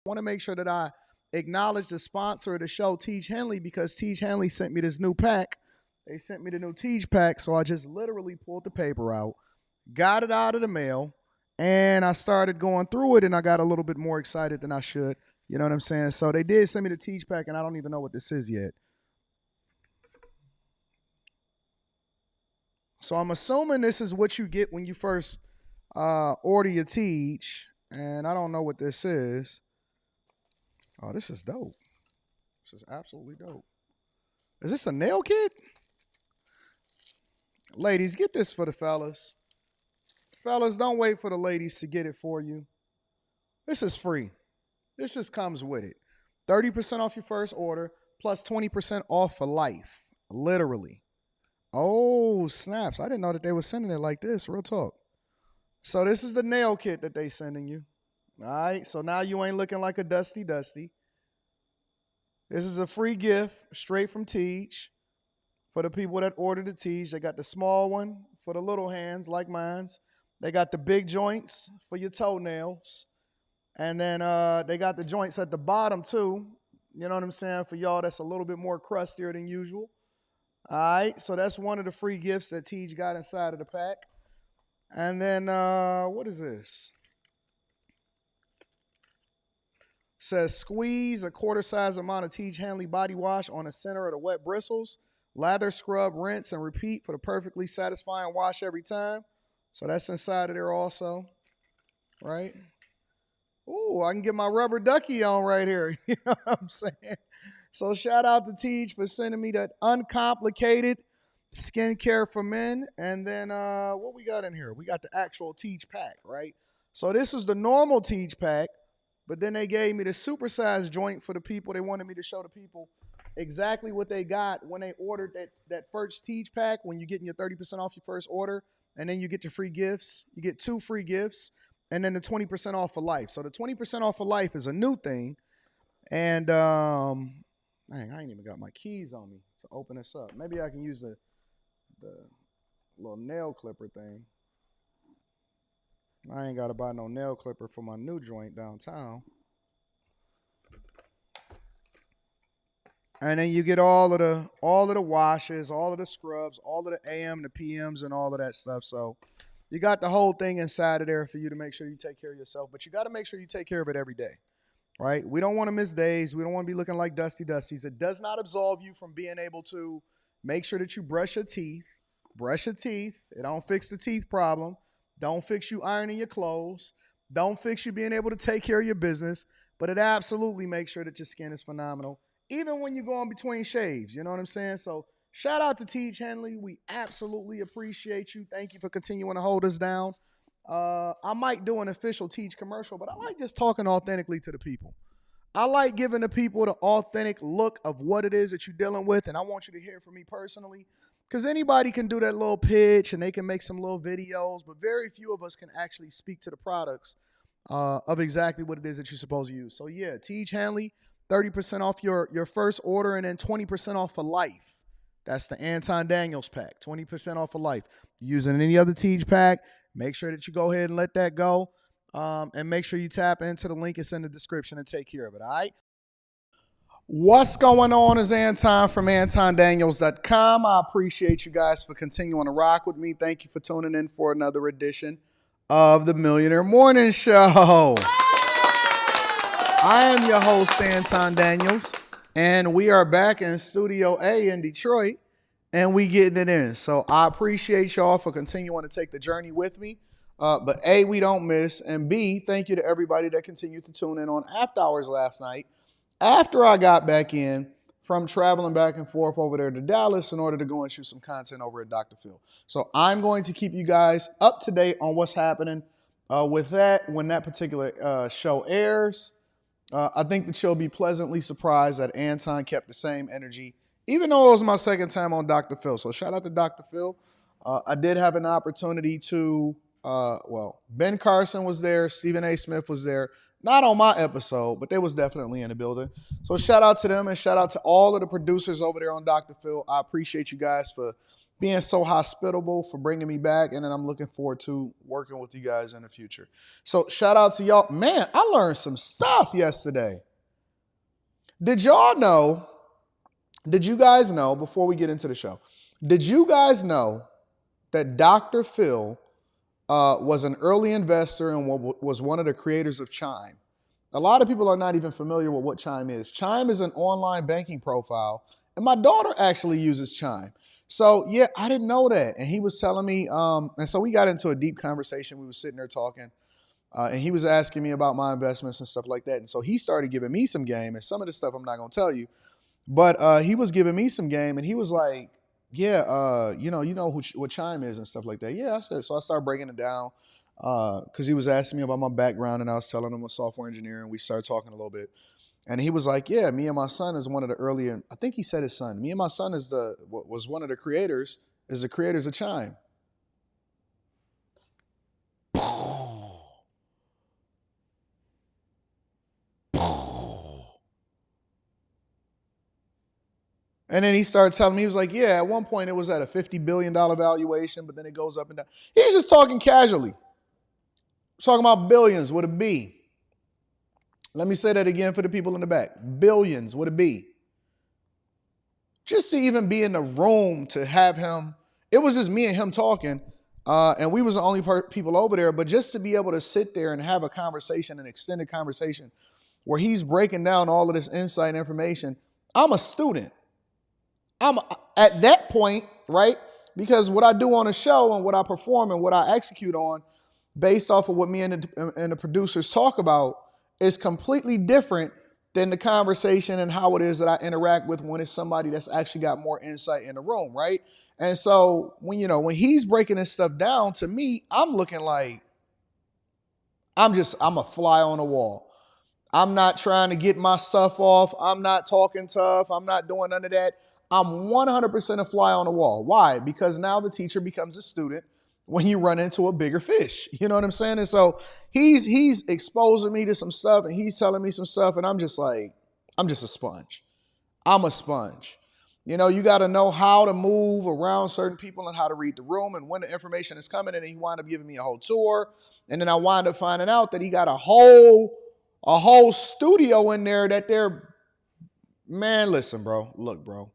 want to make sure that I acknowledge the sponsor of the show, Tiege Hanley, because Tiege Hanley sent me this new pack. They sent me the new Tiege pack, so I just literally pulled the paper out, got it out of the mail, and I started going through it, and I got a little bit more excited than I should. You know what I'm saying? So they did send me the Tiege pack, and I don't even know what this is yet. So I'm assuming this is what you get when you first order your Tiege, and I don't know what this is. Oh, this is dope. This is absolutely dope. Is this a nail kit? Ladies, get this for the fellas. Fellas, don't wait for the ladies to get it for you. This is free. This just comes with it. 30% off your first order plus 20% off for life. Literally. Oh, snaps. I didn't know that they were sending it like this. Real talk. So this is the nail kit that they sending you. All right. So now you ain't looking like a dusty. This is a free gift straight from Tiege for the people that ordered the Tiege. They got the small one for the little hands like mine's. They got the big joints for your toenails. And then they got the joints at the bottom too. You know what I'm saying? For y'all that's a little bit more crustier than usual. All right. So that's one of the free gifts that Tiege got inside of the pack. And then what is this? Says squeeze a quarter size amount of Tiege Hanley body wash on the center of the wet bristles. Lather, scrub, rinse, and repeat for the perfectly satisfying wash every time. So that's inside of there also, right? Ooh, I can get my rubber ducky on right here. You know what I'm saying? So shout out to Tiege for sending me that uncomplicated skincare for men. And then what we got in here? We got the actual Tiege pack, right? So this is the normal Tiege pack, but then they gave me the supersized joint for the people. They wanted me to show the people exactly what they got when they ordered that first Tiege pack, when you're getting your 30% off your first order, and then you get your free gifts. You get 2 free gifts, and then the 20% off for life. So the 20% off for life is a new thing. And dang, I ain't even got my keys on me to open this up. Maybe I can use the little nail clipper thing. I ain't got to buy no nail clipper for my new joint downtown. And then you get all of the washes, all of the scrubs, all of the AM, the PMs, and all of that stuff. So you got the whole thing inside of there for you to make sure you take care of yourself. But you got to make sure you take care of it every day, right? We don't want to miss days. We don't want to be looking like dusties. It does not absolve you from being able to make sure that you brush your teeth. Brush your teeth. It don't fix the teeth problem. Don't fix you ironing your clothes. Don't fix you being able to take care of your business. But it absolutely makes sure that your skin is phenomenal, even when you're going between shaves. You know what I'm saying? So shout out to Tiege Hanley. We absolutely appreciate you. Thank you for continuing to hold us down. I might do an official Tiege commercial, but I like just talking authentically to the people. I like giving the people the authentic look of what it is that you're dealing with, and I want you to hear from me personally, because anybody can do that little pitch and they can make some little videos, but very few of us can actually speak to the products of exactly what it is that you're supposed to use. So yeah, Tiege Hanley, 30% off your first order, and then 20% off for life. That's the Anton Daniels pack, 20% off for life. Using any other Tiege pack, make sure that you go ahead and let that go. And make sure you tap into the link. It's in the description and take care of it, all right? What's going on is Anton from AntonDaniels.com. I appreciate you guys for continuing to rock with me. Thank you for tuning in for another edition of the Millionaire Morning Show. I am your host, Anton Daniels, and we are back in Studio A in Detroit, and we getting it in. So I appreciate y'all for continuing to take the journey with me. But A, we don't miss, and B, thank you to everybody that continued to tune in on After Hours last night after I got back in from traveling back and forth over there to Dallas in order to go and shoot some content over at Dr. Phil. So I'm going to keep you guys up to date on what's happening with that when that particular show airs. I think that you'll be pleasantly surprised that Anton kept the same energy, even though it was my second time on Dr. Phil. So shout out to Dr. Phil. I did have an opportunity to, Ben Carson was there, Stephen A. Smith was there. Not on my episode, but they was definitely in the building. So shout out to them, and shout out to all of the producers over there on Dr. Phil. I appreciate you guys for being so hospitable, for bringing me back. And then I'm looking forward to working with you guys in the future. So shout out to y'all. Man, I learned some stuff yesterday. Did you guys know, before we get into the show, did you guys know that Dr. Phil was an early investor and was one of the creators of Chime? A lot of people are not even familiar with what Chime is. Chime is an online banking profile, and my daughter actually uses Chime. So yeah, I didn't know that. And he was telling me, and so we got into a deep conversation. We were sitting there talking, and he was asking me about my investments and stuff like that. And so he started giving me some game, and some of the stuff I'm not going to tell you, but he was giving me some game, and he was like, yeah, you know what Chime is and stuff like that. Yeah, I said, so I started breaking it down because he was asking me about my background, and I was telling him I'm a software engineer, and we started talking a little bit. And he was like, yeah, me and my son is one of the early, I think he said his son. Me and my son was one of the creators, is the creators of Chime. And then he started telling me, he was like, yeah, at one point it was at a $50 billion valuation, but then it goes up and down. He's just talking casually. Talking about billions with a B. Let me say that again for the people in the back. Billions with a B. Just to even be in the room to have him, it was just me and him talking, and we was the only people over there, but just to be able to sit there and have a conversation, an extended conversation, where he's breaking down all of this insight information. I'm a student. I'm at that point, right? Because what I do on a show and what I perform and what I execute on based off of what me and the producers talk about is completely different than the conversation and how it is that I interact with when it's somebody that's actually got more insight in the room, right? And so when he's breaking this stuff down, to me, I'm looking like I'm a fly on the wall. I'm not trying to get my stuff off. I'm not talking tough. I'm not doing none of that. I'm 100% a fly on the wall. Why? Because now the teacher becomes a student when you run into a bigger fish. You know what I'm saying? And so he's exposing me to some stuff, and he's telling me some stuff, and I'm just a sponge. I'm a sponge. You got to know how to move around certain people and how to read the room and when the information is coming. And he wound up giving me a whole tour. And then I wound up finding out that he got a whole studio in there that they're, man, listen, bro. Look, bro.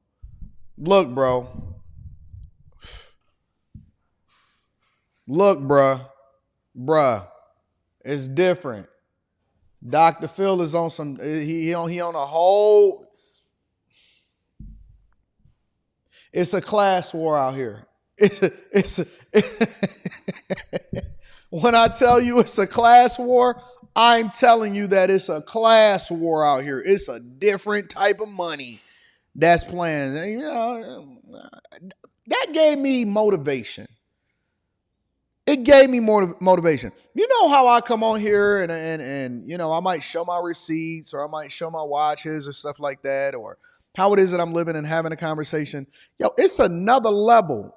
Look, bruh, it's different. Dr. Phil is on some, he on a whole, it's a class war out here. When I tell you it's a class war, I'm telling you that it's a class war out here. It's a different type of money that's playing. That gave me motivation. It gave me more motivation. You know how I come on here and I might show my receipts, or I might show my watches or stuff like that, or how it is that I'm living and having a conversation. It's another level.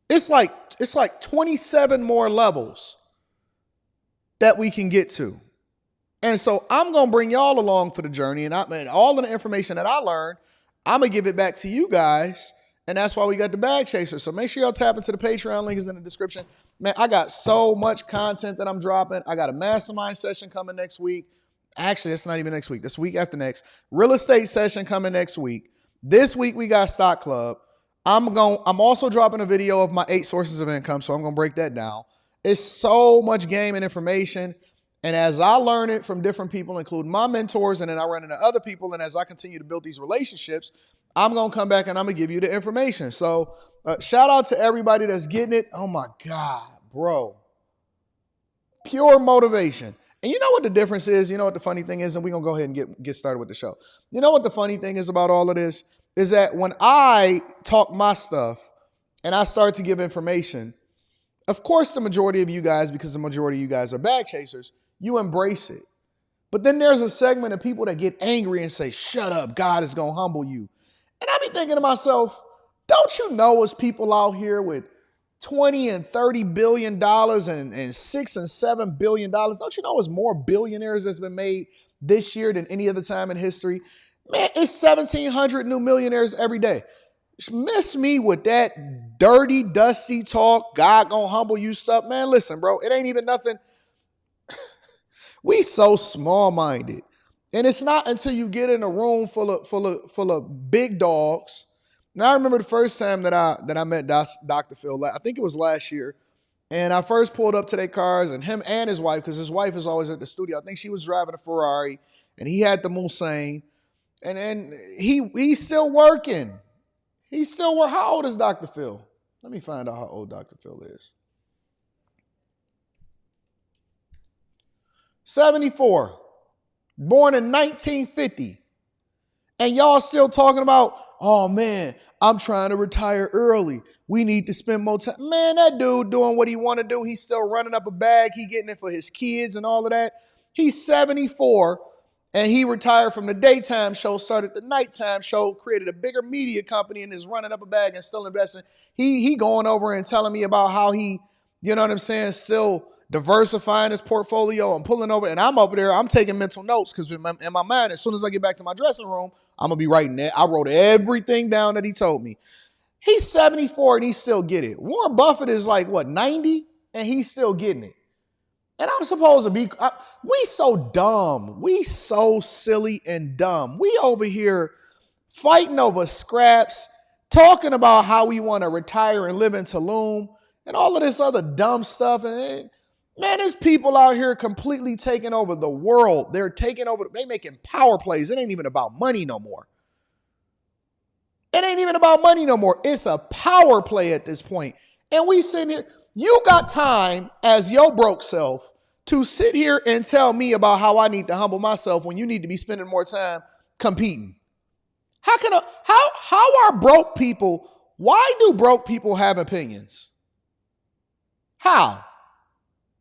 It's like 27 more levels that we can get to. And so I'm going to bring y'all along for the journey, and all of the information that I learned, I'm going to give it back to you guys. And that's why we got the Bag Chaser. So make sure y'all tap into the Patreon. Link is in the description. Man, I got so much content that I'm dropping. I got a mastermind session coming next week. Actually, that's not even next week. That's week after next. Real estate session coming next week. This week we got Stock Club. I'm also dropping a video of my 8 sources of income, so I'm going to break that down. It's so much game and information. And as I learn it from different people, including my mentors, and then I run into other people, and as I continue to build these relationships, I'm going to come back and I'm going to give you the information. So shout out to everybody that's getting it. Oh my God, bro. Pure motivation. And you know what the difference is? You know what the funny thing is? And we're going to go ahead and get started with the show. You know what the funny thing is about all of this? Is that when I talk my stuff and I start to give information, of course the majority of you guys, because the majority of you guys are bag chasers, you embrace it. But then there's a segment of people that get angry and say, shut up, God is going to humble you. And I be thinking to myself, don't you know it's people out here with $20 and $30 billion and $6 and $7 billion? Don't you know it's more billionaires that's been made this year than any other time in history? Man, it's 1,700 new millionaires every day. Miss me with that dirty, dusty talk. God gonna humble you stuff. Man, listen, bro. It ain't even nothing. We so small-minded. And it's not until you get in a room full of big dogs. Now I remember the first time that I met Dr. Phil. I think it was last year. And I first pulled up to their cars, and him and his wife, because his wife is always at the studio. I think she was driving a Ferrari, and he had the Mulsanne. And he's still working. He's still working. How old is Dr. Phil? Let me find out how old Dr. Phil is. 74. Born in 1950. And y'all still talking about, oh man, I'm trying to retire early. We need to spend more time. Man, that dude doing what he want to do. He's still running up a bag. He getting it for his kids and all of that. He's 74 and he retired from the daytime show, started the nighttime show, created a bigger media company and is running up a bag and still investing. He going over and telling me about how he, you know what I'm saying, still diversifying his portfolio and pulling over. And I'm over there, I'm taking mental notes because in my mind, as soon as I get back to my dressing room, I'm going to be writing that. I wrote everything down that he told me. He's 74 and he still get it. Warren Buffett is like, what, 90? And he's still getting it. And I'm supposed to be, we so dumb. We so silly and dumb. We over here fighting over scraps, talking about how we want to retire and live in Tulum and all of this other dumb stuff. And man, there's people out here completely taking over the world. They're taking over, they making power plays. It ain't even about money no more. It ain't even about money no more. It's a power play at this point. And we sitting here, you got time as your broke self to sit here and tell me about how I need to humble myself when you need to be spending more time competing. How are broke people, why do broke people have opinions? How?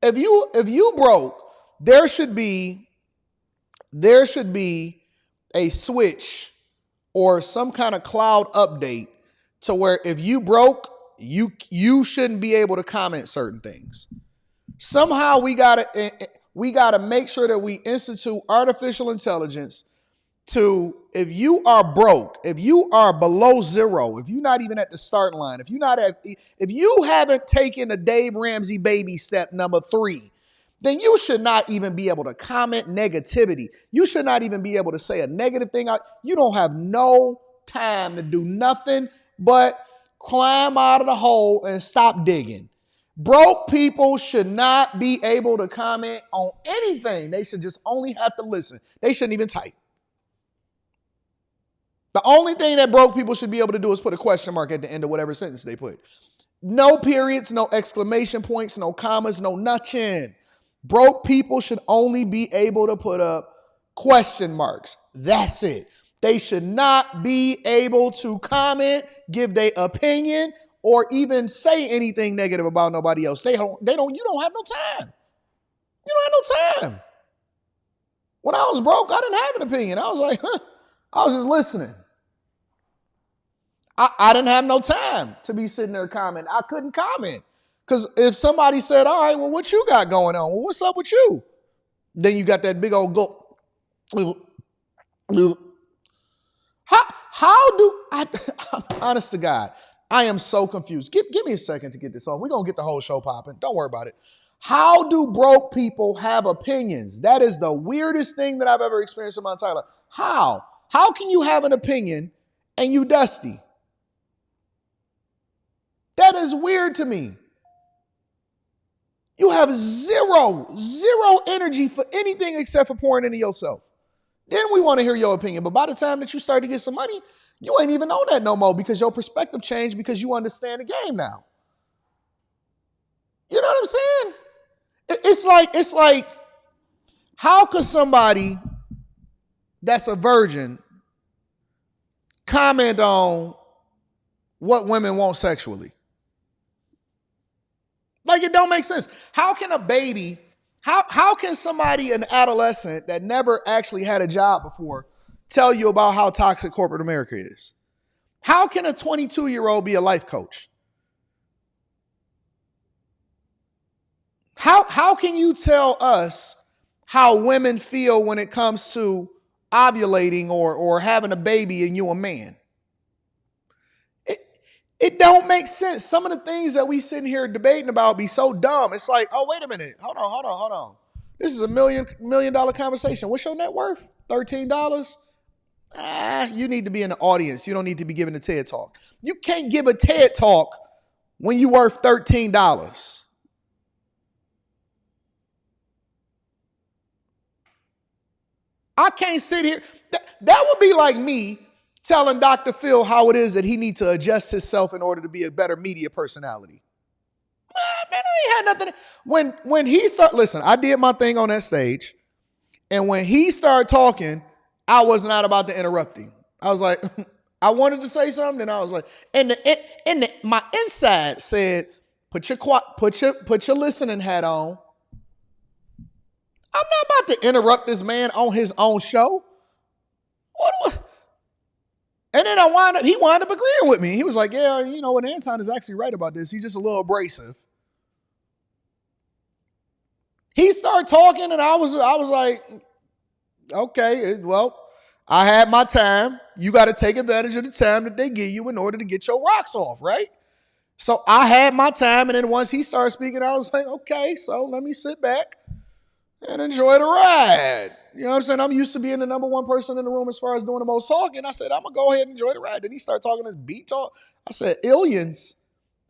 If you broke, there should be a switch or some kind of cloud update to where if you broke, you shouldn't be able to comment certain things. Somehow we gotta make sure that we institute artificial intelligence to, if you are broke, if you are below zero, if you're not even at the starting line, if you haven't taken the Dave Ramsey baby step number 3, then you should not even be able to comment negativity. You should not even be able to say a negative thing out. You don't have no time to do nothing but climb out of the hole and stop digging. Broke people should not be able to comment on anything. They should just only have to listen. They shouldn't even type. The only thing that broke people should be able to do is put a question mark at the end of whatever sentence they put. No periods, no exclamation points, no commas, no nothing. Broke people should only be able to put up question marks. That's it. They should not be able to comment, give their opinion, or even say anything negative about nobody else. You don't have no time. You don't have no time. When I was broke, I didn't have an opinion. I was like, I was just listening. I didn't have no time to be sitting there commenting. I couldn't comment. Because if somebody said, all right, well, what you got going on? Well, what's up with you? Then you got that big old go. How do I, honest to God, I am so confused. Give me a second to get this on. We're going to get the whole show popping. Don't worry about it. How do broke people have opinions? That is the weirdest thing that I've ever experienced in my entire life. How? How can you have an opinion and you dusty? That is weird to me. You have zero energy for anything except for pouring into yourself. Then we want to hear your opinion. But by the time that you start to get some money, you ain't even on that no more because your perspective changed because you understand the game now. You know what I'm saying? It's like, how could somebody that's a virgin comment on what women want sexually? Like, it don't make sense. How can a baby, how can somebody, an adolescent that never actually had a job before, tell you about how toxic corporate America is? How can a 22-year-old be a life coach? How can you tell us how women feel when it comes to ovulating or having a baby and you a man? It don't make sense. Some of the things that we sitting here debating about be so dumb. It's like, oh, wait a minute. Hold on. This is a $1 million conversation. What's your net worth? $13? You need to be in the audience. You don't need to be giving a TED talk. You can't give a TED talk when you worth $13. I can't sit here. That would be like me telling Dr. Phil how it is that he needs to adjust himself in order to be a better media personality. Man, I ain't had nothing. When he started, listen, I did my thing on that stage. And when he started talking, I was not about to interrupt him. I was like, I wanted to say something, and I was like, my inside said, put your listening hat on. I'm not about to interrupt this man on his own show. What? And then he wound up agreeing with me. He was like, yeah, you know what, Anton is actually right about this. He's just a little abrasive. He started talking, and I was like, okay, well, I had my time. You got to take advantage of the time that they give you in order to get your rocks off, right? So I had my time, and then once he started speaking, I was like, okay, so let me sit back and enjoy the ride. You know what I'm saying? I'm used to being the number one person in the room as far as doing the most talking. I said, I'm going to go ahead and enjoy the ride. Then he started talking this beat talk. I said, aliens?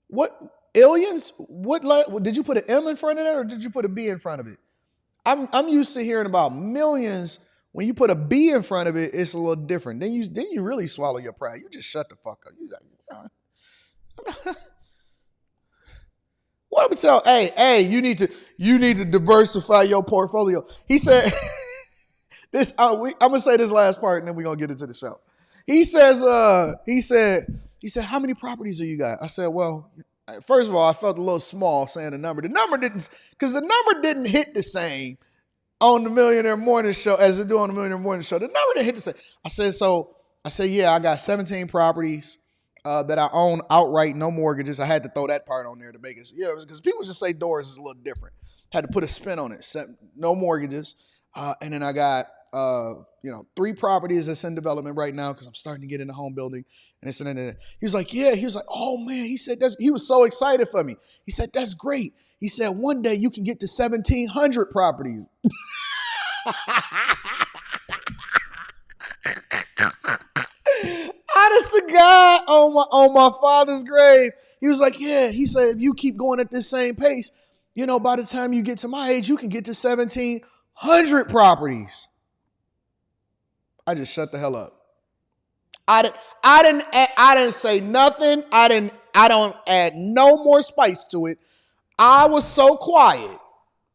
What? Aliens? What did you put an M in front of that, or did you put a B in front of it? I'm used to hearing about millions. When you put a B in front of it, it's a little different. Then you really swallow your pride. You just shut the fuck up. What I'm telling? Hey, you need to diversify your portfolio. He said this. I'm gonna say this last part, and then we're gonna get into the show. He said, how many properties do you got? I said, well, first of all, I felt a little small saying the number. The number didn't hit the same on the Millionaire Morning Show as it do on the Millionaire Morning Show. The number didn't hit the same. I said, yeah, I got 17 properties that I own outright, no mortgages. I had to throw that part on there to make it, because people just say doors is a little different. Had to put a spin on it. No mortgages. And then I got 3 properties that's in development right now because I'm starting to get into home building. And it's and that. He was like, oh man. He said he was so excited for me. He said, that's great. He said, one day you can get to 1,700 properties. Honest to God, on my father's grave, he was like, yeah. He said, if you keep going at this same pace, by the time you get to my age, you can get to 1,700 properties. I just shut the hell up. I didn't say nothing. I don't add no more spice to it. I was so quiet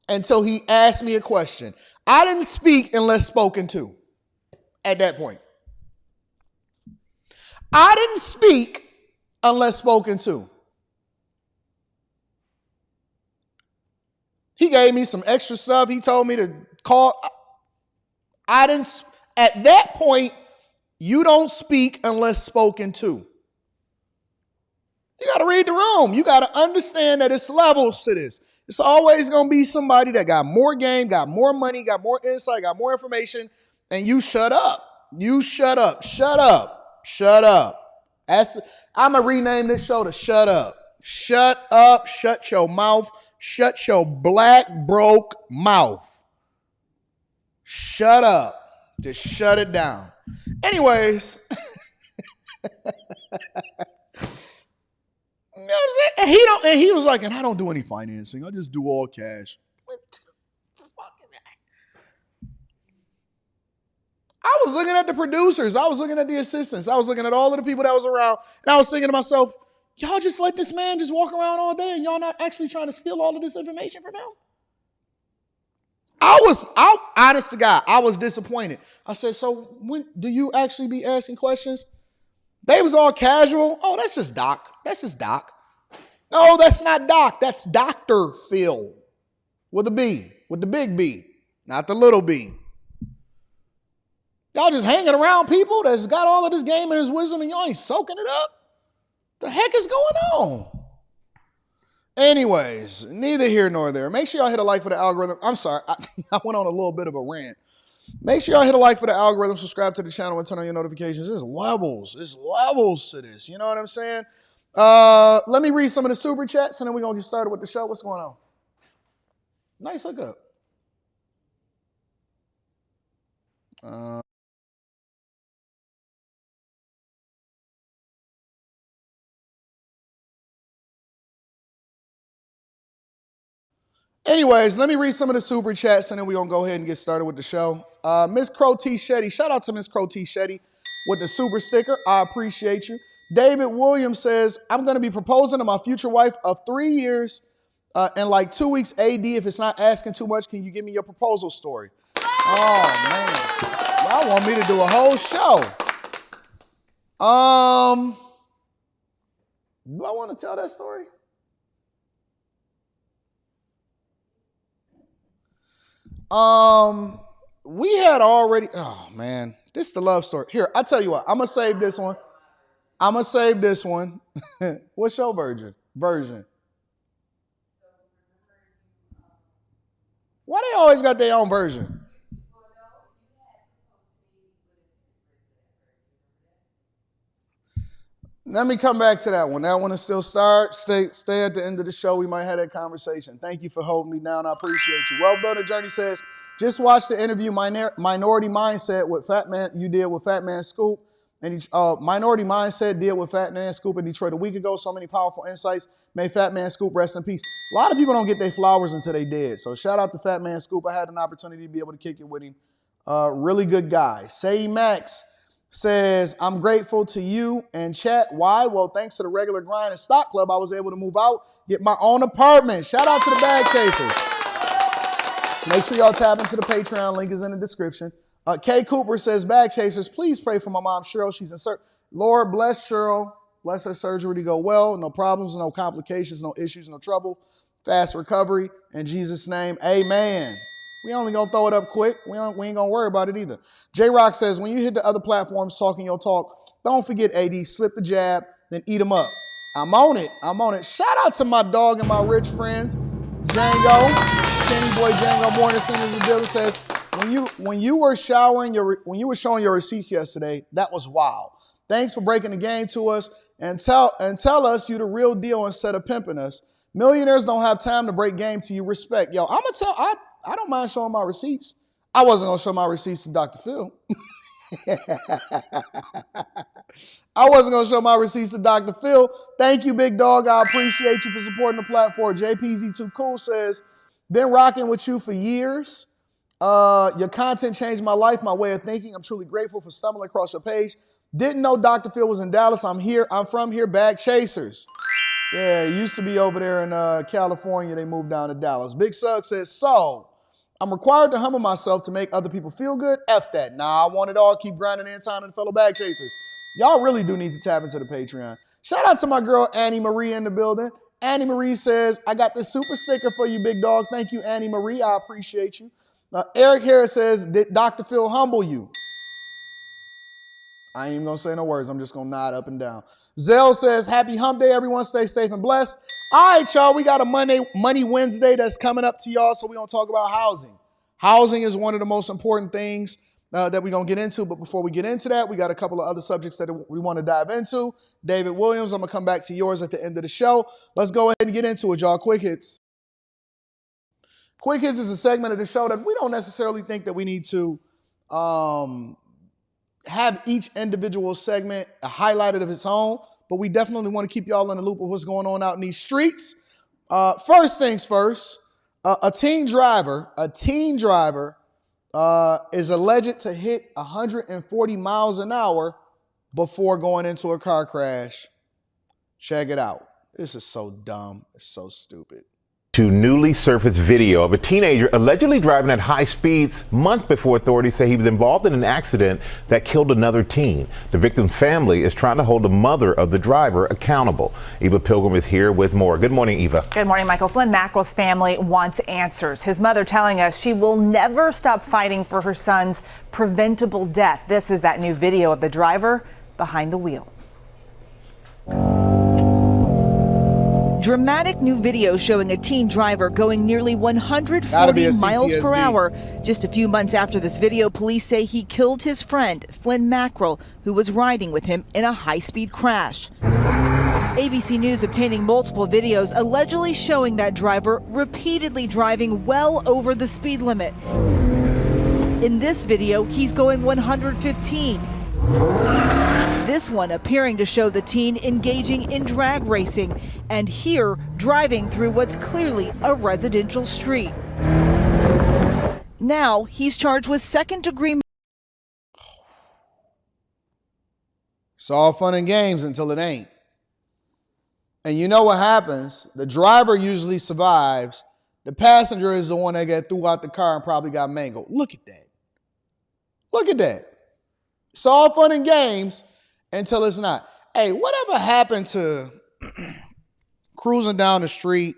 until he asked me a question. I didn't speak unless spoken to at that point. I didn't speak unless spoken to. He gave me some extra stuff. He told me to call. At that point, you don't speak unless spoken to. You got to read the room. You got to understand that it's levels to this. It's always going to be somebody that got more game, got more money, got more insight, got more information, and you shut up. You shut up. Shut up. Shut up. I'm going to rename this show to Shut Up. Shut up. Shut your mouth. Shut your black, broke mouth. Shut up. Just shut it down. Anyways. You know what I'm saying? And he was like, and I don't do any financing. I just do all cash. I was looking at the producers. I was looking at the assistants. I was looking at all of the people that was around. And I was thinking to myself, y'all just let this man just walk around all day and y'all not actually trying to steal all of this information from him? Honest to God, I was disappointed. I said, so when do you actually be asking questions? They was all casual. Oh, that's just Doc. That's just Doc. No, that's not Doc. That's Dr. Phil with a B, with the big B, not the little B. Y'all just hanging around people that's got all of this game and this wisdom and y'all ain't soaking it up. The heck is going on? Anyways, neither here nor there. Make sure y'all hit a like for the algorithm. I'm sorry, I went on a little bit of a rant. Make sure y'all hit a like for the algorithm, subscribe to the channel, and turn on your notifications. There's levels to this. You know what I'm saying? Let me read some of the super chats, and then we're going to get started with the show. What's going on? Nice hookup. Anyways, let me read some of the super chats, and then we're going to go ahead and get started with the show. Miss Crow T. Shetty, shout out to Miss Crow T. Shetty with the super sticker. I appreciate you. David Williams says, I'm going to be proposing to my future wife of 3 years and like 2 weeks AD. If it's not asking too much, can you give me your proposal story? Oh, man. Y'all want me to do a whole show. Do I want to tell that story? We had already, oh man, this is the love story. Here, I'll tell you what, I'm gonna save this one. What's your version? Why they always got their own version? Let me come back to that one. That one is still start. Stay at the end of the show. We might have that conversation. Thank you for holding me down. I appreciate you. Well Builder Journey says, just watch the interview Minority Mindset with Fat Man you did with Fat Man Scoop. And Minority Mindset did with Fat Man Scoop in Detroit a week ago. So many powerful insights. May Fat Man Scoop rest in peace. A lot of people don't get their flowers until they dead. So shout out to Fat Man Scoop. I had an opportunity to be able to kick it with him. Really good guy. Say Max says, I'm grateful to you and chat. Why? Well, thanks to the regular grind and stock club, I was able to move out, get my own apartment. Shout out to the Bag Chasers. Make sure y'all tap into the Patreon. Link is in the description. Kay Cooper says, Bag Chasers, please pray for my mom, Cheryl. She's in surgery. Lord, bless Cheryl. Bless her surgery to go well. No problems, no complications, no issues, no trouble. Fast recovery. In Jesus' name, amen. We only gonna throw it up quick. We ain't gonna worry about it either. J-Rock says, when you hit the other platforms talking your talk, don't forget, AD, slip the jab, then eat them up. I'm on it. Shout out to my dog and my rich friends. Django, Kenny Boy Django Morrison in the building says, when you were showing your receipts yesterday, that was wild. Thanks for breaking the game to us and tell us you the real deal instead of pimping us. Millionaires don't have time to break game to you. Respect. Yo, I don't mind showing my receipts. I wasn't going to show my receipts to Dr. Phil. I wasn't going to show my receipts to Dr. Phil. Thank you, big dog. I appreciate you for supporting the platform. JPZ2Cool says, been rocking with you for years. Your content changed my life, my way of thinking. I'm truly grateful for stumbling across your page. Didn't know Dr. Phil was in Dallas. I'm from here, Bag Chasers. Yeah, it used to be over there in California. They moved down to Dallas. Big Sug says, so I'm required to humble myself to make other people feel good. F that. Nah, I want it all. Keep grinding Anton and fellow Bag Chasers. Y'all really do need to tap into the Patreon. Shout out to my girl, Annie Marie in the building. Annie Marie says, I got this super sticker for you, big dog. Thank you, Annie Marie. I appreciate you. Eric Harris says, did Dr. Phil humble you? I ain't even going to say no words. I'm just going to nod up and down. Zell says, happy hump day, everyone. Stay safe and blessed. All right, y'all. We got a Money Wednesday that's coming up to y'all, so we're going to talk about housing. Housing is one of the most important things that we're going to get into. But before we get into that, we got a couple of other subjects that we want to dive into. David Williams, I'm going to come back to yours at the end of the show. Let's go ahead and get into it, y'all. Quick Hits. Quick Hits is a segment of the show that we don't necessarily think that we need to have each individual segment highlighted of its own, but we definitely want to keep y'all in the loop of what's going on out in these streets. First things first, a teen driver is alleged to hit 140 miles an hour before going into a car crash. Check it out. This is so dumb. It's so stupid. To newly surfaced video of a teenager allegedly driving at high speeds months before authorities say he was involved in an accident that killed another teen. The victim's family is trying to hold the mother of the driver accountable. Eva Pilgrim is here with more. Good morning, Eva. Good morning, Michael. Flynn Mackerel's family wants answers. His mother telling us she will never stop fighting for her son's preventable death. This is that new video of the driver behind the wheel. Dramatic new video showing a teen driver going nearly 140 miles per hour. Just a few months after this video, police say he killed his friend, Flynn Mackerel, who was riding with him in a high-speed crash. ABC News obtaining multiple videos allegedly showing that driver repeatedly driving well over the speed limit. In this video, he's going 115. This one appearing to show the teen engaging in drag racing, and here driving through what's clearly a residential street. Now he's charged with second-degree murder. It's all fun and games until it ain't. And you know what happens? The driver usually survives. The passenger is the one that got threw out the car and probably got mangled. Look at that. Look at that. It's all fun and games until it's not. Hey, whatever happened to cruising down the street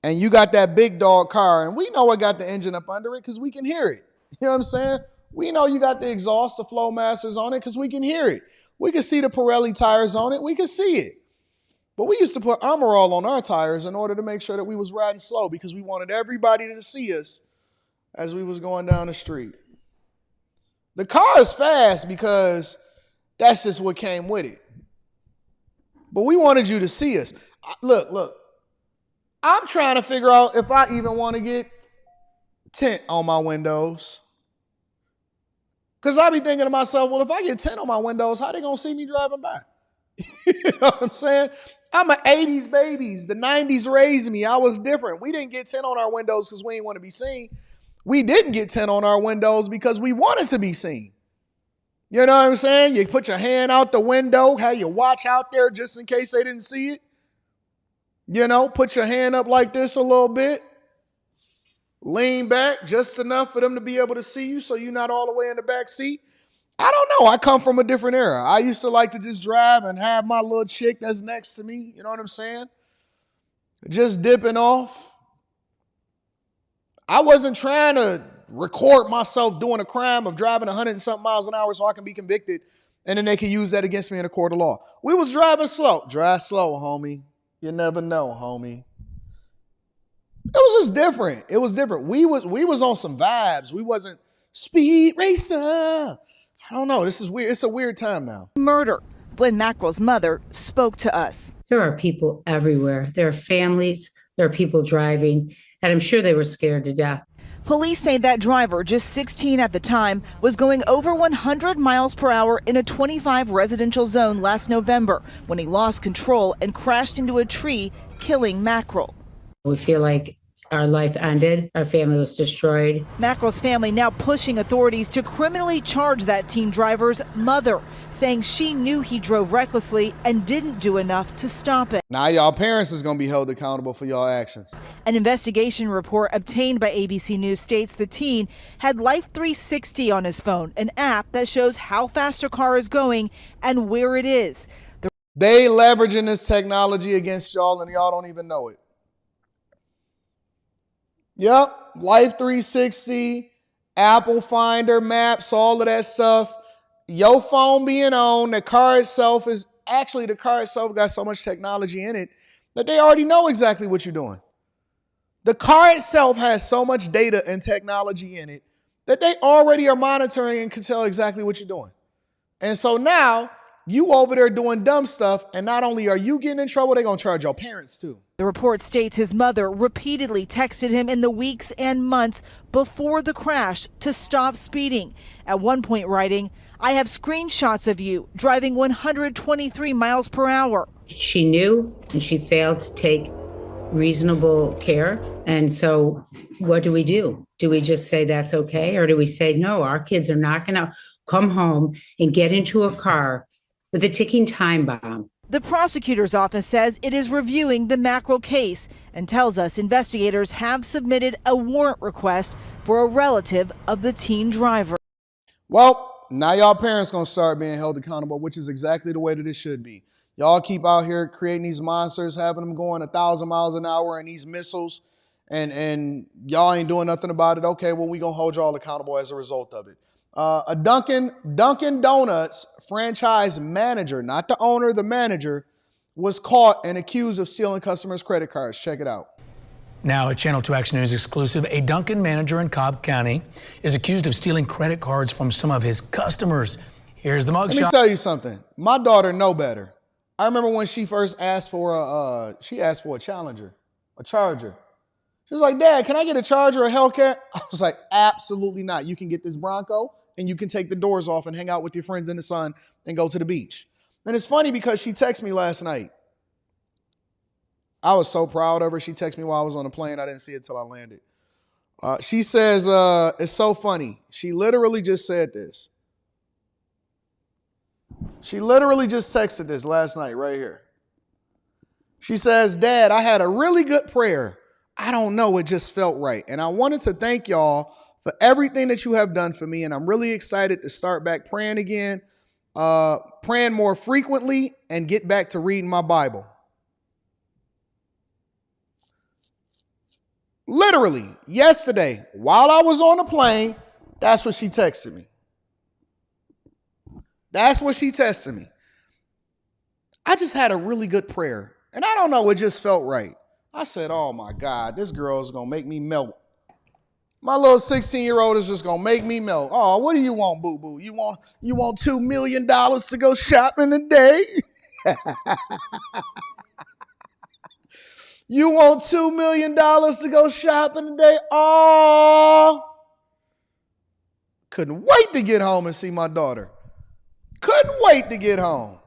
and you got that big dog car and we know what got the engine up under it because we can hear it. You know what I'm saying? We know you got the exhaust, the flow masters on it because we can hear it. We can see the Pirelli tires on it. We can see it. But we used to put Armor All on our tires in order to make sure that we was riding slow because we wanted everybody to see us as we was going down the street. The car is fast because that's just what came with it. But we wanted you to see us. Look. I'm trying to figure out if I even want to get tint on my windows. Because I be thinking to myself, well, if I get tint on my windows, how they going to see me driving by? You know what I'm saying? I'm an 80s babies. The 90s raised me. I was different. We didn't get tint on our windows because we didn't want to be seen. We didn't get tint on our windows because we wanted to be seen. You know what I'm saying? You put your hand out the window, have your watch out there just in case they didn't see it. You know, put your hand up like this a little bit. Lean back just enough for them to be able to see you so you're not all the way in the back seat. I don't know. I come from a different era. I used to like to just drive and have my little chick that's next to me. You know what I'm saying? Just dipping off. I wasn't trying to record myself doing a crime of driving 100 and something miles an hour so I can be convicted and then they can use that against me in a court of law. We was driving slow. Drive slow, homie. You never know, homie. It was just different. It was different. We was on some vibes. We wasn't speed racer. I don't know. This is weird. It's a weird time now. Murder. Flynn Mackerel's mother spoke to us. There are people everywhere. There are families. There are people driving. And I'm sure they were scared to death. Police say that driver, just 16 at the time, was going over 100 miles per hour in a 25 residential zone last November when he lost control and crashed into a tree, killing Mackerel. We feel like our life ended. Our family was destroyed. Mackerel's family now pushing authorities to criminally charge that teen driver's mother, saying she knew he drove recklessly and didn't do enough to stop it. Now y'all parents is going to be held accountable for y'all actions. An investigation report obtained by ABC News states the teen had Life 360 on his phone, an app that shows how fast a car is going and where it is. They leveraging this technology against y'all and y'all don't even know it. Yep, Life 360, Apple Finder, Maps, all of that stuff. Your phone being on, the car itself got so much technology in it that they already know exactly what you're doing. The car itself has so much data and technology in it that they already are monitoring and can tell exactly what you're doing. And so now you over there doing dumb stuff, and not only are you getting in trouble, they're going to charge your parents too. The report states his mother repeatedly texted him in the weeks and months before the crash to stop speeding. At one point writing, "I have screenshots of you driving 123 miles per hour. She knew and she failed to take reasonable care. And so what do? Do we just say that's okay? Or do we say, no, our kids are not going to come home and get into a car with a ticking time bomb? The prosecutor's office says it is reviewing the Mackerel case and tells us investigators have submitted a warrant request for a relative of the teen driver. Well, now y'all parents going to start being held accountable, which is exactly the way that it should be. Y'all keep out here creating these monsters, having them going 1,000 miles an hour and these missiles, and y'all ain't doing nothing about it. Okay, well, we going to hold y'all accountable as a result of it. A Dunkin Donuts franchise manager, not the owner, the manager, was caught and accused of stealing customers' credit cards. Check it out. Now, a Channel 2 Action News exclusive, a Dunkin manager in Cobb County is accused of stealing credit cards from some of his customers. Here's the mugshot. Let me tell you something. My daughter know better. I remember when she first asked for a Challenger, a Charger. She was like, Dad, can I get a Charger or a Hellcat? I was like, absolutely not. You can get this Bronco and you can take the doors off and hang out with your friends in the sun and go to the beach. And it's funny because she texted me last night. I was so proud of her. She texted me while I was on the plane. I didn't see it till I landed. She says, it's so funny. She literally just said this. She literally just texted this last night right here. She says, Dad, I had a really good prayer. I don't know, it just felt right. And I wanted to thank y'all for everything that you have done for me. And I'm really excited to start back praying again, praying more frequently, and get back to reading my Bible. Literally, yesterday, while I was on the plane, that's what she texted me. That's what she texted me. I just had a really good prayer. And I don't know, it just felt right. I said, oh my God, this girl is going to make me melt. My little 16-year-old is just going to make me melt. Oh, what do you want, boo-boo? You want $2 million to go shopping today? You want $2 million to go shopping today? Oh, couldn't wait to get home and see my daughter. Couldn't wait to get home.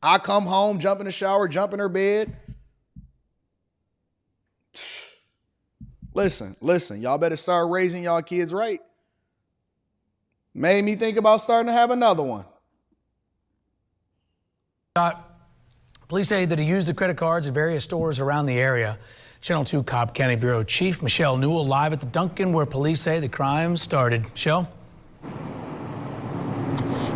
I come home, jump in the shower, jump in her bed. Listen, y'all better start raising y'all kids right. Made me think about starting to have another one. Police say that he used the credit cards at various stores around the area. Channel 2 Cobb County Bureau Chief Michelle Newell live at the Dunkin', where police say the crime started. Michelle?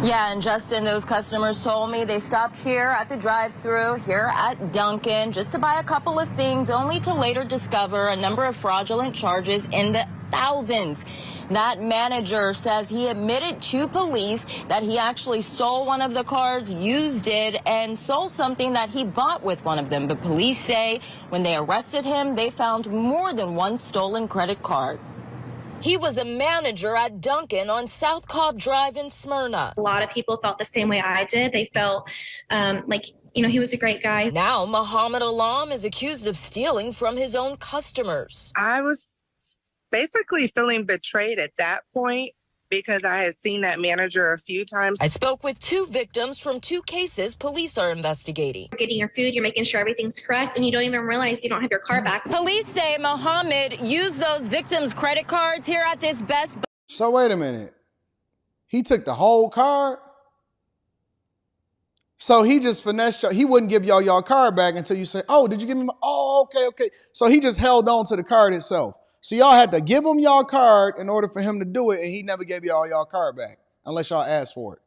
Yeah, and Justin, those customers told me they stopped here at the drive-thru here at Dunkin' just to buy a couple of things, only to later discover a number of fraudulent charges in the thousands. That manager says he admitted to police that he actually stole one of the cards, used it, and sold something that he bought with one of them. But police say when they arrested him, they found more than one stolen credit card. He was a manager at Dunkin' on South Cobb Drive in Smyrna. A lot of people felt the same way I did. They felt like, he was a great guy. Now, Muhammad Alam is accused of stealing from his own customers. I was basically feeling betrayed at that point because I had seen that manager a few times. I spoke with two victims from two cases police are investigating. You're getting your food, you're making sure everything's correct, and you don't even realize you don't have your car back. Police say Muhammad used those victims' credit cards here at this Best Buy. So wait a minute. He took the whole card? So he just finessed y'all. He wouldn't give y'all card back until you say, oh, did you give me my, oh, okay. So he just held on to the card itself. So y'all had to give him y'all card in order for him to do it, and he never gave y'all card back unless y'all asked for it.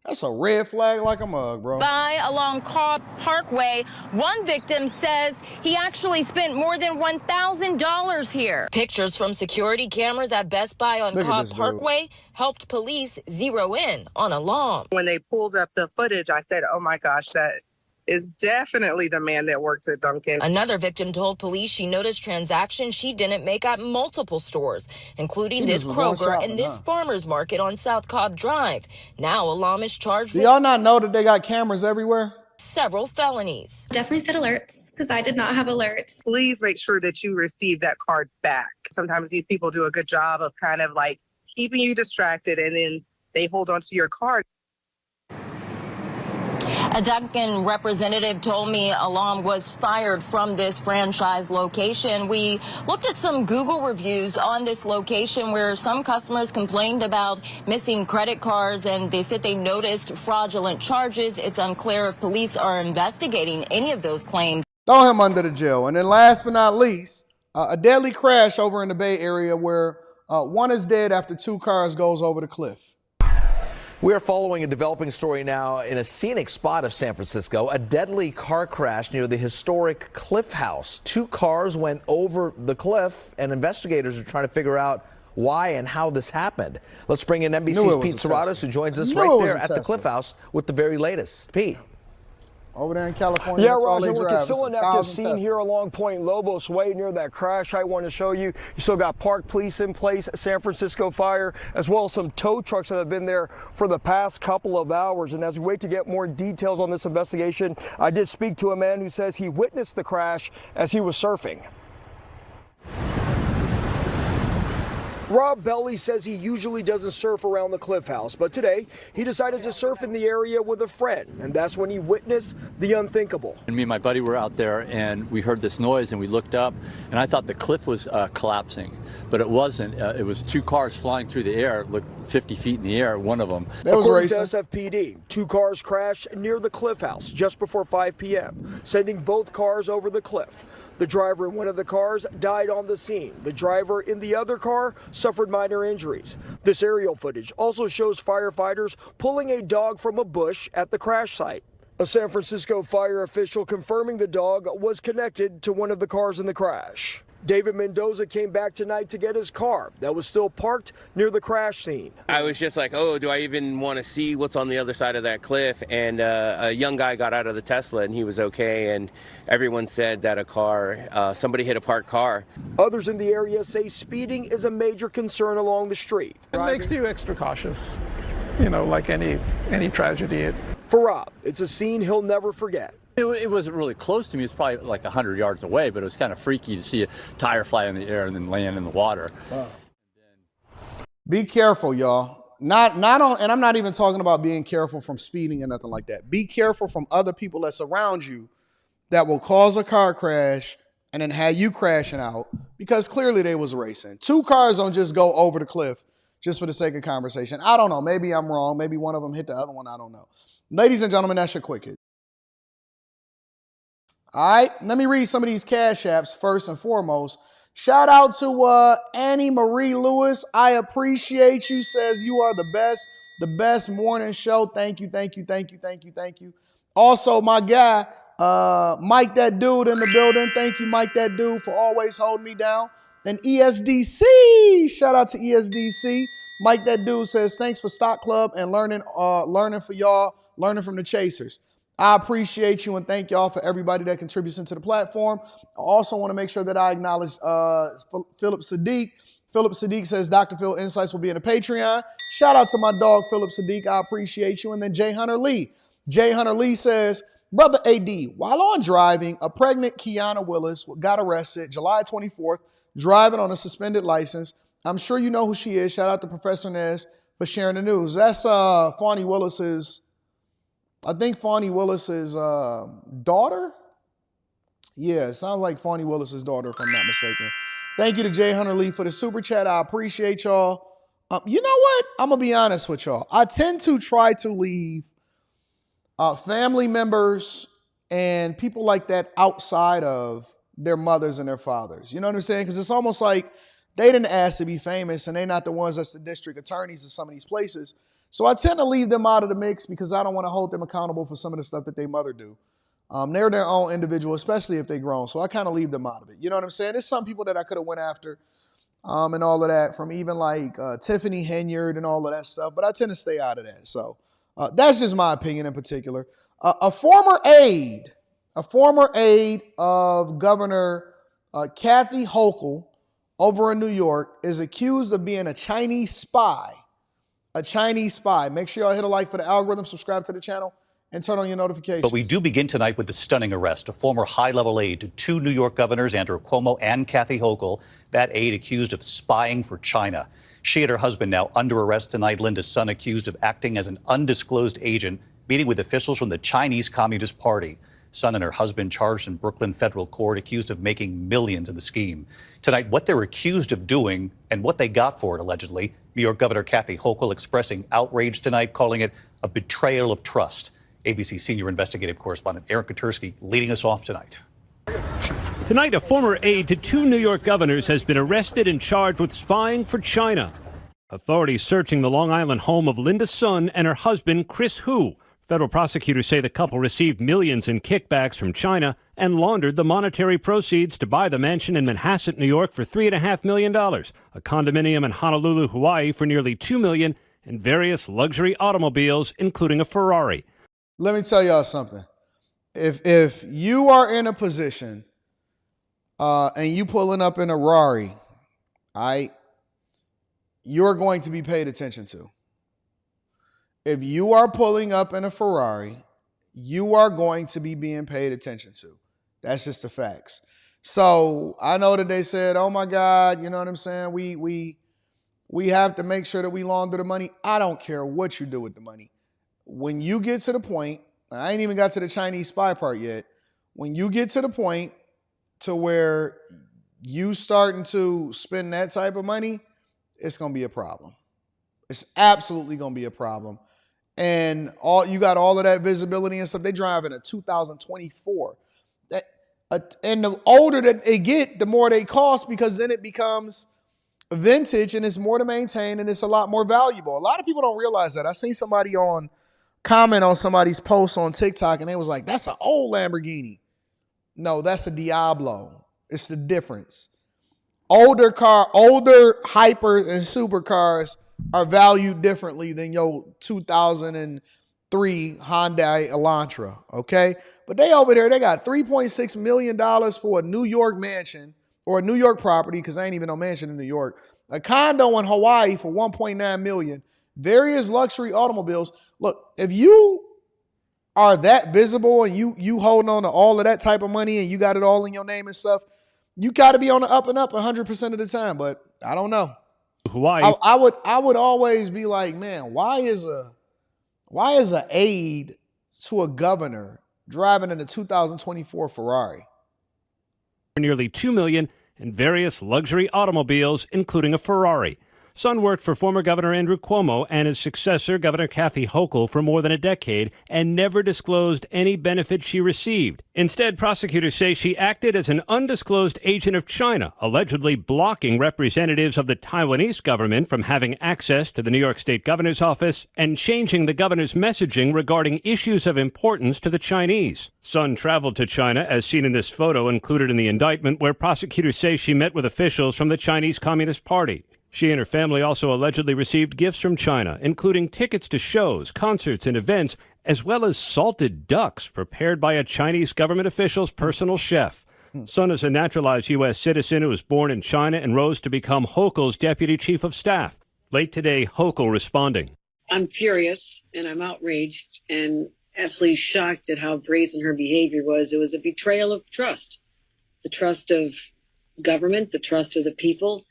That's a red flag like a mug, bro. By along Cobb Parkway, one victim says he actually spent more than $1,000 here. Pictures from security cameras at Best Buy on Cobb Parkway helped police zero in on Alam. When they pulled up the footage, I said, oh my gosh, that is definitely the man that worked at Dunkin'. Another victim told police she noticed transactions she didn't make at multiple stores, including this Kroger and this farmer's market on South Cobb Drive. Now Alam is charged with... Do y'all not know that they got cameras everywhere? Several felonies. Definitely set alerts, because I did not have alerts. Please make sure that you receive that card back. Sometimes these people do a good job of kind of like keeping you distracted, and then they hold on to your card. A Dunkin' representative told me Alam was fired from this franchise location. We looked at some Google reviews on this location where some customers complained about missing credit cards, and they said they noticed fraudulent charges. It's unclear if police are investigating any of those claims. Throw him under the jail. And then last but not least, a deadly crash over in the Bay Area where one is dead after two cars goes over the cliff. We are following a developing story now in a scenic spot of San Francisco. A deadly car crash near the historic Cliff House. Two cars went over the cliff, and investigators are trying to figure out why and how this happened. Let's bring in NBC's Pete Serratos, who joins us right there at the Cliff House with the very latest. Pete. Over there in California, Yeah, that's all Roger, they look, drive. it's still It's an active 1,000 scene here Teslas. along Point Lobos Way near that crash I want to show you. You still got park police in place, San Francisco Fire, as well as some tow trucks that have been there for the past couple of hours. And as we wait to get more details on this investigation, I did speak to a man who says he witnessed the crash as he was surfing. Rob Belly says he usually doesn't surf around the Cliff House, but today he decided to surf in the area with a friend, and that's when he witnessed the unthinkable. And me and my buddy were out there, and we heard this noise, and we looked up, and I thought the cliff was collapsing, but it wasn't. It was two cars flying through the air, looked 50 feet in the air, one of them. According to SFPD, two cars crashed near the Cliff House just before 5 p.m., sending both cars over the cliff. The driver in one of the cars died on the scene. The driver in the other car suffered minor injuries. This aerial footage also shows firefighters pulling a dog from a bush at the crash site. A San Francisco fire official confirming the dog was connected to one of the cars in the crash. David Mendoza came back tonight to get his car that was still parked near the crash scene. I was just like, oh, do I even want to see what's on the other side of that cliff? And a young guy got out of the Tesla and he was okay. And everyone said that somebody hit a parked car. Others in the area say speeding is a major concern along the street. It makes you extra cautious, you know, like any tragedy. For Rob, it's a scene he'll never forget. It wasn't really close to me. It's probably like 100 yards away, but it was kind of freaky to see a tire fly in the air and then land in the water. Wow. Be careful, y'all. Not on, and I'm not even talking about being careful from speeding or nothing like that. Be careful from other people that surround you that will cause a car crash and then have you crashing out because clearly they was racing. Two cars don't just go over the cliff just for the sake of conversation. I don't know. Maybe I'm wrong. Maybe one of them hit the other one. I don't know. Ladies and gentlemen, that's your quick hit. All right, let me read some of these cash apps first and foremost. Shout out to Annie Marie Lewis. I appreciate you. Says you are the best morning show. Thank you, thank you, thank you, thank you, thank you. Also, my guy, Mike that dude in the building. Thank you, Mike that dude, for always holding me down. And ESDC, shout out to ESDC. Mike that dude says thanks for Stock Club and learning for y'all, learning from the Chasers. I appreciate you and thank y'all for everybody that contributes into the platform. I also want to make sure that I acknowledge Philip Sadiq. Philip Sadiq says Dr. Phil Insights will be in the Patreon. Shout out to my dog, Philip Sadiq. I appreciate you. And then Jay Hunter Lee. Jay Hunter Lee says, Brother AD, while on driving, a pregnant Kiana Willis got arrested July 24th, driving on a suspended license. I'm sure you know who she is. Shout out to Professor Nez for sharing the news. That's Fawny Willis's, I think Fawny Willis's daughter. Yeah, it sounds like Fawny Willis's daughter, if I'm not mistaken. Thank you to Jay Hunter Lee for the super chat. I appreciate y'all. You know what? I'm going to be honest with y'all. I tend to try to leave family members and people like that outside of their mothers and their fathers. You know what I'm saying? Because it's almost like they didn't ask to be famous and they're not the ones that's the district attorneys in some of these places. So I tend to leave them out of the mix because I don't want to hold them accountable for some of the stuff that their mother do. They're their own individual, especially if they're grown. So I kind of leave them out of it. You know what I'm saying? There's some people that I could have went after and all of that, from even like Tiffany Henyard and all of that stuff. But I tend to stay out of that. So that's just my opinion in particular. A former aide of Governor Kathy Hochul over in New York is accused of being a Chinese spy. A Chinese spy. Make sure y'all hit a like for the algorithm, subscribe to the channel, and turn on your notifications. But we do begin tonight with the stunning arrest of former high-level aide to two New York governors, Andrew Cuomo and Kathy Hochul. That aide accused of spying for China. She and her husband now under arrest tonight. Linda's son accused of acting as an undisclosed agent, meeting with officials from the Chinese Communist Party. Son and her husband charged in Brooklyn federal court, accused of making millions in the scheme. Tonight, what they're accused of doing and what they got for it, allegedly. New York Governor Kathy Hochul expressing outrage tonight, calling it a betrayal of trust. ABC senior investigative correspondent Eric Katursky leading us off tonight. Tonight, a former aide to two New York governors has been arrested and charged with spying for China. Authorities searching the Long Island home of Linda's son and her husband, Chris Hu. Federal prosecutors say the couple received millions in kickbacks from China and laundered the monetary proceeds to buy the mansion in Manhasset, New York for $3.5 million, a condominium in Honolulu, Hawaii for nearly $2 million, and various luxury automobiles, including a Ferrari. Let me tell y'all something. if you are in a position and you pulling up in a Rari, you're going to be paid attention to. If you are pulling up in a Ferrari, you are going to be being paid attention to. That's just the facts. So I know that they said, oh my God, you know what I'm saying? We have to make sure that we launder the money. I don't care what you do with the money. When you get to the point, and I ain't even got to the Chinese spy part yet, when you get to the point to where you starting to spend that type of money, it's going to be a problem. It's absolutely going to be a problem. And you got all of that visibility and stuff. They drive in a 2024. And the older that they get, the more they cost, because then it becomes vintage and it's more to maintain and it's a lot more valuable. A lot of people don't realize that. I seen somebody comment on somebody's post on TikTok and they was like, that's an old Lamborghini. No, that's a Diablo. It's the difference. Older hyper and supercars are valued differently than your 2003 Hyundai Elantra, okay? But they over there, they got $3.6 million for a New York mansion or a New York property, because I ain't even no mansion in New York, a condo in Hawaii for $1.9 million, various luxury automobiles. Look, if you are that visible and you holding on to all of that type of money and you got it all in your name and stuff, you got to be on the up and up 100% of the time. But I don't know. Hawaii. I would always be like, man, why is a aide to a governor driving in a 2024 Ferrari? Nearly $2 million in various luxury automobiles, including a Ferrari. Son worked for former Governor Andrew Cuomo and his successor, Governor Kathy Hochul, for more than a decade and never disclosed any benefits she received. Instead, prosecutors say she acted as an undisclosed agent of China, allegedly blocking representatives of the Taiwanese government from having access to the New York State Governor's office and changing the governor's messaging regarding issues of importance to the Chinese. Son traveled to China, as seen in this photo included in the indictment, where prosecutors say she met with officials from the Chinese Communist Party. She and her family also allegedly received gifts from China, including tickets to shows, concerts, and events, as well as salted ducks prepared by a Chinese government official's personal chef. Son is a naturalized U.S. citizen who was born in China and rose to become Hochul's deputy chief of staff. Late today, Hochul responding. I'm furious and I'm outraged and absolutely shocked at how brazen her behavior was. It was a betrayal of trust, the trust of government, the trust of the people.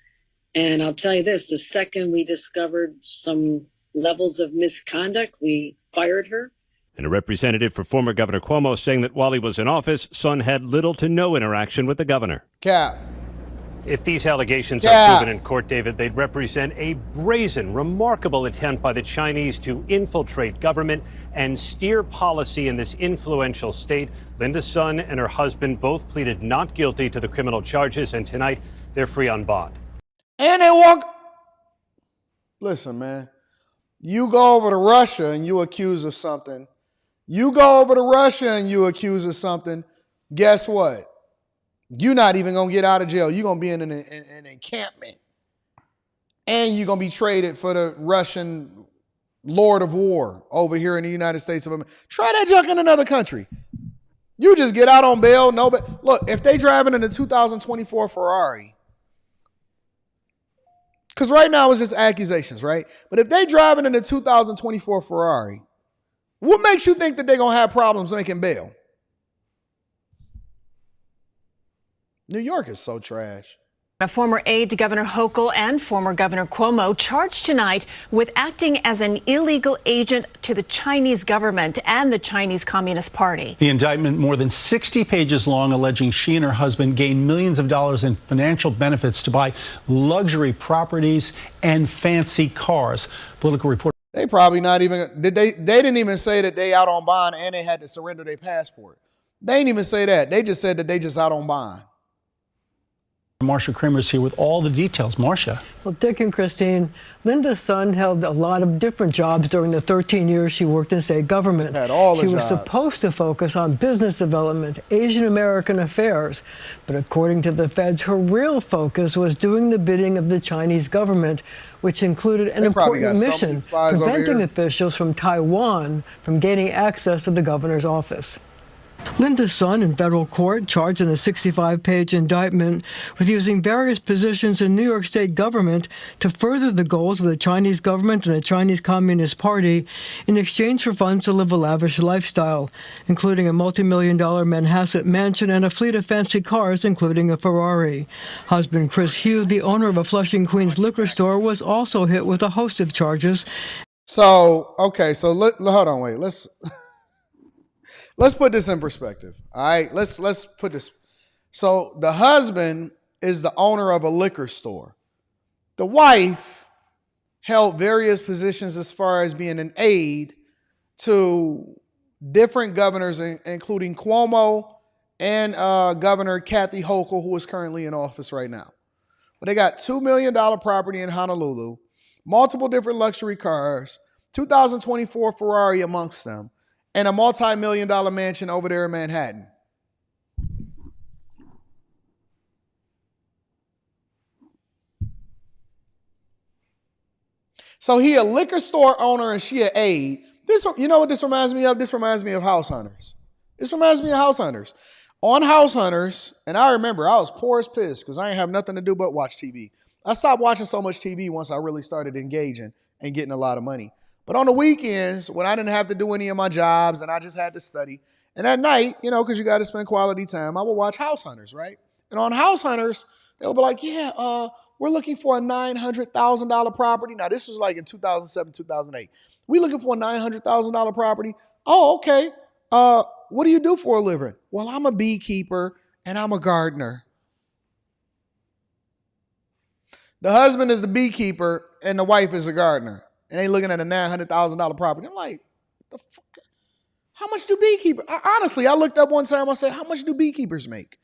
And I'll tell you this, the second we discovered some levels of misconduct, we fired her. And a representative for former Governor Cuomo saying that while he was in office, Son had little to no interaction with the governor. Cap. If these allegations are proven in court, David, they'd represent a brazen, remarkable attempt by the Chinese to infiltrate government and steer policy in this influential state. Linda's son and her husband both pleaded not guilty to the criminal charges, and tonight they're free on bond. And they walk. Listen, man, you go over to Russia and you accuse of something. You go over to Russia and you accuse of something. Guess what? You're not even going to get out of jail. You're going to be in an encampment. And you're going to be traded for the Russian Lord of War over here in the United States of America. Try that junk in another country. You just get out on bail. No, but look, if they driving in a 2024 Ferrari, because right now it's just accusations, right? But if they driving in a 2024 Ferrari, what makes you think that they're going to have problems making bail? New York is so trash. A former aide to Governor Hochul and former Governor Cuomo charged tonight with acting as an illegal agent to the Chinese government and the Chinese Communist Party. The indictment, more than 60 pages long, alleging she and her husband gained millions of dollars in financial benefits to buy luxury properties and fancy cars. Political reporter. They probably not even, they didn't even say that they out on bond and they had to surrender their passport. They didn't even say that. They just said that they just out on bond. Marcia Kramer's here with all the details. Marcia. Well, Dick and Christine, Linda's son held a lot of different jobs during the 13 years she worked in state government. She was supposed to focus on business development, Asian American affairs. But according to the feds, her real focus was doing the bidding of the Chinese government, which included an important mission, preventing officials from Taiwan from gaining access to the governor's office. Linda's son in federal court charged in a 65-page indictment with using various positions in New York State government to further the goals of the Chinese government and the Chinese Communist Party in exchange for funds to live a lavish lifestyle, including a multi-million-dollar Manhasset mansion and a fleet of fancy cars, including a Ferrari. Husband Chris Hugh, the owner of a Flushing, Queens liquor store, was also hit with a host of charges. So, okay, so hold on, wait. Let's put this in perspective. All right, let's put this. So the husband is the owner of a liquor store. The wife held various positions as far as being an aide to different governors, including Cuomo and Governor Kathy Hochul, who is currently in office right now. But they got $2 million property in Honolulu, multiple different luxury cars, 2024 Ferrari amongst them, and a multi-million-dollar mansion over there in Manhattan. So he a liquor store owner and she an aide. You know what this reminds me of? This reminds me of House Hunters. This reminds me of House Hunters. On House Hunters, and I remember I was poor as piss because I ain't have nothing to do but watch TV. I stopped watching so much TV once I really started engaging and getting a lot of money. But on the weekends, when I didn't have to do any of my jobs and I just had to study, and at night, you know, because you got to spend quality time, I would watch House Hunters, right? And on House Hunters, they would be like, yeah, we're looking for a $900,000 property. Now, this was like in 2007, 2008. We looking for a $900,000 property. Oh, okay. What do you do for a living? Well, I'm a beekeeper and I'm a gardener. The husband is the beekeeper and the wife is a gardener. And they looking at a $900,000 property. I'm like, what the fuck? How much do beekeepers? Honestly, I looked up one time. I said, how much do beekeepers make?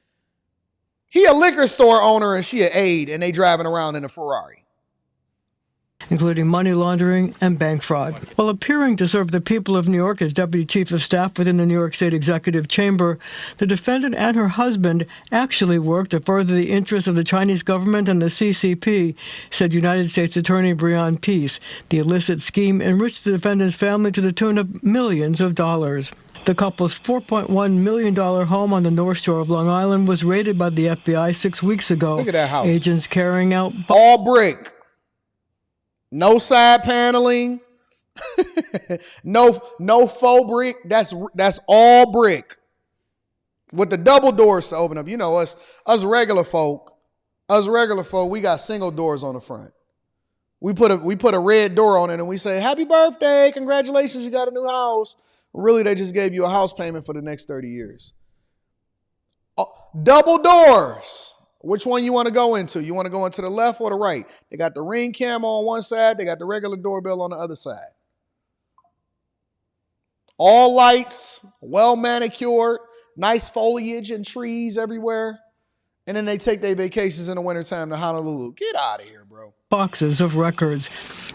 He a liquor store owner and she an aide, and they driving around in a Ferrari. Including money laundering and bank fraud. While appearing to serve the people of New York as deputy chief of staff within the New York State Executive Chamber, the defendant and her husband actually worked to further the interests of the Chinese government and the CCP, said United States Attorney Breon Peace. The illicit scheme enriched the defendant's family to the tune of millions of dollars. The couple's $4.1 million home on the North Shore of Long Island was raided by the FBI 6 weeks ago. Look at that house. Agents carrying out all brick. No side paneling. no faux brick. That's all brick. With the double doors to open up. You know, us regular folk, we got single doors on the front. We put a red door on it and we say, happy birthday, congratulations, you got a new house. Really, they just gave you a house payment for the next 30 years. Double doors. Which one you want to go into? You want to go into the left or the right? They got the Ring camera on one side. They got the regular doorbell on the other side. All lights, well manicured, nice foliage and trees everywhere. And then they take their vacations in the wintertime to Honolulu. Get out of here, bro. Boxes of records.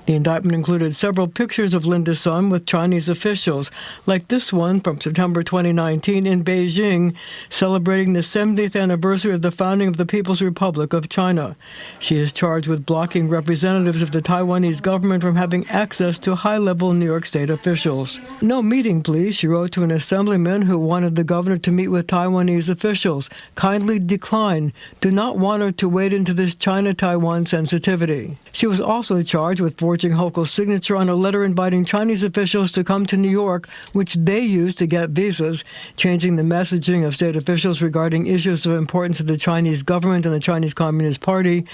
The indictment included several pictures of Linda's son with Chinese officials, like this one from September 2019 in Beijing, celebrating the 70th anniversary of the founding of the People's Republic of China. She is charged with blocking representatives of the Taiwanese government from having access to high-level New York State officials. No meeting, please, she wrote to an assemblyman who wanted the governor to meet with Taiwanese officials. Kindly decline. Do not want her to wade into this China-Taiwan sensitivity. She was also charged with forging Hochul's signature on a letter inviting Chinese officials to come to New York, which they used to get visas, changing the messaging of state officials regarding issues of importance to the Chinese government and the Chinese Communist Party,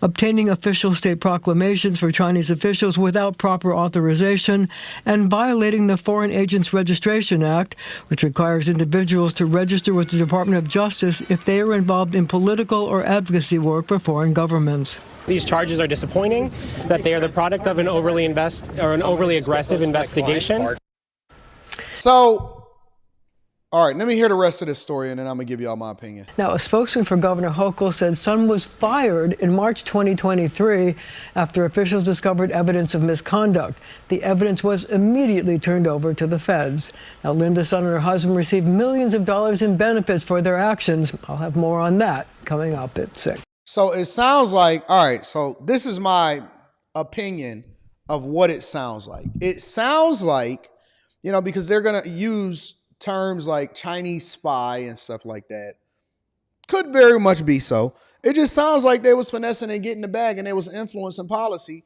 obtaining official state proclamations for Chinese officials without proper authorization, and violating the Foreign Agents Registration Act, which requires individuals to register with the Department of Justice if they are involved in political or advocacy work for foreign governments. These charges are disappointing, that they are the product of an overly aggressive investigation. So, all right, let me hear the rest of this story and then I'm going to give you all my opinion. Now, a spokesman for Governor Hochul said son was fired in March 2023 after officials discovered evidence of misconduct. The evidence was immediately turned over to the feds. Now, Linda's son and her husband received millions of dollars in benefits for their actions. I'll have more on that coming up at 6. So it sounds like, all right, so this is my opinion of what it sounds like. It sounds like, you know, because they're going to use terms like Chinese spy and stuff like that. Could very much be so. It just sounds like they was finessing and getting the bag, and they was influencing policy,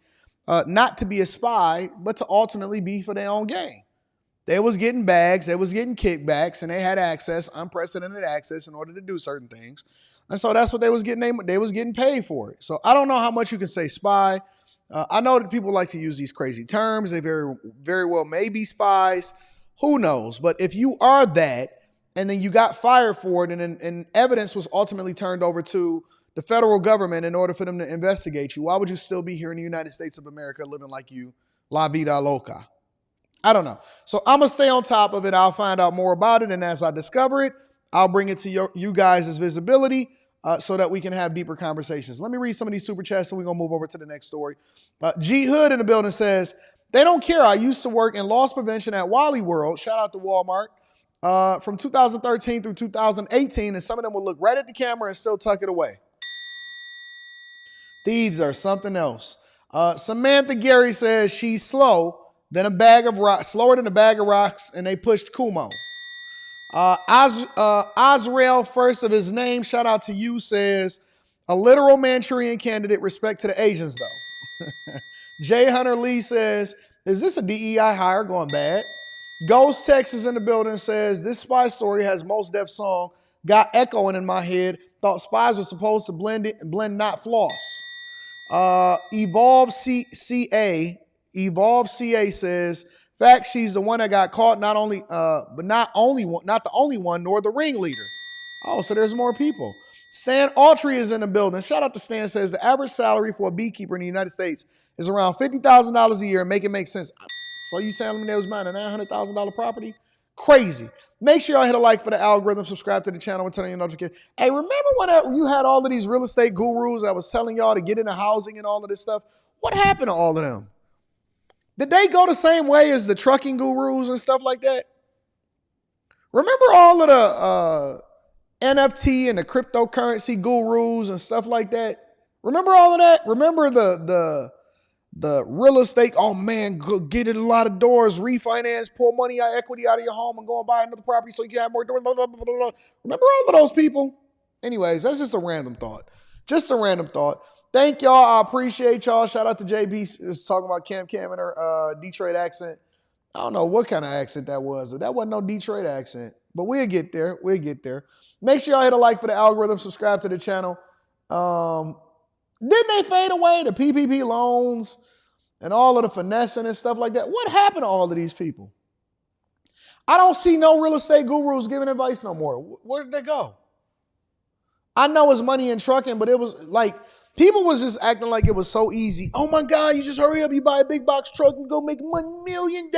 not to be a spy, but to ultimately be for their own gain. They was getting bags, they was getting kickbacks, and they had access, unprecedented access, in order to do certain things. And so that's what they was getting. They was getting paid for it. So I don't know how much you can say spy. I know that people like to use these crazy terms. They very, very well may be spies. Who knows? But if you are that, and then you got fired for it, and evidence was ultimately turned over to the federal government in order for them to investigate you, why would you still be here in the United States of America living like you, la vida loca? I don't know. So I'm going to stay on top of it. I'll find out more about it, and as I discover it, I'll bring it to you guys' visibility so that we can have deeper conversations. Let me read some of these super chats, and we're going to move over to the next story. G Hood in the building says, they don't care. I used to work in loss prevention at Wally World. Shout out to Walmart. From 2013 through 2018, and some of them will look right at the camera and still tuck it away. Thieves are something else. Samantha Gary says she's slower than a bag of rocks, and they pushed Kumo. Azrael, first of his name, shout out to you, says a literal Manchurian candidate, respect to the Asians though. Jay Hunter Lee says, is this a DEI hire going bad? Ghost Texas in the building says, this spy story has Mos Def song got echoing in my head. Thought spies were supposed to blend not floss. Evolve CA says, fact, she's the one that got caught, not the only one, nor the ringleader. Oh, so there's more people. Stan Autry is in the building. Shout out to Stan, says the average salary for a beekeeper in the United States is around $50,000 a year. Make it make sense. So you telling me they was buying a $900,000 property? Crazy. Make sure y'all hit a like for the algorithm, subscribe to the channel, and turn on your notifications. Hey, remember when you had all of these real estate gurus that was telling y'all to get into housing and all of this stuff? What happened to all of them? Did they go the same way as the trucking gurus and stuff like that? Remember all of the NFT and the cryptocurrency gurus and stuff like that? Remember all of that? Remember the real estate, oh man, go get it a lot of doors, refinance, pull money out, equity out of your home and go and buy another property so you can have more doors, blah, blah, blah, blah, blah. Remember all of those people? Anyways, that's just a random thought. Just a random thought. Thank y'all. I appreciate y'all. Shout out to JB was talking about Cam and her Detroit accent. I don't know what kind of accent that was, but that wasn't no Detroit accent. But we'll get there. We'll get there. Make sure y'all hit a like for the algorithm, subscribe to the channel. Didn't they fade away, the PPP loans and all of the finessing and stuff like that? What happened to all of these people? I don't see no real estate gurus giving advice no more. Where did they go? I know it's money in trucking, but it was like people was just acting like it was so easy. Oh my God, you just hurry up, you buy a big box truck and go make $1 million.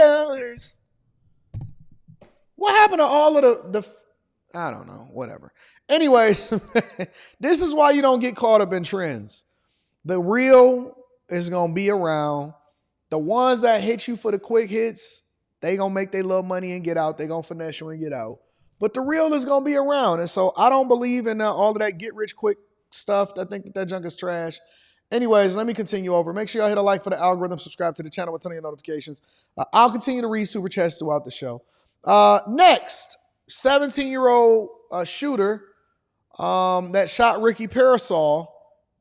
What happened to all of the I don't know, whatever. Anyways, this is why you don't get caught up in trends. The real is going to be around. The ones that hit you for the quick hits, they going to make their little money and get out. They going to finesse you and get out. But the real is going to be around. And so I don't believe in all of that get rich quick stuff. I think that junk is trash. Anyways, let me continue over. Make sure y'all hit a like for the algorithm, subscribe to the channel with turn on your notifications. I'll continue to read super chats throughout the show. Next, 17-year-old shooter that shot Ricky Pearsall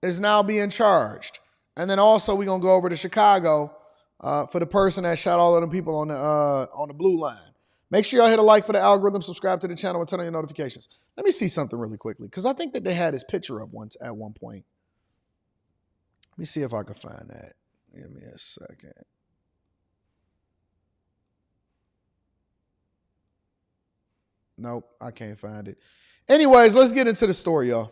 is now being charged. And then also we're going to go over to Chicago for the person that shot all of the people on the blue line. Make sure y'all hit a like for the algorithm, subscribe to the channel, and turn on your notifications. Let me see something really quickly, because I think that they had his picture up once at one point. Let me see if I can find that. Give me a second. Nope, I can't find it. Anyways, let's get into the story, y'all.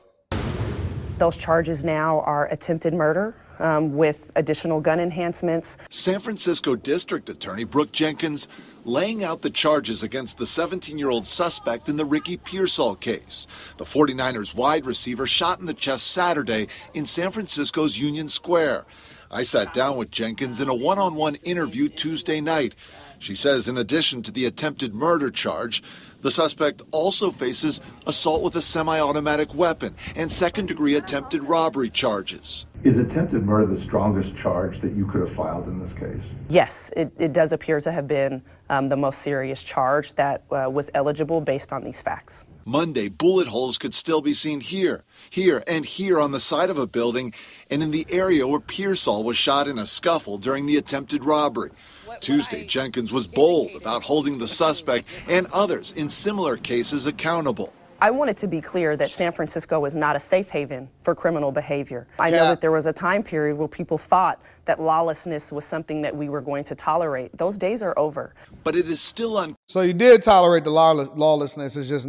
Those charges now are attempted murder with additional gun enhancements. San Francisco District Attorney Brooke Jenkins laying out the charges against the 17-year-old suspect in the Ricky Pearsall case. The 49ers wide receiver shot in the chest Saturday in San Francisco's Union Square. I sat down with Jenkins in a one-on-one interview Tuesday night. She says in addition to the attempted murder charge, the suspect also faces assault with a semi-automatic weapon and second-degree attempted robbery charges. Is attempted murder the strongest charge that you could have filed in this case? Yes, it does appear to have been the most serious charge that was eligible based on these facts. Monday, bullet holes could still be seen here, and here on the side of a building, and in the area where Pearsall was shot in a scuffle during the attempted robbery. Tuesday, Jenkins was bold about holding the suspect and others in similar cases accountable. I want it to be clear that San Francisco is not a safe haven for criminal behavior. I know that there was a time period where people thought that lawlessness was something that we were going to tolerate. Those days are over. But it is still So you did tolerate the lawlessness, it's just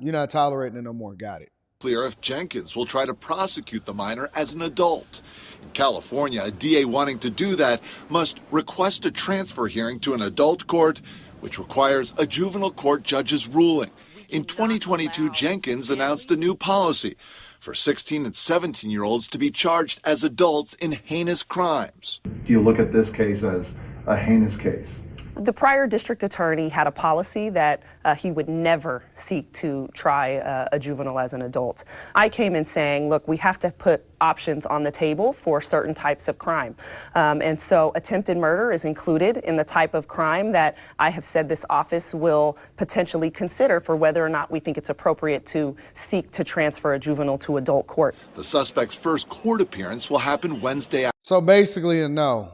you're not tolerating it no more. Got it. Unclear if Jenkins will try to prosecute the minor as an adult. In California, a DA wanting to do that must request a transfer hearing to an adult court, which requires a juvenile court judge's ruling. In 2022, Jenkins announced a new policy for 16 and 17-year-olds to be charged as adults in heinous crimes. Do you look at this case as a heinous case? The prior district attorney had a policy that he would never seek to try a juvenile as an adult. I came in saying, look, we have to put options on the table for certain types of crime. And so attempted murder is included in the type of crime that I have said this office will potentially consider for whether or not we think it's appropriate to seek to transfer a juvenile to adult court. The suspect's first court appearance will happen Wednesday. So basically a no.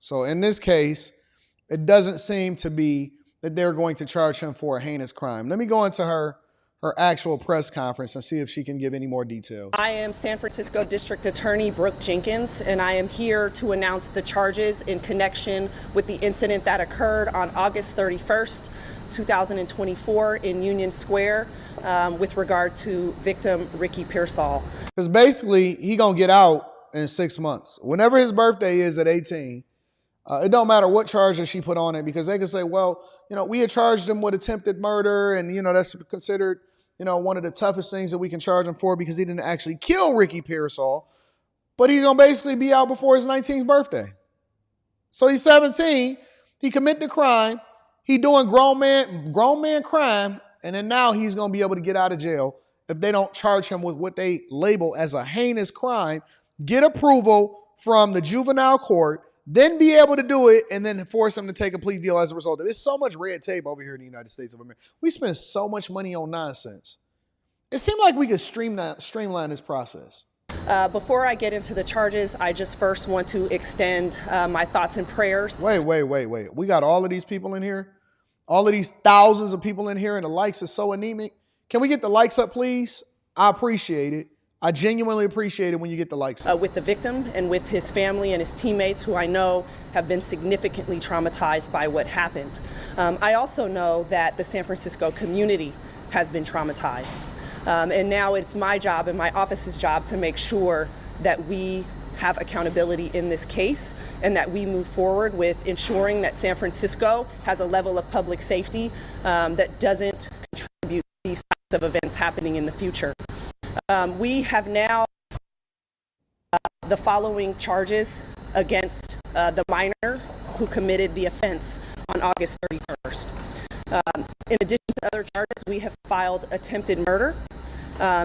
So in this case, it doesn't seem to be that they're going to charge him for a heinous crime. Let me go into her actual press conference and see if she can give any more details. I am San Francisco District Attorney Brooke Jenkins, and I am here to announce the charges in connection with the incident that occurred on August 31st, 2024 in Union Square with regard to victim Ricky Pearsall. Because basically, he gonna get out in 6 months. Whenever his birthday is at 18, it don't matter what charges she put on it, because they can say, well, we had charged him with attempted murder, and, that's considered, one of the toughest things that we can charge him for because he didn't actually kill Ricky Pearsall. But he's going to basically be out before his 19th birthday. So he's 17, he commit the crime, he doing grown man crime, and then now he's going to be able to get out of jail if they don't charge him with what they label as a heinous crime, get approval from the juvenile court, then be able to do it, and then force them to take a plea deal as a result of it. There's so much red tape over here in the United States of America. We spend so much money on nonsense. It seemed like we could streamline this process. Before I get into the charges, I just first want to extend my thoughts and prayers. Wait. We got all of these people in here, all of these thousands of people in here, and the likes are so anemic. Can we get the likes up, please? I appreciate it. I genuinely appreciate it when you get the likes. With the victim and with his family and his teammates, who I know have been significantly traumatized by what happened. I also know that the San Francisco community has been traumatized. And now it's my job and my office's job to make sure that we have accountability in this case and that we move forward with ensuring that San Francisco has a level of public safety that doesn't contribute to these types of events happening in the future. We have now the following charges against the minor who committed the offense on August 31st. In addition to other charges, we have filed attempted murder,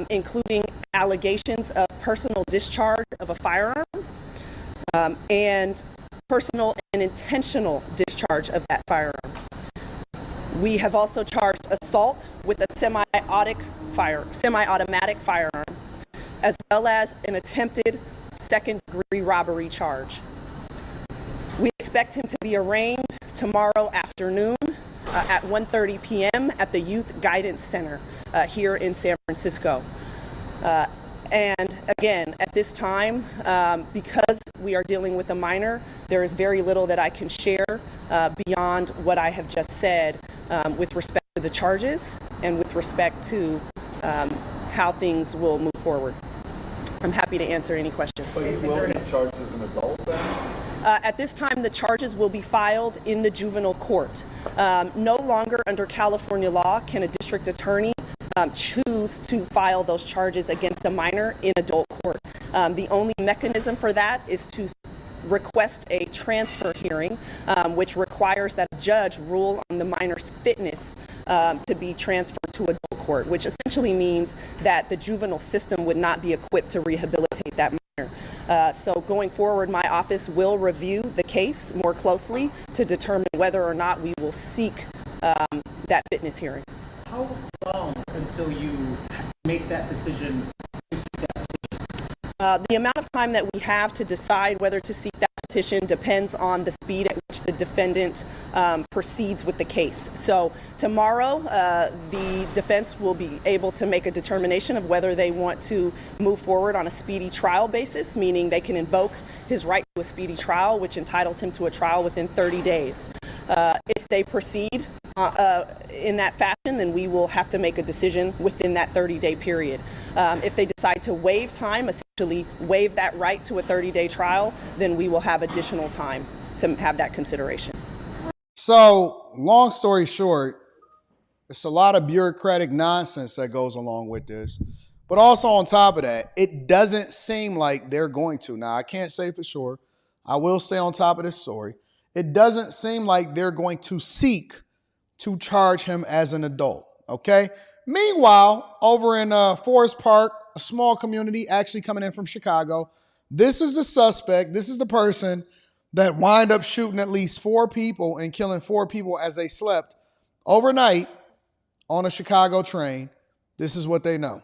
including allegations of personal discharge of a firearm and personal and intentional discharge of that firearm. We have also charged assault with a semi-automatic firearm, as well as an attempted second-degree robbery charge. We expect him to be arraigned tomorrow afternoon at 1:30 p.m. at the Youth Guidance Center here in San Francisco. And again, at this time, because we are dealing with a minor, there is very little that I can share beyond what I have just said with respect to the charges and with respect to how things will move forward. I'm happy to answer any questions. So you will be charged as an adult then? At this time, the charges will be filed in the juvenile court. No longer under California law can a district attorney choose to file those charges against a minor in adult court. The only mechanism for that is to request a transfer hearing, which requires that a judge rule on the minor's fitness to be transferred to adult court, which essentially means that the juvenile system would not be equipped to rehabilitate that minor. So going forward, my office will review the case more closely to determine whether or not we will seek that fitness hearing. How long until you make that decision? The amount of time that we have to decide whether to seek that petition depends on the speed at which the defendant proceeds with the case. So tomorrow, the defense will be able to make a determination of whether they want to move forward on a speedy trial basis, meaning they can invoke his right to a speedy trial, which entitles him to a trial within 30 days. If they proceed in that fashion, then we will have to make a decision within that 30-day period. If they decide to waive time, essentially waive that right to a 30-day trial, then we will have additional time to have that consideration. So, long story short, it's a lot of bureaucratic nonsense that goes along with this. But also on top of that, it doesn't seem like they're going to. Now, I can't say for sure. I will stay on top of this story. It doesn't seem like they're going to seek to charge him as an adult, okay? Meanwhile, over in Forest Park, a small community actually coming in from Chicago, this is the suspect, this is the person that wind up shooting at least 4 people and killing 4 people as they slept overnight on a Chicago train. This is what they know.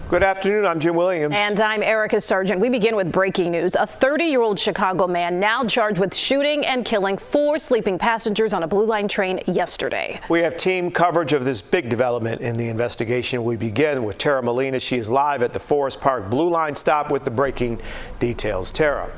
Good afternoon, I'm Jim Williams. And I'm Erica Sargent. We begin with breaking news. A 30-year-old Chicago man now charged with shooting and killing 4 sleeping passengers on a Blue Line train yesterday. We have team coverage of this big development in the investigation. We begin with Tara Molina. She is live at the Forest Park Blue Line stop with the breaking details. Tara.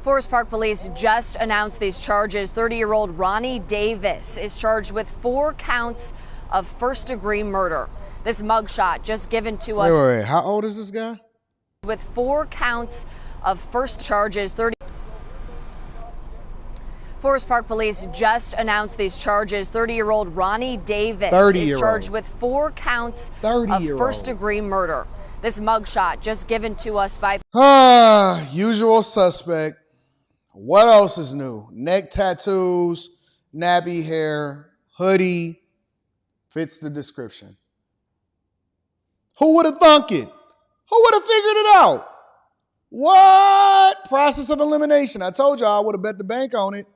Forest Park police just announced these charges. 30-year-old Ronnie Davis is charged with 4 counts of first-degree murder. This mugshot just given to us. Wait. How old is this guy? With 4 counts of first charges. Forest Park police just announced these charges. 30-year-old Ronnie Davis is charged with 4 counts of first-degree murder. This mugshot just given to us by. Usual suspect. What else is new? Neck tattoos, nappy hair, hoodie. Fits the description. Who would have thunk it? Who would have figured it out? What? Process of elimination. I told you I would have bet the bank on it,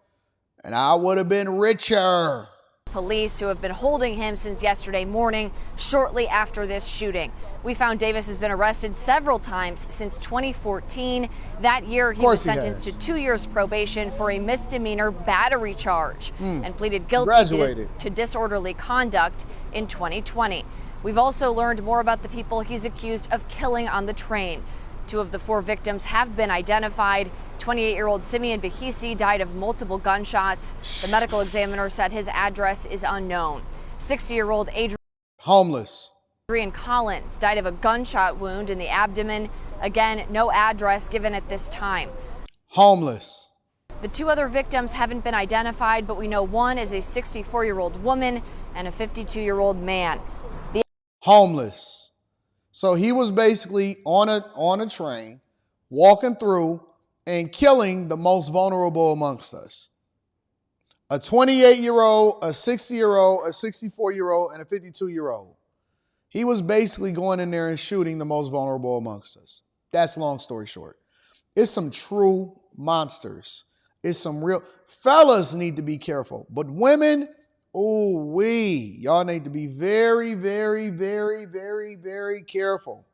and I would have been richer. Police who have been holding him since yesterday morning, shortly after this shooting. We found Davis has been arrested several times since 2014. That year, he was sentenced to 2 years probation for a misdemeanor battery charge and pleaded guilty to disorderly conduct in 2020. We've also learned more about the people he's accused of killing on the train. 2 of the 4 victims have been identified. 28-year-old Simeon Bahisi died of multiple gunshots. The medical examiner said his address is unknown. 60-year-old Adrian Collins died of a gunshot wound in the abdomen. Again, no address given at this time. Homeless. The 2 other victims haven't been identified, but we know one is a 64-year-old woman and a 52-year-old man. Homeless. So he was basically on a train, walking through and killing the most vulnerable amongst us. A 28-year-old, a 60-year-old, a 64-year-old, and a 52-year-old. He was basically going in there and shooting the most vulnerable amongst us. That's long story short. It's some true monsters. It's some real. Fellas need to be careful, but women, y'all need to be very, very, very, very, very careful.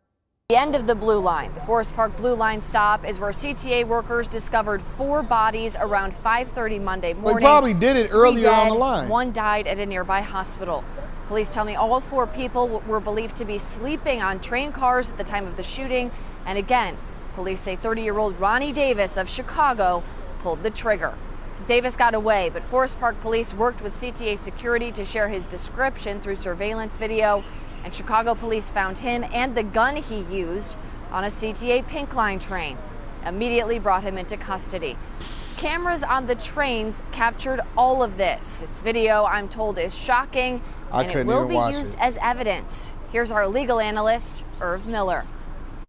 The end of the Blue Line, the Forest Park Blue Line stop, is where CTA workers discovered 4 bodies around 5:30 Monday morning. They probably did it earlier on the line. 1 died at a nearby hospital. Police tell me all 4 people were believed to be sleeping on train cars at the time of the shooting. And again, police say 30-year-old Ronnie Davis of Chicago pulled the trigger. Davis got away, but Forest Park police worked with CTA security to share his description through surveillance video. And Chicago police found him and the gun he used on a CTA Pink Line train. Immediately brought him into custody. Cameras on the trains captured all of this. Its video, I'm told, is shocking, and it will be used as evidence. Here's our legal analyst, Irv Miller.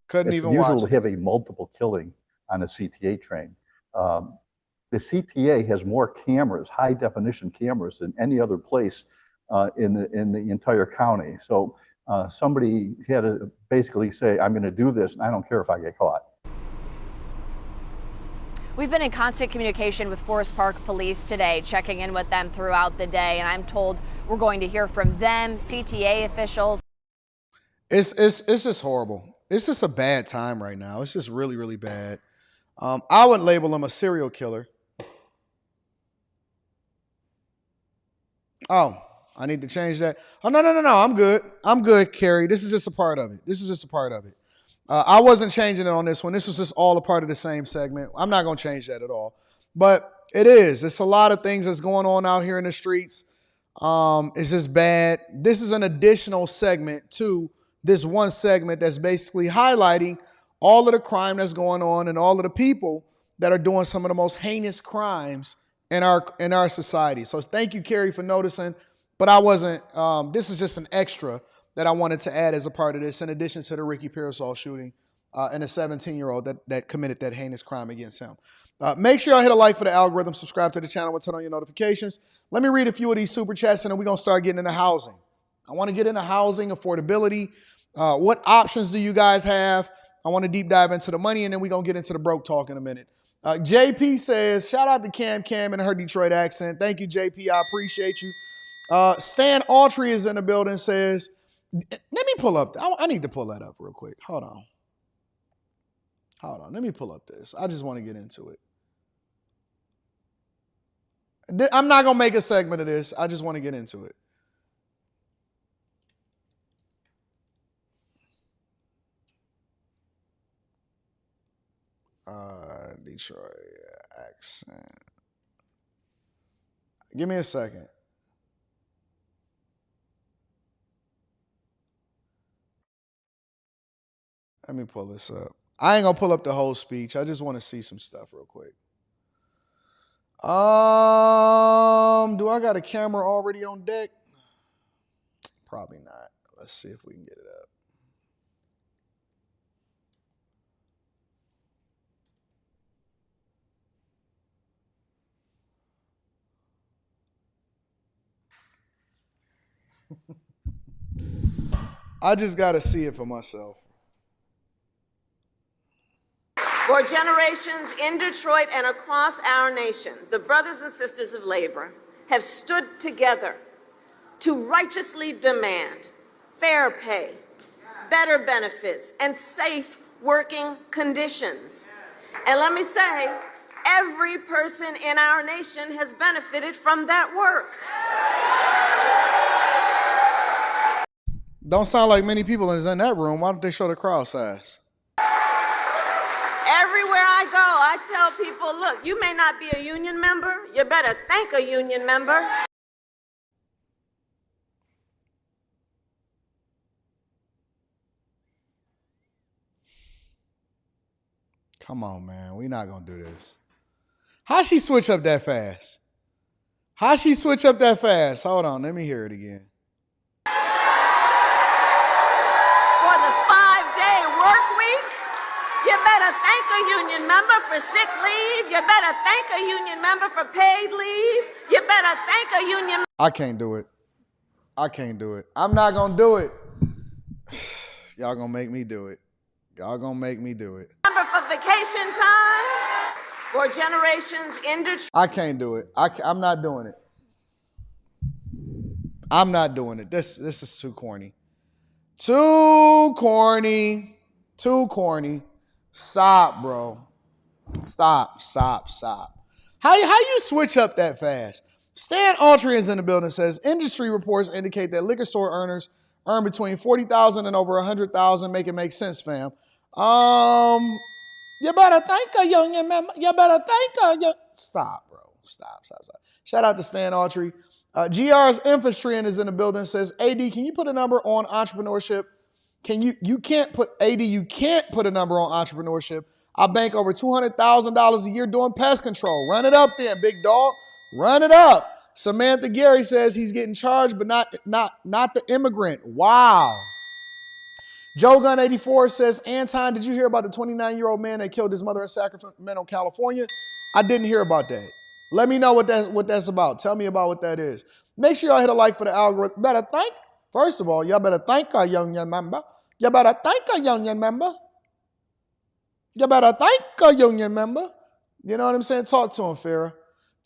Couldn't it's even unusual watch to have a multiple killing on a CTA train. The CTA has more cameras, high definition cameras, than any other place in the entire county. So somebody had to basically say, I'm going to do this, and I don't care if I get caught. We've been in constant communication with Forest Park Police today, checking in with them throughout the day, and I'm told we're going to hear from them, CTA officials. It's just horrible. It's just a bad time right now. It's just really, really bad. I would label him a serial killer. Oh, I need to change that. Oh, no. I'm good. I'm good, Carrie. This is just a part of it. I wasn't changing it on this one. This was just all a part of the same segment. I'm not going to change that at all. But it is. It's a lot of things that's going on out here in the streets. It's just bad. This is an additional segment to this one segment that's basically highlighting all of the crime that's going on and all of the people that are doing some of the most heinous crimes in our society. So thank you, Carrie, for noticing. But I wasn't. This is just an extra that I wanted to add as a part of this, in addition to the Ricky Pearsall shooting and a 17-year-old that committed that heinous crime against him. Make sure y'all hit a like for the algorithm, subscribe to the channel, and turn on your notifications. Let me read a few of these super chats, and then we're going to start getting into housing. I want to get into housing, affordability. What options do you guys have? I want to deep dive into the money, and then we're going to get into the broke talk in a minute. JP says, shout out to Cam and her Detroit accent. Thank you, JP. I appreciate you. Stan Autry is in the building, says, let me pull up. I need to pull that up real quick. Hold on. Let me pull up this. I just want to get into it. I'm not going to make a segment of this. I just want to get into it. Detroit accent. Give me a second. Let me pull this up. I ain't gonna pull up the whole speech. I just want to see some stuff real quick. Do I got a camera already on deck? Probably not. Let's see if we can get it up. I just got to see it for myself. For generations in Detroit and across our nation, the brothers and sisters of labor have stood together to righteously demand fair pay, better benefits, and safe working conditions. And let me say, every person in our nation has benefited from that work. Don't sound like many people is in that room. Why don't they show the crowd size? Everywhere I go, I tell people, look, you may not be a union member. You better thank a union member. Come on, man. We're not going to do this. How'd she switch up that fast? Hold on. Let me hear it again. For the 5-day work week, you better thank a union member for sick leave. You better thank a union member for paid leave. You better thank a union. I can't do it. I'm not going to do it. Y'all going to make me do it. Member for vacation time. For generations in Detroit. I can't do it. I'm not doing it. This is too corny. Too corny. Stop, bro. Stop. How you switch up that fast? Stan Autry is in the building, says industry reports indicate that liquor store owners earn between $40,000 and over $100,000. Make it make sense, fam. You better thank a union member. Stop, bro. Stop. Shout out to Stan Autry. GR's Infantry is in the building, says, AD, can you put a number on entrepreneurship? You can't put a number on entrepreneurship. I bank over $200,000 a year doing pest control. Run it up then, big dog. Run it up. Samantha Gary says he's getting charged, but not the immigrant. Wow. Joe Gun 84 says, Anton, did you hear about the 29-year-old man that killed his mother in Sacramento, California? I didn't hear about that. Let me know what that's about. Tell me about what that is. Make sure y'all hit a like for the algorithm. First of all, y'all better thank our young member. You better thank our young member. You better thank our young member. You know what I'm saying? Talk to him, Farrah.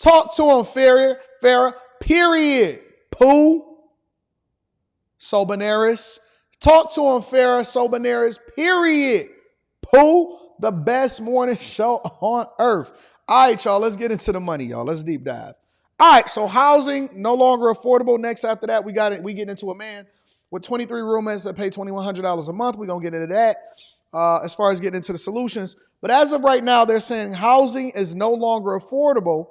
Talk to him, Farrah. Period. Pooh. Sobaneris. Talk to him, Farrah. Sobaneris. Period. Pooh. The best morning show on earth. All right, y'all. Let's get into the money, y'all. Let's deep dive. All right, so housing no longer affordable. Next after that, we get into a man with 23 roommates that pay $2,100 a month. We're going to get into that as far as getting into the solutions. But as of right now, they're saying housing is no longer affordable.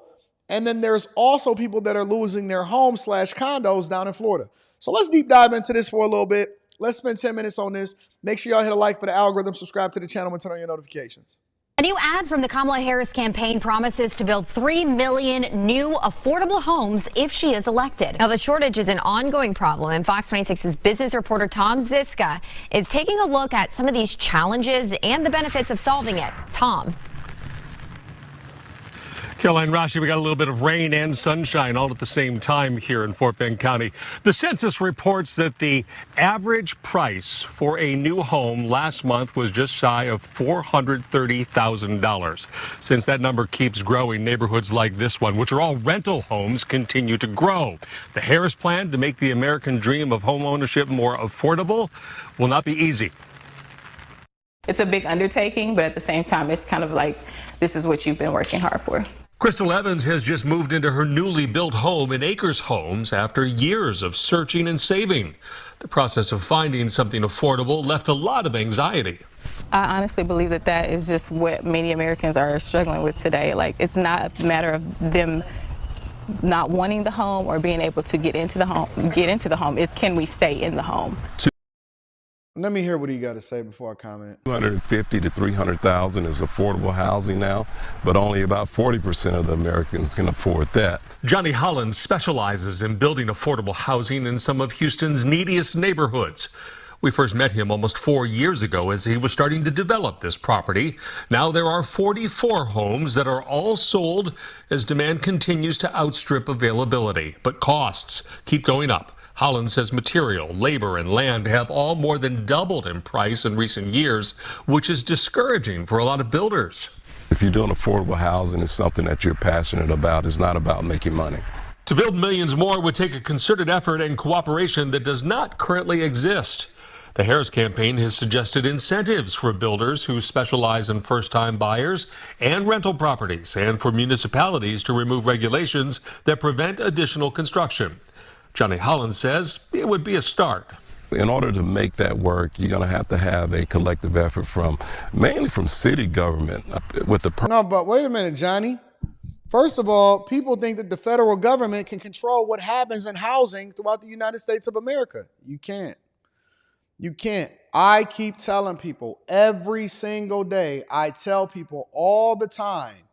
And then there's also people that are losing their homes / condos down in Florida. So let's deep dive into this for a little bit. Let's spend 10 minutes on this. Make sure y'all hit a like for the algorithm, subscribe to the channel, and turn on your notifications. A new ad from the Kamala Harris campaign promises to build 3 million new affordable homes if she is elected. Now, the shortage is an ongoing problem, and Fox 26's business reporter Tom Ziska is taking a look at some of these challenges and the benefits of solving it. Tom. Caroline, Rashi, we got a little bit of rain and sunshine all at the same time here in Fort Bend County. The census reports that the average price for a new home last month was just shy of $430,000. Since that number keeps growing, neighborhoods like this one, which are all rental homes, continue to grow. The Harris plan to make the American dream of home ownership more affordable will not be easy. It's a big undertaking, but at the same time, it's kind of like this is what you've been working hard for. Crystal Evans has just moved into her newly built home in Acres Homes after years of searching and saving. The process of finding something affordable left a lot of anxiety. I honestly believe that that is just what many Americans are struggling with today. Like, it's not a matter of them not wanting the home or being able to get into the home. It's can we stay in the home? Let me hear what you got to say before I comment. 250 to 300,000 is affordable housing now, but only about 40% of the Americans can afford that. Johnny Hollins specializes in building affordable housing in some of Houston's neediest neighborhoods. We first met him almost 4 years ago as he was starting to develop this property. Now there are 44 homes that are all sold as demand continues to outstrip availability, but costs keep going up. Hollins says material, labor, and land have all more than doubled in price in recent years, which is discouraging for a lot of builders. If you're doing affordable housing, it's something that you're passionate about. It's not about making money. To build millions more would take a concerted effort and cooperation that does not currently exist. The Harris campaign has suggested incentives for builders who specialize in first-time buyers and rental properties, and for municipalities to remove regulations that prevent additional construction. Johnny Hollins says it would be a start. In order to make that work, you're going to have a collective effort mainly from city government with the. No, but wait a minute, Johnny. First of all, people think that the federal government can control what happens in housing throughout the United States of America. You can't. You can't. I keep telling people every single day. I tell people all the time.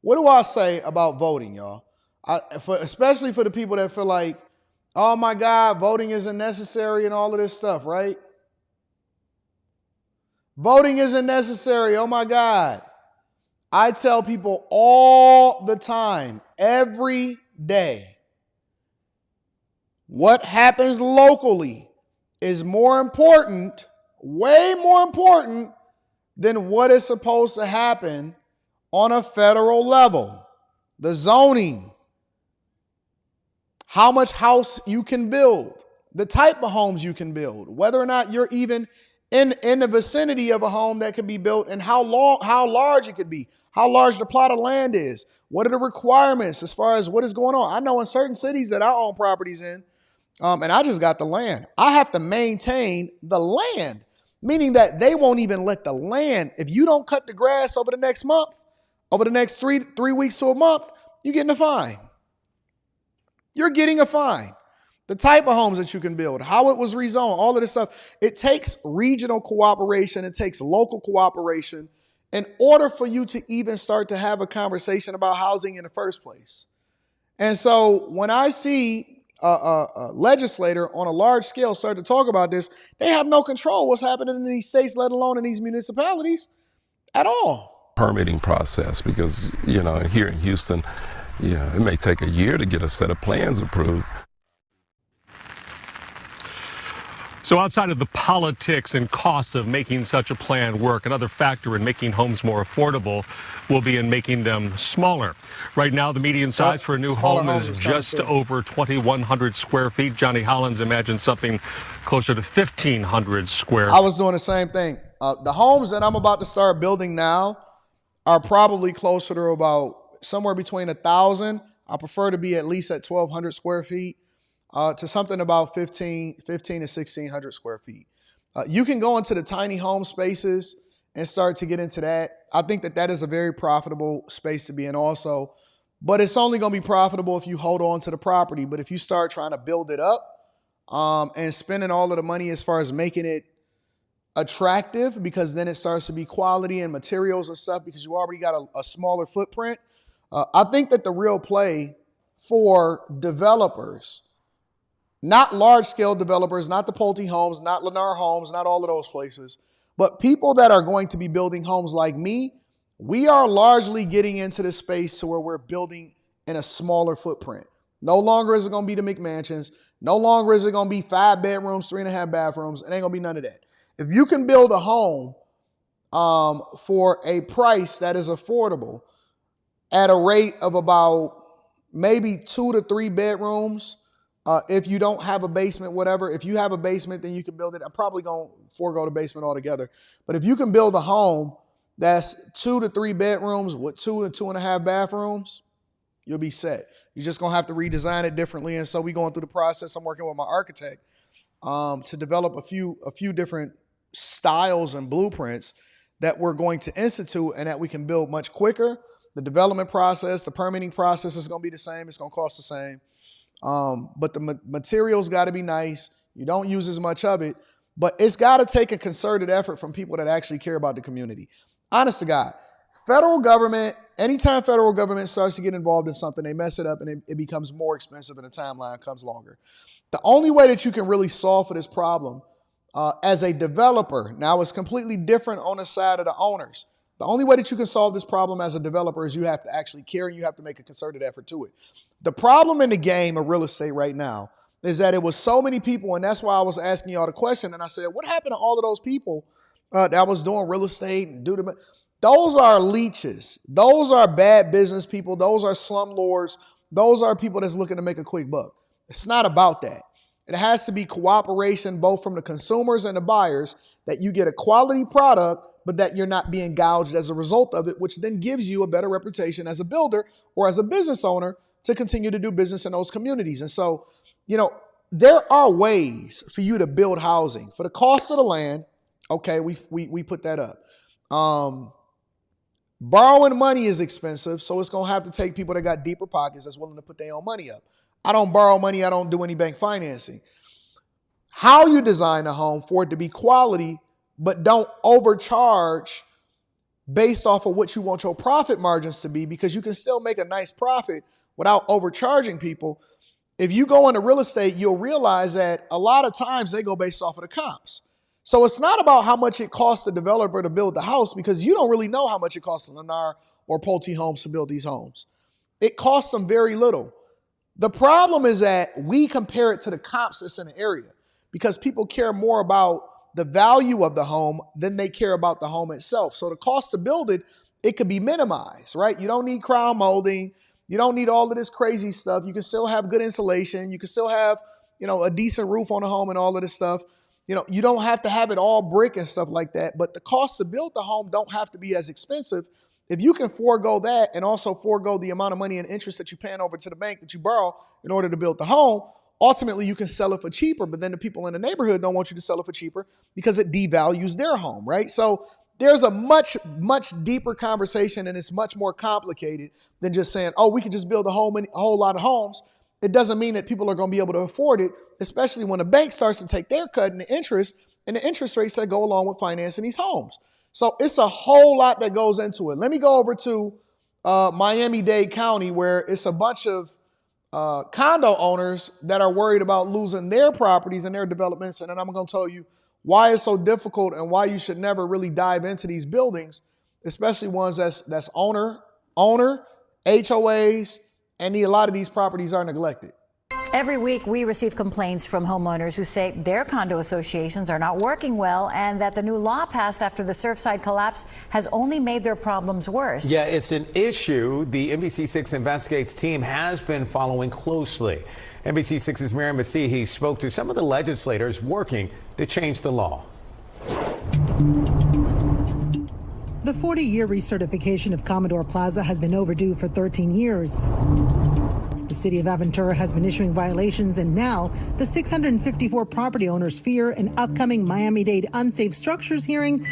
What do I say about voting, y'all? Especially for the people that feel like, oh my God, voting isn't necessary and all of this stuff, right? Voting isn't necessary, oh my God. I tell people all the time, every day, what happens locally is more important, way more important than what is supposed to happen on a federal level. The zoning, how much house you can build, the type of homes you can build, whether or not you're even in the vicinity of a home that can be built, and how large it could be, how large the plot of land is, what are the requirements as far as what is going on. I know in certain cities that I own properties in, and I just got the land. I have to maintain the land, meaning that they won't even let the land, if you don't cut the grass over the next month, over the next three weeks to a month, you're getting a fine. You're getting a fine. The type of homes that you can build, how it was rezoned, all of this stuff. It takes regional cooperation. It takes local cooperation in order for you to even start to have a conversation about housing in the first place. And so when I see legislator on a large scale start to talk about this, they have no control what's happening in these states, let alone in these municipalities at all. Permitting process, because, you know, here in Houston, you know, it may take a year to get a set of plans approved. So outside of the politics and cost of making such a plan work, another factor in making homes more affordable will be in making them smaller. Right now, the median size for a new home is just over 2,100 square feet. Johnny Hollins imagines something closer to 1,500 square. I was doing the same thing. The homes that I'm about to start building now are probably closer to about somewhere between 1,000. I prefer to be at least at 1,200 square feet. To something about 15 to 1,600 square feet. You can go into the tiny home spaces and start to get into that. I think that that is a very profitable space to be in also, but it's only going to be profitable if you hold on to the property. But if you start trying to build it up and spending all of the money as far as making it attractive, because then it starts to be quality and materials and stuff because you already got a smaller footprint. I think that the real play for developers, not large-scale developers, not the Pulte Homes, not Lennar Homes, not all of those places, but people that are going to be building homes like me, we are largely getting into the space to where we're building in a smaller footprint. No longer is it going to be the McMansions. No longer is it going to be 5 bedrooms, 3.5 bathrooms. It ain't going to be none of that. If you can build a home for a price that is affordable at a rate of about maybe 2 to 3 bedrooms, if you don't have a basement, whatever, if you have a basement, then you can build it. I'm probably going to forego the basement altogether. But if you can build a home that's 2 to 3 bedrooms with 2 and 2.5 bathrooms, you'll be set. You're just going to have to redesign it differently. And so we're going through the process. I'm working with my architect to develop a few different styles and blueprints that we're going to institute and that we can build much quicker. The development process, the permitting process is going to be the same. It's going to cost the same. But the materials got to be nice. You don't use as much of it, but it's got to take a concerted effort from people that actually care about the community. Honest to God, federal government, anytime federal government starts to get involved in something, they mess it up and it becomes more expensive and the timeline comes longer. The only way that you can really solve for this problem as a developer, now it's completely different on the side of the owners. The only way that you can solve this problem as a developer is you have to actually care and you have to make a concerted effort to it. The problem in the game of real estate right now is that it was so many people, and that's why I was asking y'all the question, and I said, what happened to all of those people that was doing real estate and those are leeches. Those are bad business people. Those are slumlords. Those are people that's looking to make a quick buck. It's not about that. It has to be cooperation both from the consumers and the buyers that you get a quality product, but that you're not being gouged as a result of it, which then gives you a better reputation as a builder or as a business owner to continue to do business in those communities. And so, you know, there are ways for you to build housing. For the cost of the land, okay, we put that up. Borrowing money is expensive, so it's going to have to take people that got deeper pockets that's willing to put their own money up. I don't borrow money. I don't do any bank financing. How you design a home for it to be quality, but don't overcharge based off of what you want your profit margins to be, because you can still make a nice profit without overcharging people. If you go into real estate, you'll realize that a lot of times they go based off of the comps. So it's not about how much it costs the developer to build the house, because you don't really know how much it costs Lennar or Pulte Homes to build these homes. It costs them very little. The problem is that we compare it to the comps that's in the area because people care more about the value of the home than they care about the home itself. So the cost to build it, it could be minimized, right? You don't need crown molding. You don't need all of this crazy stuff. You can still have good insulation. You can still have, you know, a decent roof on the home and all of this stuff. You know, you don't have to have it all brick and stuff like that. But the cost to build the home don't have to be as expensive. If you can forego that and also forego the amount of money and interest that you're paying over to the bank that you borrow in order to build the home, ultimately you can sell it for cheaper. But then the people in the neighborhood don't want you to sell it for cheaper because it devalues their home, right? So there's a much, much deeper conversation, and it's much more complicated than just saying, oh, we could just build a whole lot of homes. It doesn't mean that people are going to be able to afford it, especially when the bank starts to take their cut in the interest and the interest rates that go along with financing these homes. So it's a whole lot that goes into it. Let me go over to Miami-Dade County, where it's a bunch of condo owners that are worried about losing their properties and their developments. And then I'm going to tell you why it's so difficult and why you should never really dive into these buildings, especially ones that's owner, HOAs, and a lot of these properties are neglected. Every week, we receive complaints from homeowners who say their condo associations are not working well and that the new law passed after the Surfside collapse has only made their problems worse. Yeah, it's an issue the NBC6 Investigates team has been following closely. NBC6's Miriam Masihi spoke to some of the legislators working to change the law. The 40-year recertification of Commodore Plaza has been overdue for 13 years. The city of Aventura has been issuing violations, and now the 654 property owners fear an upcoming Miami-Dade unsafe structures hearing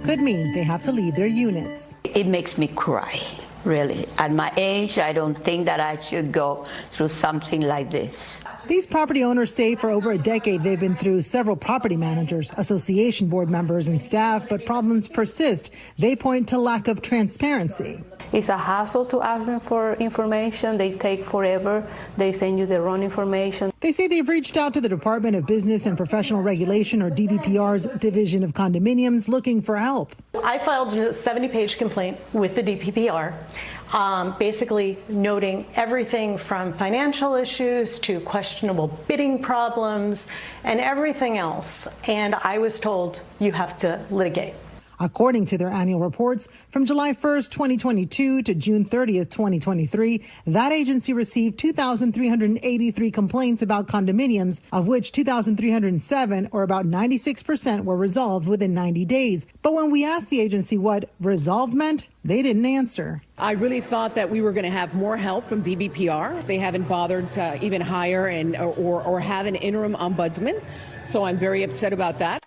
could mean they have to leave their units. It makes me cry, really. At my age, I don't think that I should go through something like this. These property owners say for over a decade they've been through several property managers, association board members, and staff, but problems persist. They point to lack of transparency. It's a hassle to ask them for information. They take forever. They send you the wrong information. They say they've reached out to the Department of Business and Professional Regulation, or DBPR's Division of Condominiums, looking for help. I filed a 70-page complaint with the DPPR, basically noting everything from financial issues to questionable bidding problems and everything else. And I was told, you have to litigate. According to their annual reports, from July 1st, 2022 to June 30th, 2023, that agency received 2,383 complaints about condominiums, of which 2,307, or about 96%, were resolved within 90 days. But when we asked the agency what resolved meant, they didn't answer. I really thought that we were going to have more help from DBPR. They haven't bothered to even hire or have an interim ombudsman, so I'm very upset about that.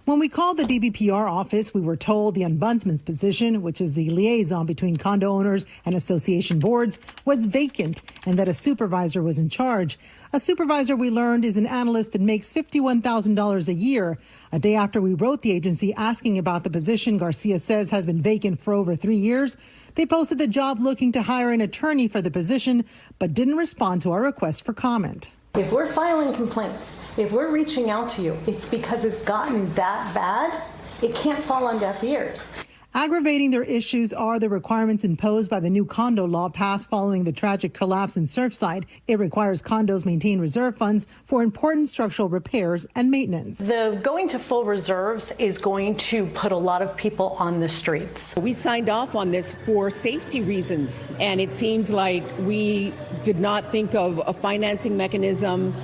When we called the DBPR office, we were told the ombudsman's position, which is the liaison between condo owners and association boards, was vacant and that a supervisor was in charge. A supervisor, we learned, is an analyst that makes $51,000 a year. A day after we wrote the agency asking about the position Garcia says has been vacant for over 3 years, they posted the job looking to hire an attorney for the position, but didn't respond to our request for comment. If we're filing complaints, if we're reaching out to you, it's because it's gotten that bad. It can't fall on deaf ears. Aggravating their issues are the requirements imposed by the new condo law passed following the tragic collapse in Surfside. It requires condos maintain reserve funds for important structural repairs and maintenance. The going to full reserves is going to put a lot of people on the streets. We signed off on this for safety reasons, and it seems like we did not think of a financing mechanism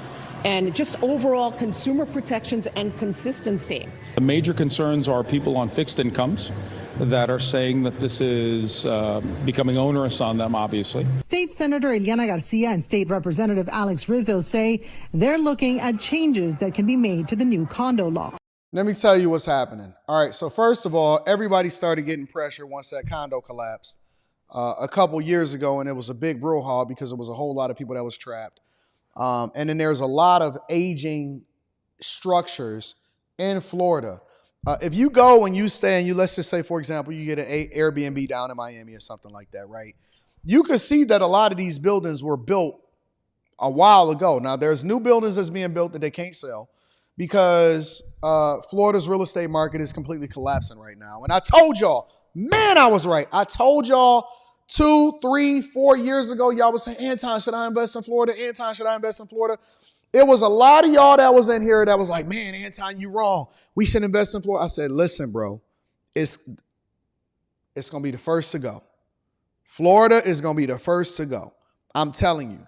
and just overall consumer protections and consistency. The major concerns are people on fixed incomes that are saying that this is becoming onerous on them, obviously. State Senator Eliana Garcia and State Representative Alex Rizzo say they're looking at changes that can be made to the new condo law. Let me tell you what's happening. All right, so first of all, everybody started getting pressure once that condo collapsed a couple years ago, and it was a big brouhaha because there was a whole lot of people that was trapped. And then there's a lot of aging structures in Florida. If you go and you stay and let's just say, for example, you get an Airbnb down in Miami or something like that, right? You can see that a lot of these buildings were built a while ago. Now, there's new buildings that's being built that they can't sell because Florida's real estate market is completely collapsing right now. And I told y'all, man, I was right. I told y'all 2, 3, 4 years ago, y'all was saying, Anton, should I invest in Florida? Anton, should I invest in Florida? It was a lot of y'all that was in here that was like, man, Anton, you wrong. We should invest in Florida. I said, listen, bro, it's going to be the first to go. Florida is going to be the first to go. I'm telling you,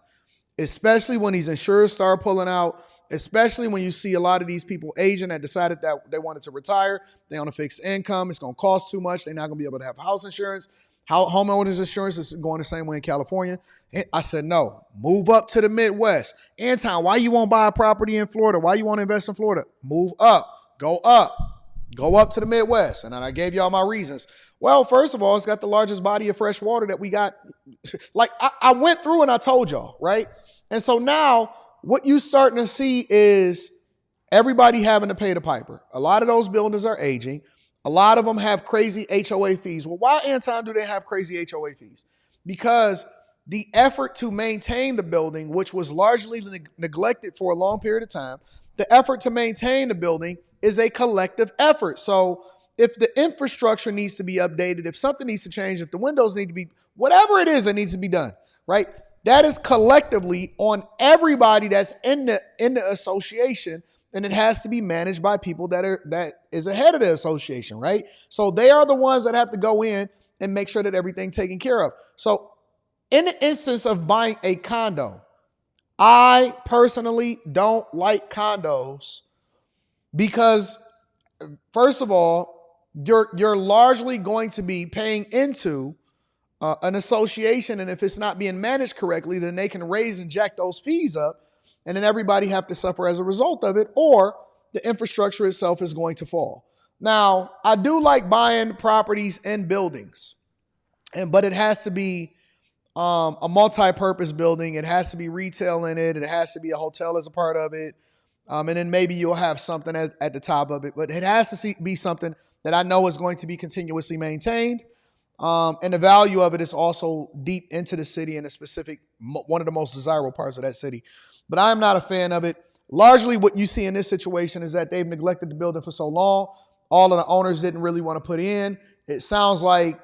especially when these insurers start pulling out, especially when you see a lot of these people aging that decided that they wanted to retire. They're on a fixed income. It's going to cost too much. They're not going to be able to have house insurance. Homeowners insurance is going the same way in California. I said, no, move up to the Midwest. Anton, why you won't buy a property in Florida? Why you want to invest in Florida? Move up, go up to the Midwest. And then I gave y'all my reasons. Well, first of all, it's got the largest body of fresh water that we got. Like I went through and I told y'all, right? And so now what you starting to see is everybody having to pay the piper. A lot of those buildings are aging. A lot of them have crazy HOA fees. Well, why, Anton, do they have crazy HOA fees? Because the effort to maintain the building, which was largely neglected for a long period of time, the effort to maintain the building is a collective effort. So if the infrastructure needs to be updated, if something needs to change, if the windows need to be, whatever it is that needs to be done, right? That is collectively on everybody that's in the association, and it has to be managed by people that is ahead of the association, right? So they are the ones that have to go in and make sure that everything's taken care of. So in the instance of buying a condo, I personally don't like condos because, first of all, you're largely going to be paying into an association, and if it's not being managed correctly, then they can raise and jack those fees up, and then everybody have to suffer as a result of it, or the infrastructure itself is going to fall. Now, I do like buying properties and buildings, but it has to be a multi-purpose building. It has to be retail in it. It has to be a hotel as a part of it. And then maybe you'll have something at the top of it. But it has to be something that I know is going to be continuously maintained. And the value of it is also deep into the city and a specific, one of the most desirable parts of that city. But I'm not a fan of it. Largely what you see in this situation is that they've neglected the building for so long. All of the owners didn't really want to put in. It sounds like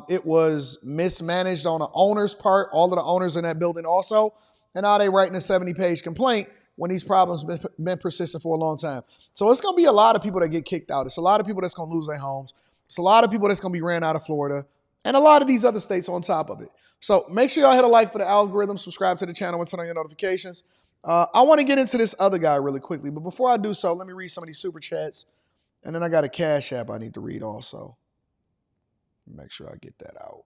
it was mismanaged on the owner's part. All of the owners in that building also. And now they're writing a 70-page complaint when these problems have been persistent for a long time. So it's going to be a lot of people that get kicked out. It's a lot of people that's going to lose their homes. It's a lot of people that's going to be ran out of Florida and a lot of these other states on top of it. So make sure y'all hit a like for the algorithm, subscribe to the channel, and turn on your notifications. I want to get into this other guy really quickly, but before I do so, let me read some of these super chats. And then I got a Cash App I need to read also. Make sure I get that out.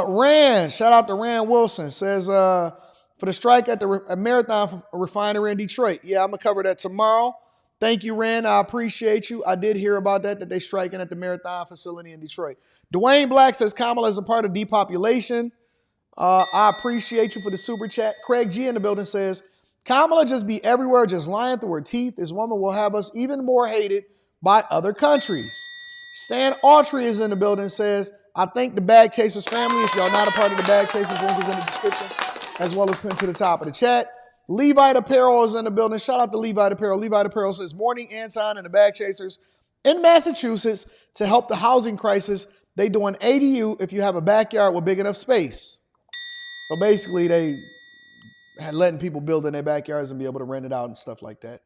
Rand, shout out to Rand Wilson, says, for the strike at the Marathon Refinery in Detroit. Yeah, I'm going to cover that tomorrow. Thank you, Rand. I appreciate you. I did hear about that they're striking at the Marathon facility in Detroit. Dwayne Black says, Kamala is a part of depopulation. I appreciate you for the super chat. Craig G in the building says, Kamala just be everywhere, just lying through her teeth. This woman will have us even more hated by other countries. Stan Autry is in the building and says, I thank the Bag Chasers family. If y'all not a part of the Bag Chasers, link is in the description, as well as pinned to the top of the chat. Levite Apparel is in the building. Shout out to Levite Apparel. Levite Apparel says, morning, Anton and the Bag Chasers in Massachusetts to help the housing crisis. They do an ADU if you have a backyard with big enough space. So basically, they had letting people build in their backyards and be able to rent it out and stuff like that.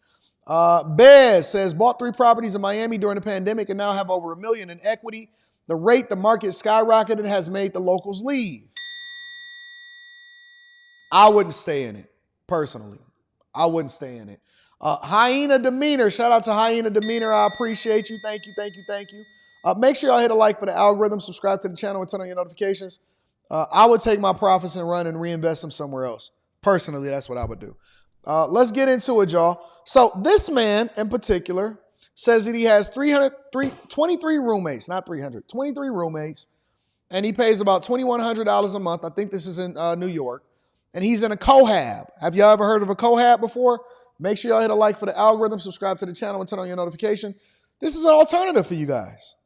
Bez says, bought 3 properties in Miami during the pandemic and now have over $1 million in equity. The market skyrocketed has made the locals leave. I wouldn't stay in it, personally. I wouldn't stay in it. Hyena Demeanor, shout out to Hyena Demeanor. I appreciate you. Thank you, thank you, thank you. Make sure y'all hit a like for the algorithm, subscribe to the channel, and turn on your notifications. I would take my profits and run and reinvest them somewhere else. Personally, that's what I would do. Let's get into it, y'all. So this man in particular says that he has 23 roommates, not 300, 23 roommates, and he pays about $2,100 a month. I think this is in New York, and he's in a cohab. Have y'all ever heard of a cohab before? Make sure y'all hit a like for the algorithm, subscribe to the channel, and turn on your notification. This is an alternative for you guys.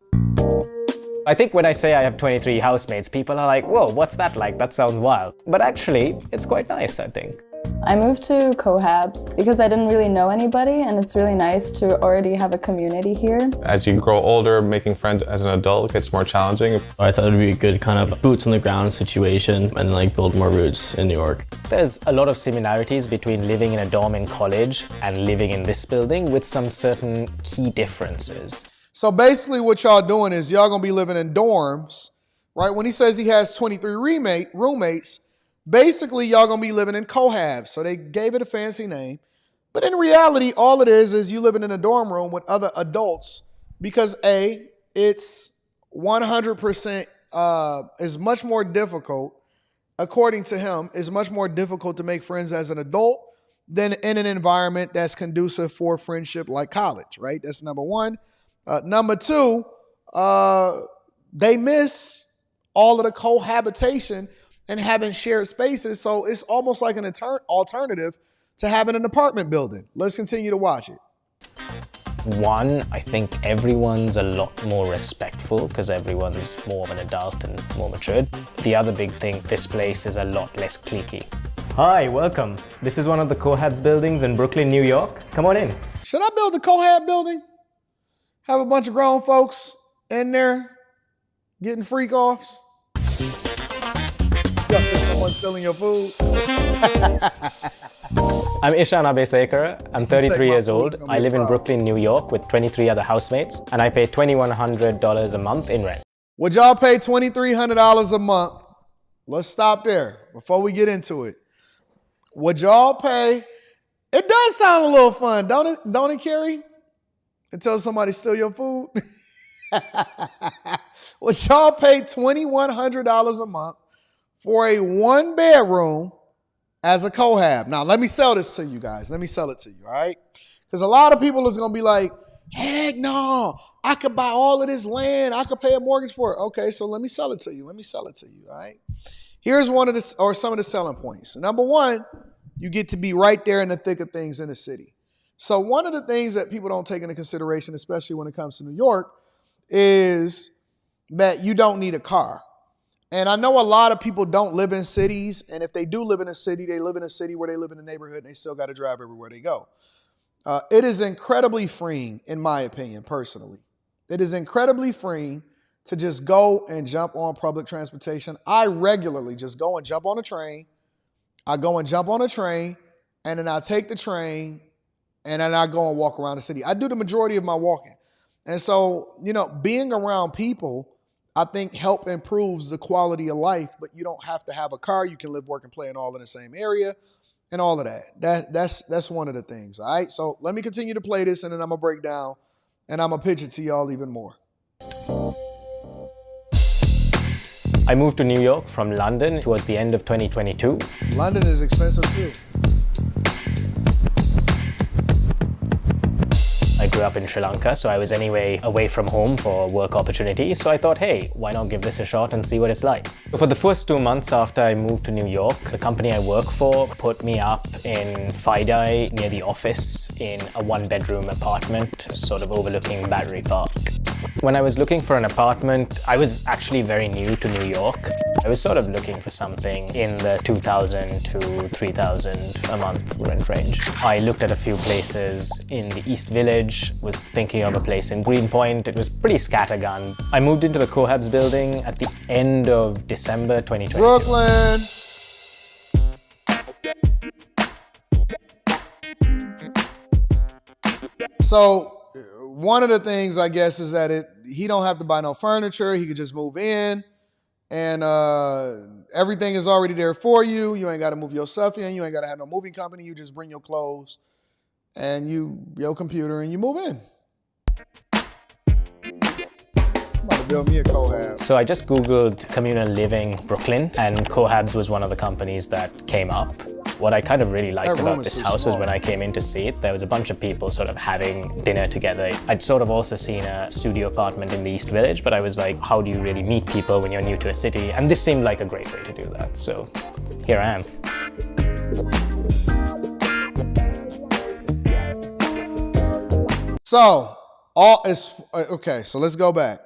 I think when I say I have 23 housemates, people are like, whoa, what's that like? That sounds wild. But actually, it's quite nice, I think. I moved to cohabs because I didn't really know anybody, and it's really nice to already have a community here. As you grow older, making friends as an adult gets more challenging. I thought it would be a good kind of boots on the ground situation and like build more roots in New York. There's a lot of similarities between living in a dorm in college and living in this building with some certain key differences. So basically what y'all doing is y'all gonna be living in dorms, right? When he says he has 23 roommates, basically y'all gonna be living in cohabs. So they gave it a fancy name. But in reality, all it is you living in a dorm room with other adults because it's 100% is much more difficult, according to him, is much more difficult to make friends as an adult than in an environment that's conducive for friendship like college, right? That's number one. Number two, they miss all of the cohabitation and having shared spaces. So it's almost like an alternative to having an apartment building. Let's continue to watch it. One, I think everyone's a lot more respectful because everyone's more of an adult and more matured. The other big thing, this place is a lot less cliquey. Hi, welcome. This is one of the Cohab's buildings in Brooklyn, New York. Come on in. Should I build the Cohab building? Have a bunch of grown folks in there getting freak offs? You think someone's stealing your food? I'm Ishan Abesekar. I'm 33 years old. I live in Brooklyn, New York with 23 other housemates, and I pay $2,100 a month in rent. Would y'all pay $2,300 a month? Let's stop there before we get into it. Would y'all pay? It does sound a little fun, don't it, Carrie? Until somebody steal your food. Would y'all pay $2,100 a month for a 1-bedroom as a Cohab? Now, let me sell this to you guys. Let me sell it to you, all right? Because a lot of people is going to be like, heck no, I could buy all of this land. I could pay a mortgage for it. Okay, so let me sell it to you. All right? Here's some of the selling points. Number one, you get to be right there in the thick of things in the city. So one of the things that people don't take into consideration, especially when it comes to New York, is that you don't need a car. And I know a lot of people don't live in cities, and if they do live in a city, they live in a city where they live in a neighborhood and they still got to drive everywhere they go. It is incredibly freeing, in my opinion, personally. It is incredibly freeing to just go and jump on public transportation. I regularly just go and jump on a train. And then I take the train, and then I go and walk around the city. I do the majority of my walking. And so, being around people, I think help improves the quality of life, but you don't have to have a car. You can live, work, and play all in the same area and all of that. That's one of the things, all right? So let me continue to play this, and then I'm going to break down, and I'm going to pitch it to y'all even more. I moved to New York from London towards the end of 2022. London is expensive too. I grew up in Sri Lanka, so I was anyway away from home for work opportunities. So I thought, hey, why not give this a shot and see what it's like? So for the first 2 months after I moved to New York, the company I work for put me up in Faidai near the office in a 1-bedroom apartment, sort of overlooking Battery Park. When I was looking for an apartment, I was actually very new to New York. I was sort of looking for something in the $2,000 to $3,000 a month rent range. I looked at a few places in the East Village, was thinking of a place in Greenpoint. It was pretty scattergun. I moved into the Cohab's building at the end of December 2022. Brooklyn. So one of the things, I guess, is that he don't have to buy no furniture. He could just move in, and everything is already there for you. You ain't got to move your stuff in. You ain't got to have no moving company. You just bring your clothes and your computer, and you move in. I'm about to build me a Cohab. So I just Googled communal living Brooklyn, and Cohab's was one of the companies that came up. What I kind of really liked about this house was when I came in to see it, there was a bunch of people sort of having dinner together. I'd sort of also seen a studio apartment in the East Village, but I was like, how do you really meet people when you're new to a city? And this seemed like a great way to do that. So here I am. So okay, so let's go back.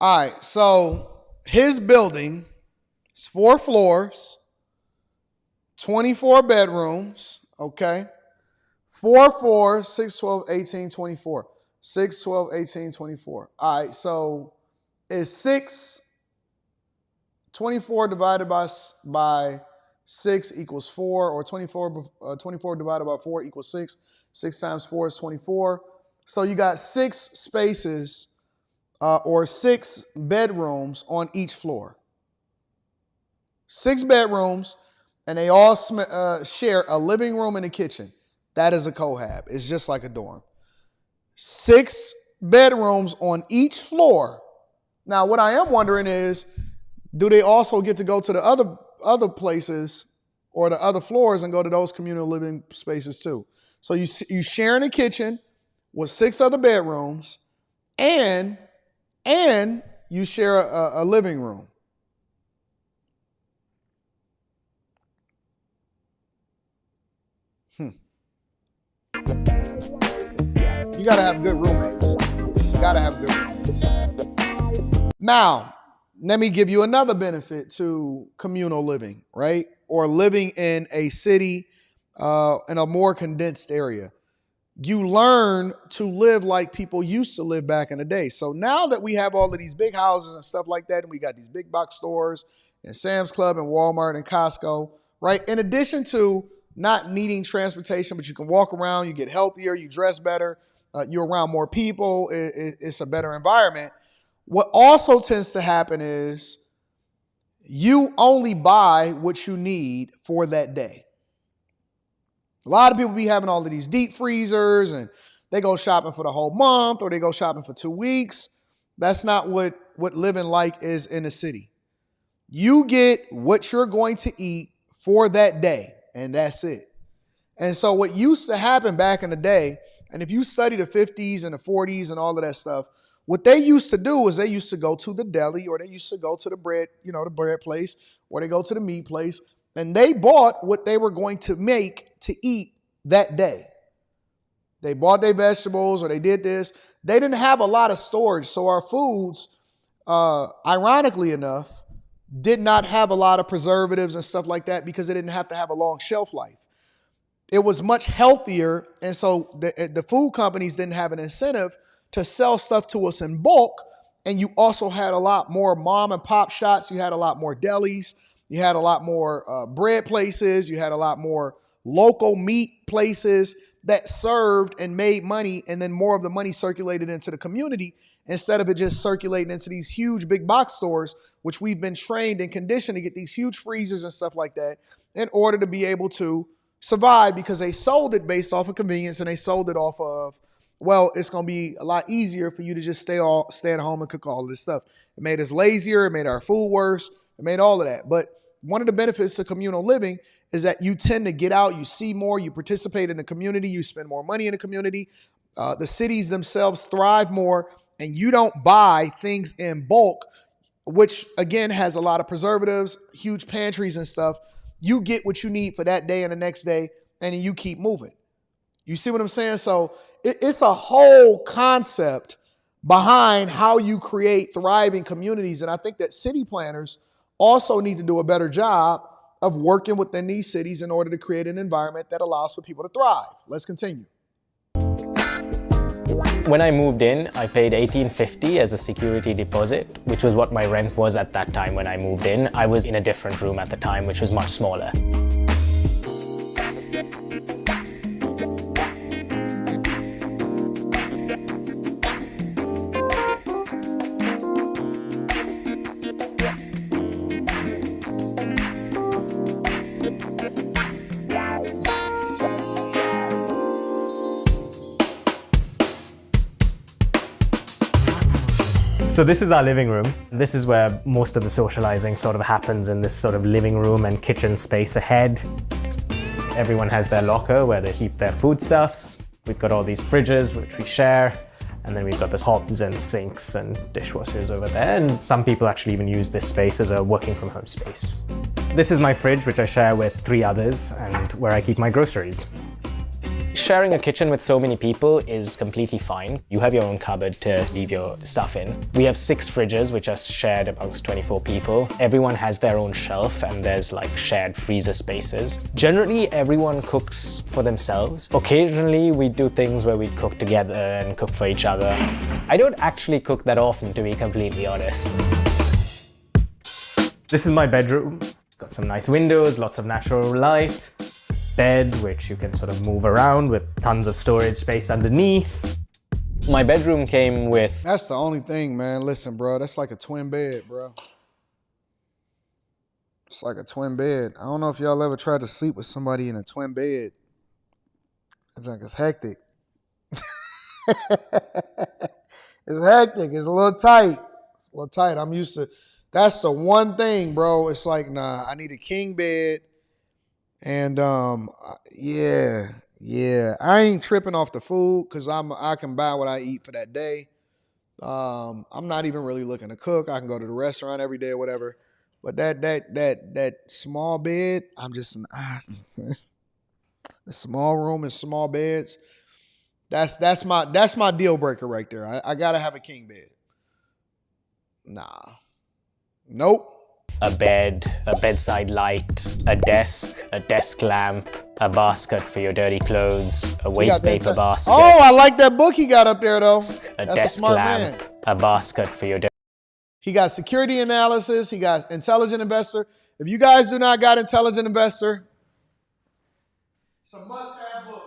All right, so his building, it's 4 floors, 24 bedrooms, okay? 4 floors, 6, 12, 18, 24. 6, 12, 18, 24. All right, so is 24 divided by 6 equals 4, or 24 divided by 4 equals 6. 6 times 4 is 24. So you got 6 spaces or 6 bedrooms on each floor. 6 bedrooms, and they all share a living room and a kitchen. That is a Cohab. It's just like a dorm. 6 bedrooms on each floor. Now, what I am wondering is, do they also get to go to the other places or the other floors and go to those communal living spaces too? So you sharing a kitchen with 6 other bedrooms, and you share a living room. You gotta have good roommates. You gotta have good roommates. Now, let me give you another benefit to communal living, right? Or living in a city in a more condensed area. You learn to live like people used to live back in the day. So now that we have all of these big houses and stuff like that, and we got these big box stores and Sam's Club and Walmart and Costco, right? In addition to not needing transportation, but you can walk around, you get healthier, you dress better, you're around more people, it's a better environment. What also tends to happen is you only buy what you need for that day. A lot of people be having all of these deep freezers and they go shopping for the whole month or they go shopping for 2 weeks. That's not what living like is in a city. You get what you're going to eat for that day, and that's it. And so what used to happen back in the day, and if you study the 50s and the 40s and all of that stuff, what they used to do is they used to go to the deli or they used to go to the bread, the bread place, or they go to the meat place, and they bought what they were going to make to eat that day. They bought their vegetables or they did this. They didn't have a lot of storage. So our foods, ironically enough, did not have a lot of preservatives and stuff like that because they didn't have to have a long shelf life. It was much healthier. And so the food companies didn't have an incentive to sell stuff to us in bulk. And you also had a lot more mom and pop shops. You had a lot more delis. You had a lot more bread places. You had a lot more local meat places that served and made money. And then more of the money circulated into the community instead of it just circulating into these huge big box stores, which we've been trained and conditioned to get these huge freezers and stuff like that in order to be able to survive, because they sold it based off of convenience and they sold it off of, well, it's going to be a lot easier for you to just stay at home and cook all of this stuff. It made us lazier. It made our food worse. It made all of that. But one of the benefits to communal living is that you tend to get out, you see more, you participate in the community, you spend more money in the community. The cities themselves thrive more, and you don't buy things in bulk, which again has a lot of preservatives, huge pantries and stuff. You get what you need for that day and the next day, and then you keep moving. You see what I'm saying? So it's a whole concept behind how you create thriving communities. And I think that city planners also need to do a better job of working within these cities in order to create an environment that allows for people to thrive. Let's continue. When I moved in, I paid $18.50 as a security deposit, which was what my rent was at that time when I moved in. I was in a different room at the time, which was much smaller. So this is our living room. This is where most of the socializing sort of happens, in this sort of living room and kitchen space ahead. Everyone has their locker where they keep their foodstuffs. We've got all these fridges which we share, and then we've got the hobs and sinks and dishwashers over there, and some people actually even use this space as a working from home space. This is my fridge, which I share with 3 others, and where I keep my groceries. Sharing a kitchen with so many people is completely fine. You have your own cupboard to leave your stuff in. We have 6 fridges, which are shared amongst 24 people. Everyone has their own shelf, and there's like shared freezer spaces. Generally, everyone cooks for themselves. Occasionally, we do things where we cook together and cook for each other. I don't actually cook that often, to be completely honest. This is my bedroom. It's got some nice windows, lots of natural light. Bed, which you can sort of move around with tons of storage space underneath. My bedroom came with... That's the only thing, man. Listen, bro, that's like a twin bed, bro. It's like a twin bed. I don't know if y'all ever tried to sleep with somebody in a twin bed. It's like, it's hectic. It's hectic. It's a little tight. It's a little tight. I'm used to... That's the one thing, bro. It's like, nah, I need a king bed. And yeah, I ain't tripping off the food because I can buy what I eat for that day. I'm not even really looking to cook. I can go to the restaurant every day or whatever. But that small bed, I'm just A small room and small beds. That's my deal breaker right there. I gotta have a king bed. Nah. Nope. A bed, a bedside light, a desk lamp, a basket for your dirty clothes, a waste paper basket. Oh, I like that book he got up there though. A That's desk a smart lamp, man. a basket for your He got security analysis. He got intelligent investor. If you guys do not got intelligent investor, it's a must-have book.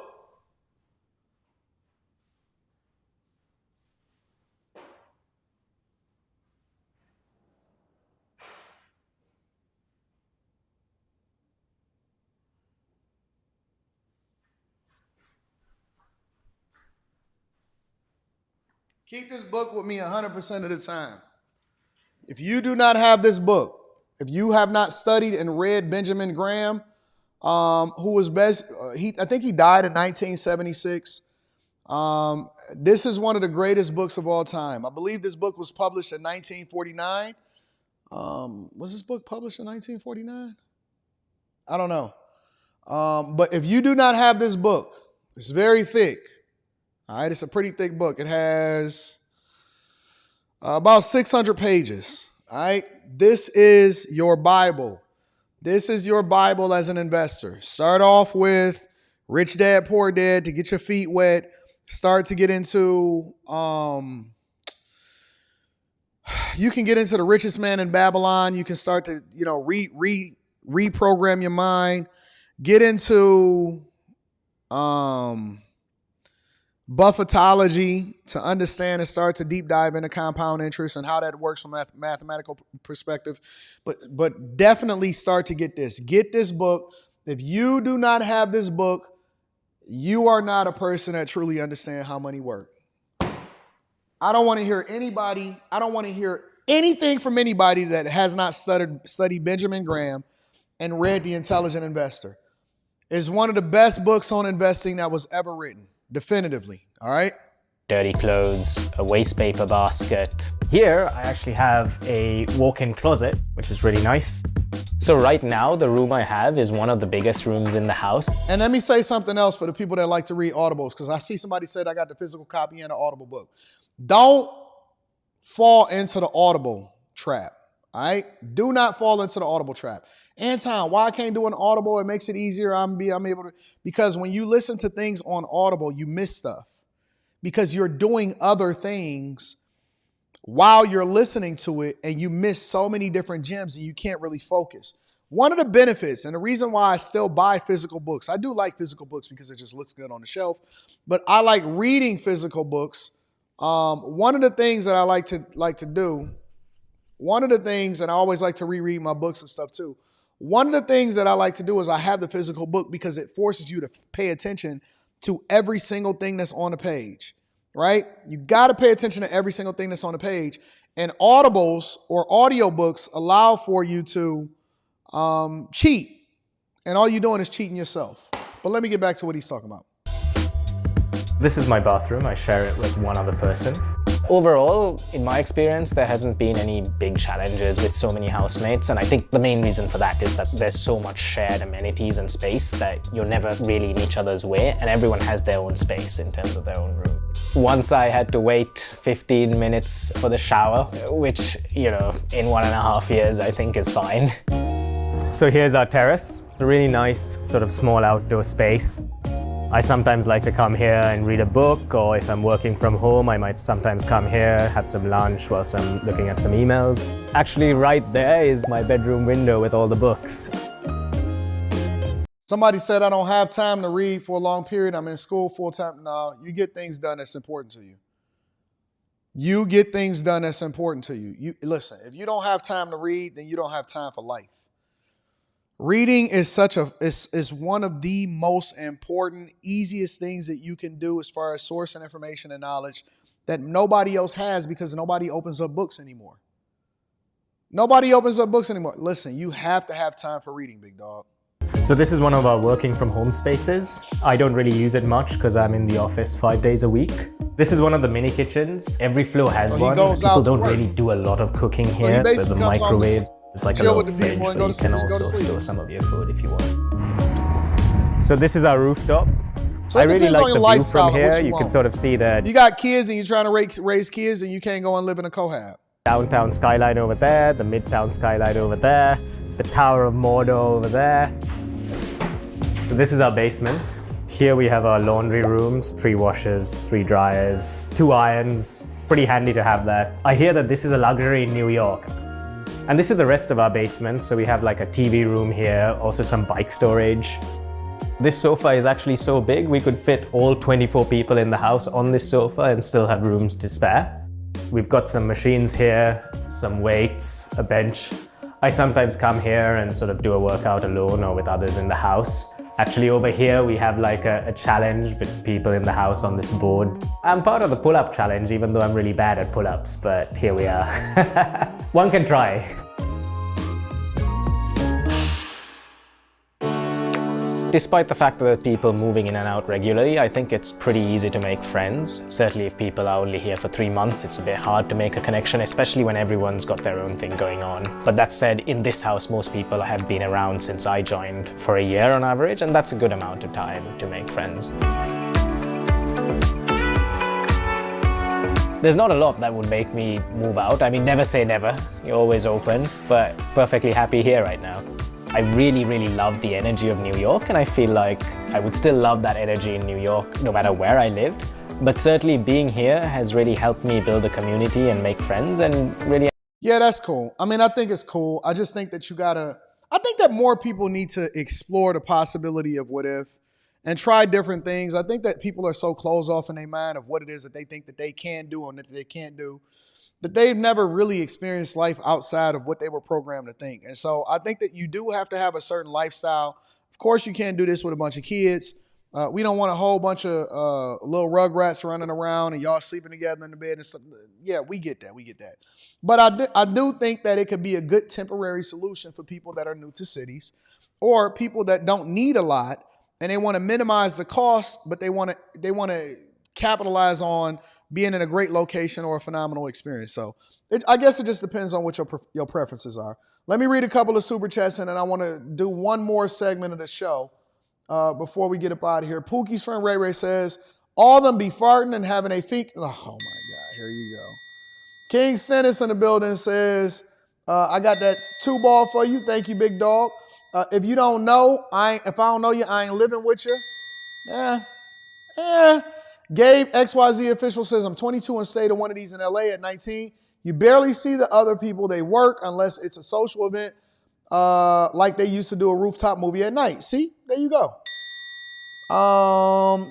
Keep this book with me 100% of the time. If you do not have this book, if you have not studied and read Benjamin Graham, who was best, I think he died in 1976. This is one of the greatest books of all time. I believe this book was published in 1949. Was this book published in 1949? I don't know. But if you do not have this book, it's very thick. All right, it's a pretty thick book. It has about 600 pages. All right, this is your Bible. This is your Bible as an investor. Start off with Rich Dad, Poor Dad to get your feet wet. Start to get into, you can get into The Richest Man in Babylon. You can start to, reprogram your mind. Get into Buffettology to understand and start to deep dive into compound interest and how that works from a mathematical perspective. But definitely start to get this. Get this book. If you do not have this book, you are not a person that truly understands how money works. I don't want to hear anything from anybody that has not studied Benjamin Graham and read The Intelligent Investor. It's one of the best books on investing that was ever written. Definitively, all right? dirty clothes, a waste paper basket. Here, I actually have a walk-in closet, which is really nice. So right now, the room I have is one of the biggest rooms in the house. And let me say something else for the people that like to read audibles, because I see somebody said I got the physical copy and an audible book. Don't fall into the audible trap, all right? Do not fall into the audible trap. Anton, why I can't do an audible? It makes it easier. I'm able to, because when you listen to things on audible, you miss stuff because you're doing other things while you're listening to it, and you miss so many different gems and you can't really focus. One of the benefits, and the reason why I still buy physical books, I do like physical books because it just looks good on the shelf, but I like reading physical books. One of the things that I like to do, one of the things, and I always like to reread my books and stuff too. One of the things that I like to do is I have the physical book because it forces you to pay attention to every single thing that's on the page, right? You got to pay attention to every single thing that's on the page. And audibles or audiobooks allow for you to cheat. And all you're doing is cheating yourself. But let me get back to what he's talking about. This is my bathroom. I share it with one other person. Overall, in my experience, there hasn't been any big challenges with so many housemates, and I think the main reason for that is that there's so much shared amenities and space that you're never really in each other's way, and everyone has their own space in terms of their own room. Once I had to wait 15 minutes for the shower, which, you know, in 1.5 years I think is fine. So here's our terrace. It's a really nice sort of small outdoor space. I sometimes like to come here and read a book, or if I'm working from home, I might sometimes come here, have some lunch whilst I'm looking at some emails. Actually, right there is my bedroom window with all the books. Somebody said I don't have time to read for a long period. I'm in school full time. No, you get things done that's important to you. You get things done that's important to you. Listen, if you don't have time to read, then you don't have time for life. Reading is is one of the most important, easiest things that you can do as far as sourcing information and knowledge that nobody else has, because nobody opens up books anymore. Nobody opens up books anymore. Listen, you have to have time for reading, big dog. So this is one of our working from home spaces. I don't really use it much because I'm in the office 5 days a week. This is one of the mini kitchens. Every floor has one. People don't really do a lot of cooking here. There's a microwave. It's like a little fridge where you can also store some of your food if you want. So this is our rooftop. So I it really depends on like your the view lifestyle from and what here. you You can want. sort of see the You got kids and you're trying to raise kids and you can't go and live in a cohab. downtown skyline over there, the midtown skyline over there, the Tower of Mordor over there. So this is our basement. Here we have our laundry rooms, 3 washers, 3 dryers, 2 irons. Pretty handy to have that. I hear that this is a luxury in New York. And this is the rest of our basement. So we have like a TV room here, also some bike storage. This sofa is actually so big, we could fit all 24 people in the house on this sofa and still have rooms to spare. We've got some machines here, some weights, a bench. I sometimes come here and sort of do a workout alone or with others in the house. Actually over here we have like a challenge with people in the house on this board. I'm part of the pull-up challenge even though I'm really bad at pull-ups, but here we are. One can try. Despite the fact that there are people moving in and out regularly, I think it's pretty easy to make friends. Certainly if people are only here for 3 months, it's a bit hard to make a connection, especially when everyone's got their own thing going on. But that said, in this house, most people have been around since I joined for a year on average, and that's a good amount of time to make friends. There's not a lot that would make me move out. I mean, never say never. You're always open, but perfectly happy here right now. I really, really love the energy of New York, and I feel like I would still love that energy in New York no matter where I lived. But certainly being here has really helped me build a community and make friends and really... Yeah, that's cool. I mean, I think it's cool. I just think that I think that more people need to explore the possibility of what if and try different things. I think that people are so closed off in their mind of what it is that they think that they can do and that they can't do, but they've never really experienced life outside of what they were programmed to think. And so I think that you do have to have a certain lifestyle. Of course, you can't do this with a bunch of kids. We don't want a whole bunch of little rugrats running around and y'all sleeping together in the bed and stuff. Yeah, we get that. We get that. But I do think that it could be a good temporary solution for people that are new to cities or people that don't need a lot and they want to minimize the cost, but they want to capitalize on being in a great location or a phenomenal experience. So I guess it just depends on what your preferences are. Let me read a couple of super chats and then I want to do one more segment of the show before we get up out of here. Pookie's friend Ray Ray says, all them be farting and having a feet. Oh my God, here you go. King Stennis in the building says, I got that 2-ball for you. Thank you, big dog. If you don't know, if I don't know you, I ain't living with you. Gabe, XYZ official, says, I'm 22 and stayed at one of these in LA at 19. You barely see the other people they work unless it's a social event like they used to do a rooftop movie at night. See, there you go.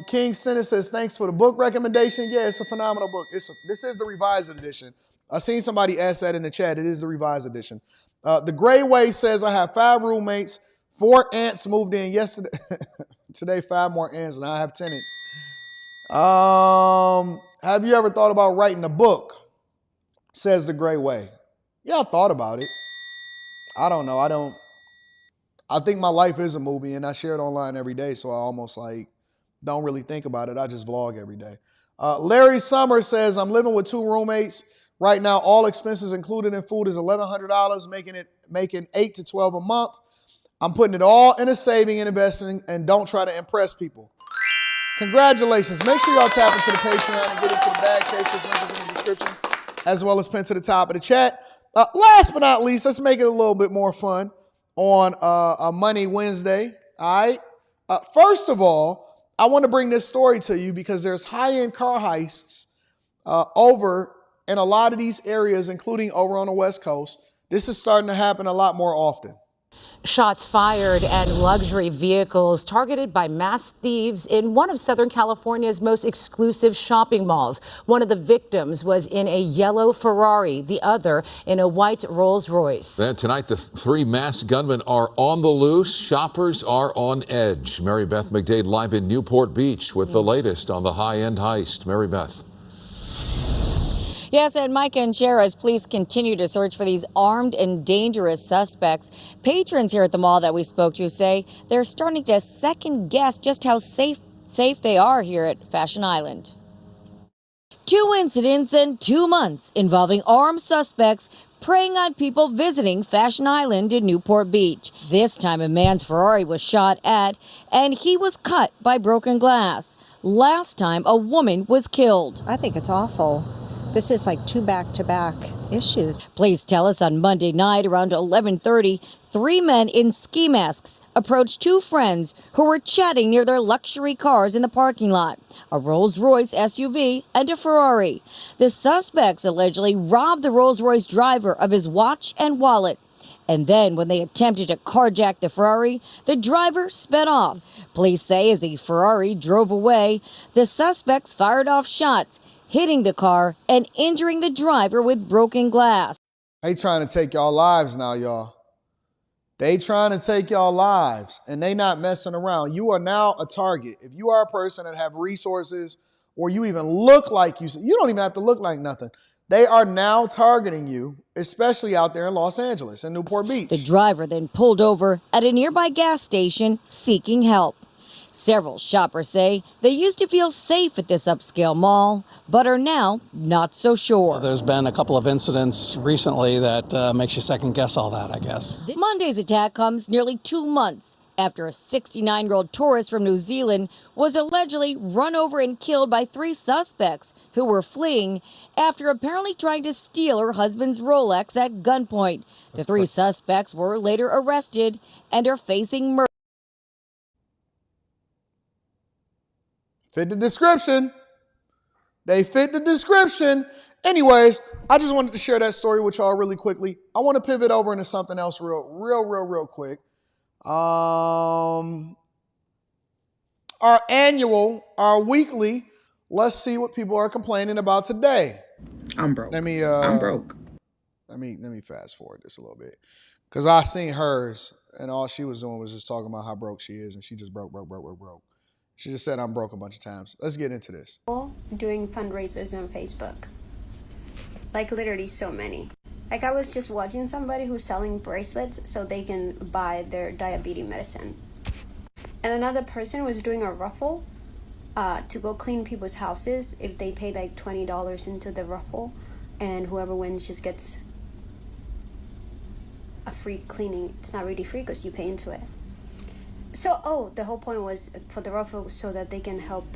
King Stennis says, thanks for the book recommendation. Yeah, it's a phenomenal book. This is the revised edition. I seen somebody ask that in the chat. It is the revised edition. The Gray Way says, I have 5 roommates, 4 aunts moved in yesterday. Today, 5 more aunts, and I have tenants. Have you ever thought about writing a book? Says the Gray Way. Yeah, I thought about it. I don't know. I think my life is a movie and I share it online every day. So I almost don't really think about it. I just vlog every day. Larry Summers says, I'm living with 2 roommates. Right now, all expenses included in food is $1,100, making $8 to $12 a month. I'm putting it all in a saving and investing and don't try to impress people. Congratulations. Make sure y'all tap into the Patreon and get into the bag cases. Link is in the description, as well as pinned to the top of the chat. Last but not least, let's make it a little bit more fun on a Money Wednesday. All right. First of all, I want to bring this story to you because there's high-end car heists over in a lot of these areas, including over on the West Coast. This is starting to happen a lot more often. Shots fired and luxury vehicles targeted by masked thieves in one of Southern California's most exclusive shopping malls. One of the victims was in a yellow Ferrari, the other in a white Rolls Royce. Then tonight, the 3 masked gunmen are on the loose. Shoppers are on edge. Mary Beth McDade live in Newport Beach with the latest on the high-end heist. Mary Beth. Yes, and Mike and Cher, as police continue to search for these armed and dangerous suspects, patrons here at the mall that we spoke to say they're starting to second guess just how safe they are here at Fashion Island. 2 incidents in 2 months involving armed suspects preying on people visiting Fashion Island in Newport Beach. This time a man's Ferrari was shot at and he was cut by broken glass. Last time a woman was killed. I think it's awful. This is like two back-to-back issues. Police tell us on Monday night around 11:30, 3 men in ski masks approached 2 friends who were chatting near their luxury cars in the parking lot, a Rolls-Royce SUV and a Ferrari. The suspects allegedly robbed the Rolls-Royce driver of his watch and wallet. And then when they attempted to carjack the Ferrari, the driver sped off. Police say as the Ferrari drove away, the suspects fired off shots, hitting the car and injuring the driver with broken glass. They trying to take y'all lives now, y'all. They trying to take y'all lives, and they not messing around. You are now a target. If you are a person that have resources, or you even look like you don't even have to look like nothing. They are now targeting you, especially out there in Los Angeles and Newport Beach. The driver then pulled over at a nearby gas station seeking help. Several shoppers say they used to feel safe at this upscale mall, but are now not so sure. There's been a couple of incidents recently that makes you second guess all that, I guess. Monday's attack comes nearly 2 months after a 69-year-old tourist from New Zealand was allegedly run over and killed by 3 suspects who were fleeing after apparently trying to steal her husband's Rolex at gunpoint. The 3 suspects were later arrested and are facing murder. Fit the description. They fit the description. Anyways, I just wanted to share that story with y'all really quickly. I want to pivot over into something else real quick. Our weekly, let's see what people are complaining about today. I'm broke. I'm broke. Let me fast forward this a little bit. Because I seen hers, and all she was doing was just talking about how broke she is, and she just broke. She just said I'm broke a bunch of times. Let's get into this. Doing fundraisers on Facebook. Like literally so many. Like I was just watching somebody who's selling bracelets so they can buy their diabetes medicine. And another person was doing a raffle to go clean people's houses if they pay like $20 into the raffle, and whoever wins just gets a free cleaning. It's not really free because you pay into it. So, the whole point was for the raffle so that they can help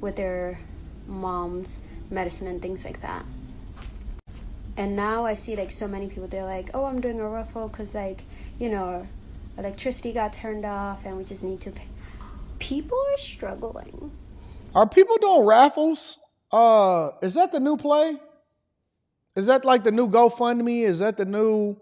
with their mom's medicine and things like that. And now I see like so many people, they're like, oh, I'm doing a raffle because like, electricity got turned off and we just need to pay. People are struggling. Are people doing raffles? Is that the new play? Is that like the new GoFundMe? Is that the new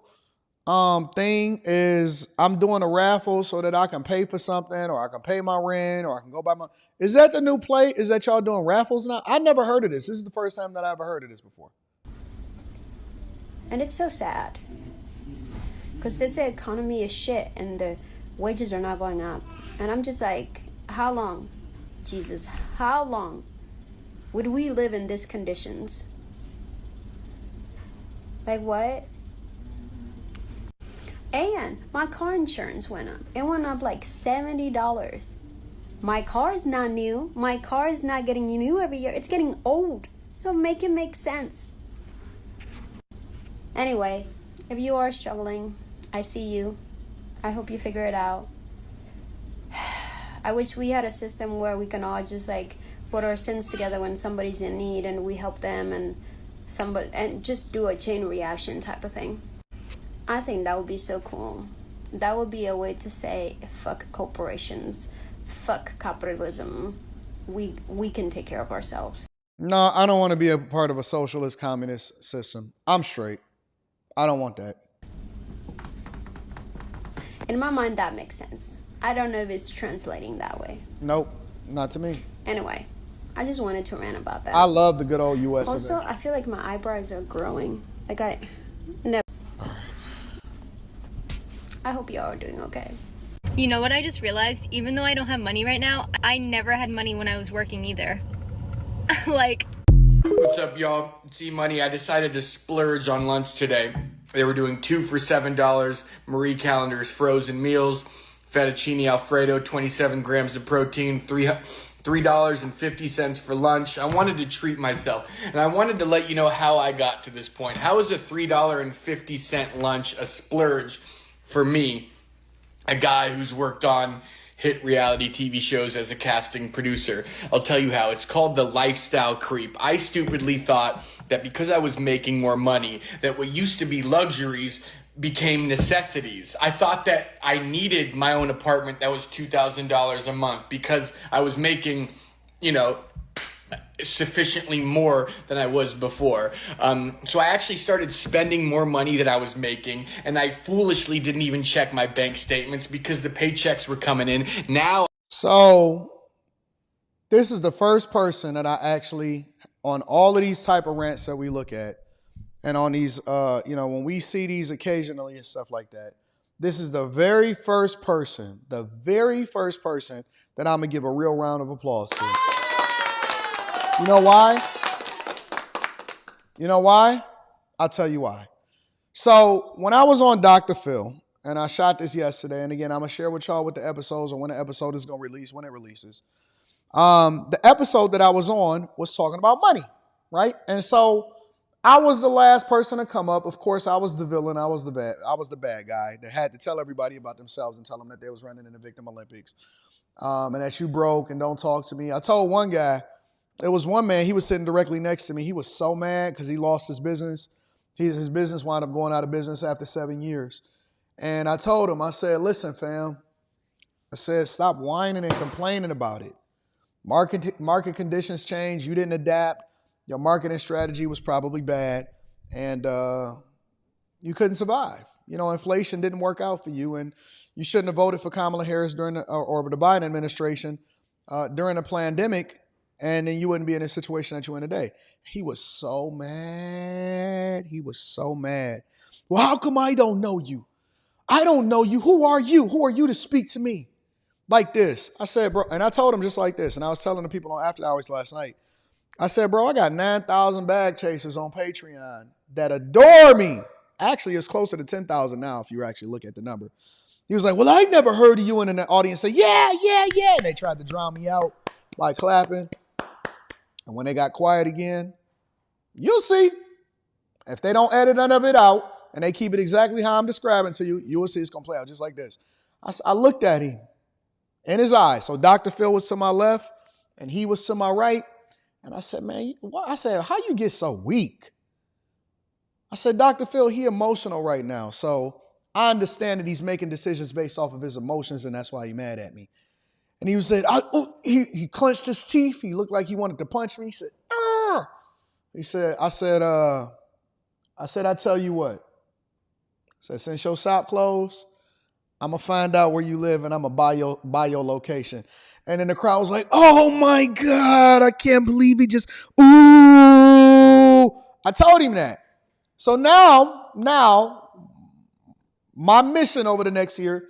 thing? Is I'm doing a raffle so that I can pay for something, or I can pay my rent, or I can go buy my... Is that the new play? Is that y'all doing raffles now? I never heard of this. This is the first time that I ever heard of this before. And it's so sad. Because they say economy is shit and the wages are not going up. And I'm just like, how long? Jesus, how long would we live in these conditions? Like what? And my car insurance went up. It went up like $70. My car is not new. My car is not getting new every year. It's getting old. So make it make sense. Anyway, if you are struggling, I see you. I hope you figure it out. I wish we had a system where we can all just like put our sins together when somebody's in need and we help them and just do a chain reaction type of thing. I think that would be so cool. That would be a way to say fuck corporations, fuck capitalism. We can take care of ourselves. No, I don't want to be a part of a socialist communist system. I'm straight. I don't want that. In my mind, that makes sense. I don't know if it's translating that way. Nope, not to me. Anyway, I just wanted to rant about that. I love the good old U.S. Also, I feel like my eyebrows are growing. Like I never. I hope y'all are doing okay. You know what I just realized? Even though I don't have money right now, I never had money when I was working either. Like... What's up, y'all? It's E-Money. I decided to splurge on lunch today. They were doing 2 for $7. Marie Callender's frozen meals, fettuccine Alfredo, 27 grams of protein, $3.50 for lunch. I wanted to treat myself, and I wanted to let you know how I got to this point. How is a $3.50 lunch a splurge for me, a guy who's worked on hit reality TV shows as a casting producer? I'll tell you how. It's called the lifestyle creep. I stupidly thought that because I was making more money, that what used to be luxuries became necessities. I thought that I needed my own apartment that was $2,000 a month because I was making, sufficiently more than I was before. So I actually started spending more money than I was making, and I foolishly didn't even check my bank statements because the paychecks were coming in. Now, So this is the first person that I actually, on all of these type of rants that we look at, and on these, when we see these occasionally and stuff like that, this is the very first person that I'm going to give a real round of applause to. You know why? I'll tell you why. So when I was on Dr. Phil, and I shot this yesterday, and again, I'm going to share with y'all what the episodes or when the episode is going to release, when it releases. The episode that I was on was talking about money, right? And so I was the last person to come up. Of course, I was the villain. I was the bad guy that had to tell everybody about themselves and tell them that they was running in the Victim Olympics, and that you broke and don't talk to me. I told one guy, there was one man, he was sitting directly next to me. He was so mad because he lost his business. His business wound up going out of business after 7 years. And I told him, I said, listen, fam, I said, stop whining and complaining about it. Market conditions change. You didn't adapt. Your marketing strategy was probably bad, and you couldn't survive. Inflation didn't work out for you, and you shouldn't have voted for Kamala Harris during or the Biden administration during a pandemic, and then you wouldn't be in the situation that you're in today. He was so mad. Well, how come I don't know you? I don't know you. Who are you? Who are you to speak to me like this? I said, bro, and I told him just like this, and I was telling the people on After Hours last night. I said, bro, I got 9,000 bag chasers on Patreon that adore me. Actually, it's closer to 10,000 now if you actually look at the number. He was like, well, I never heard of you in the audience say, yeah. And they tried to drown me out by clapping. And when they got quiet again, you'll see. If they don't edit none of it out and they keep it exactly how I'm describing to you, you will see it's going to play out just like this. I looked at him in his eyes. So Dr. Phil was to my left and he was to my right. And I said, man, how you get so weak? I said, Dr. Phil, he emotional right now. So I understand that he's making decisions based off of his emotions, and that's why he's mad at me. And he said, he clenched his teeth. He looked like he wanted to punch me. He said, Arr! I tell you what. I said, since your shop closed, I'm going to find out where you live and I'm going to buy your location. And then the crowd was like, oh my God, I can't believe he just, ooh. I told him that. So now, my mission over the next year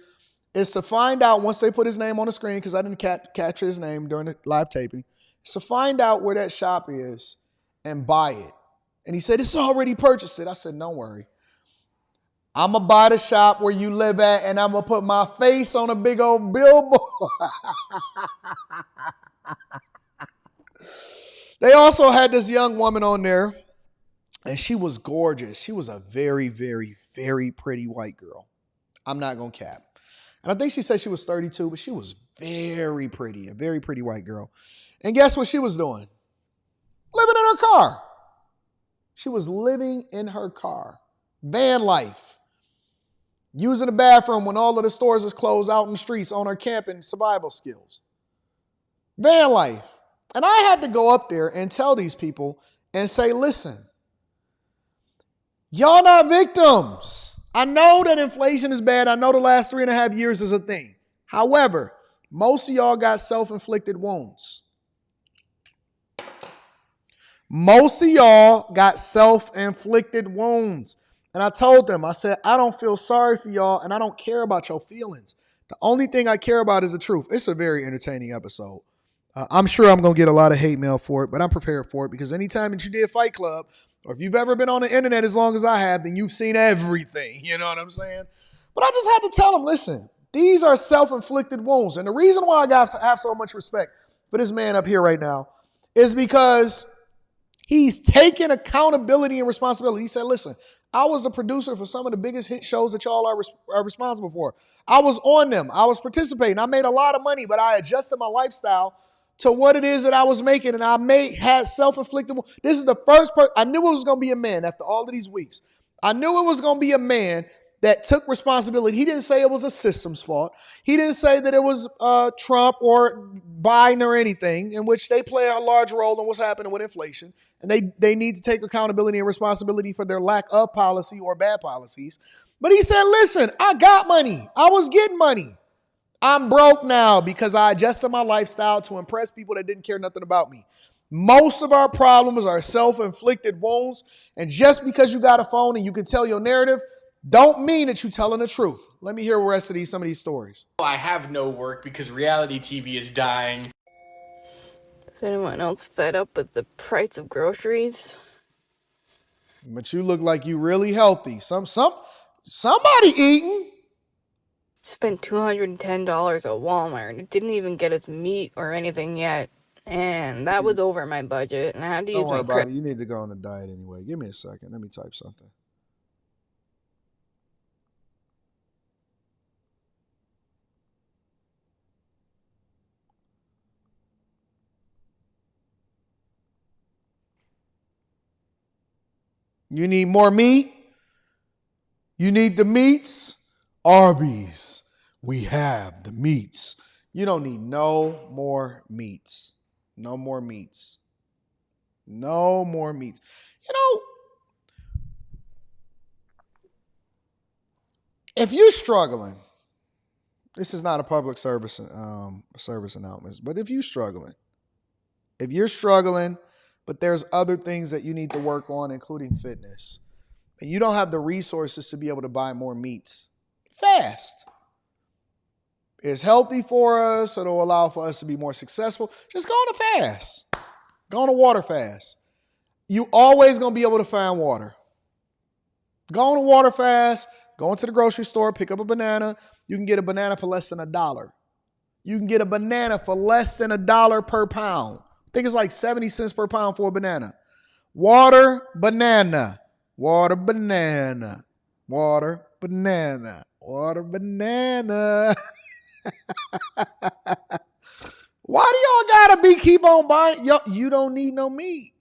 is to find out, once they put his name on the screen, because I didn't capture his name during the live taping, is to find out where that shop is and buy it. And he said, it's already purchased it. I said, don't worry. I'm going to buy the shop where you live at, and I'm going to put my face on a big old billboard. They also had this young woman on there, and she was gorgeous. She was a very, very, very pretty white girl. I'm not going to cap. And I think she said she was 32, but she was very pretty, a very pretty white girl. And guess what she was doing? Living in her car. She was living in her car. Van life. Using the bathroom when all of the stores is closed, out in the streets, on her camping, survival skills. Van life. And I had to go up there and tell these people and say, listen, y'all not victims. I know that inflation is bad. I know the last 3.5 years is a thing. However, most of y'all got self-inflicted wounds. Most of y'all got self-inflicted wounds. And I told them, I said, I don't feel sorry for y'all and I don't care about your feelings. The only thing I care about is the truth. It's a very entertaining episode. I'm sure I'm going to get a lot of hate mail for it, but I'm prepared for it because anytime that you did Fight Club, or if you've ever been on the internet as long as I have, then you've seen everything. You know what I'm saying? But I just had to tell them, listen, these are self-inflicted wounds. And the reason why I have so much respect for this man up here right now is because he's taking accountability and responsibility. He said, listen, I was the producer for some of the biggest hit shows that y'all are responsible for. I was on them. I was participating. I made a lot of money, but I adjusted my lifestyle to what it is that I was making, and had self-inflicted. This is the first person. I knew it was going to be a man after all of these weeks. I knew it was going to be a man that took responsibility. He didn't say it was a system's fault. He didn't say that it was Trump or Biden or anything, in which they play a large role in what's happening with inflation. And they need to take accountability and responsibility for their lack of policy or bad policies. But he said, listen, I got money. I was getting money. I'm broke now because I adjusted my lifestyle to impress people that didn't care nothing about me. Most of our problems are self-inflicted wounds. And just because you got a phone and you can tell your narrative, don't mean that you're telling the truth. Let me hear the rest of some of these stories. I have no work because reality TV is dying. Is anyone else fed up with the price of groceries? But you look like you really healthy. Somebody eating. Spent $210 at Walmart and it didn't even get its meat or anything yet. And that was over my budget. And I had to use Don't worry my about it. You need to go on a diet anyway. Give me a second. Let me type something. You need more meat? You need the meats? Arby's. We have the meats. You don't need no more meats. No more meats. No more meats. You know, if you're struggling, this is not a public service announcement, but if you're struggling, but there's other things that you need to work on, including fitness, and you don't have the resources to be able to buy more meats, fast. It's healthy for us. It'll allow for us to be more successful. Just go on a fast. Go on a water fast. You always going to be able to find water. Go on a water fast. Go into the grocery store. Pick up a banana. You can get a banana for less than $1. You can get a banana for less than $1 per pound. I think it's like 70 cents per pound for a banana. Water, banana. Water, banana. Water, banana. Water, banana. Why do y'all gotta keep on buying? You don't need no meat.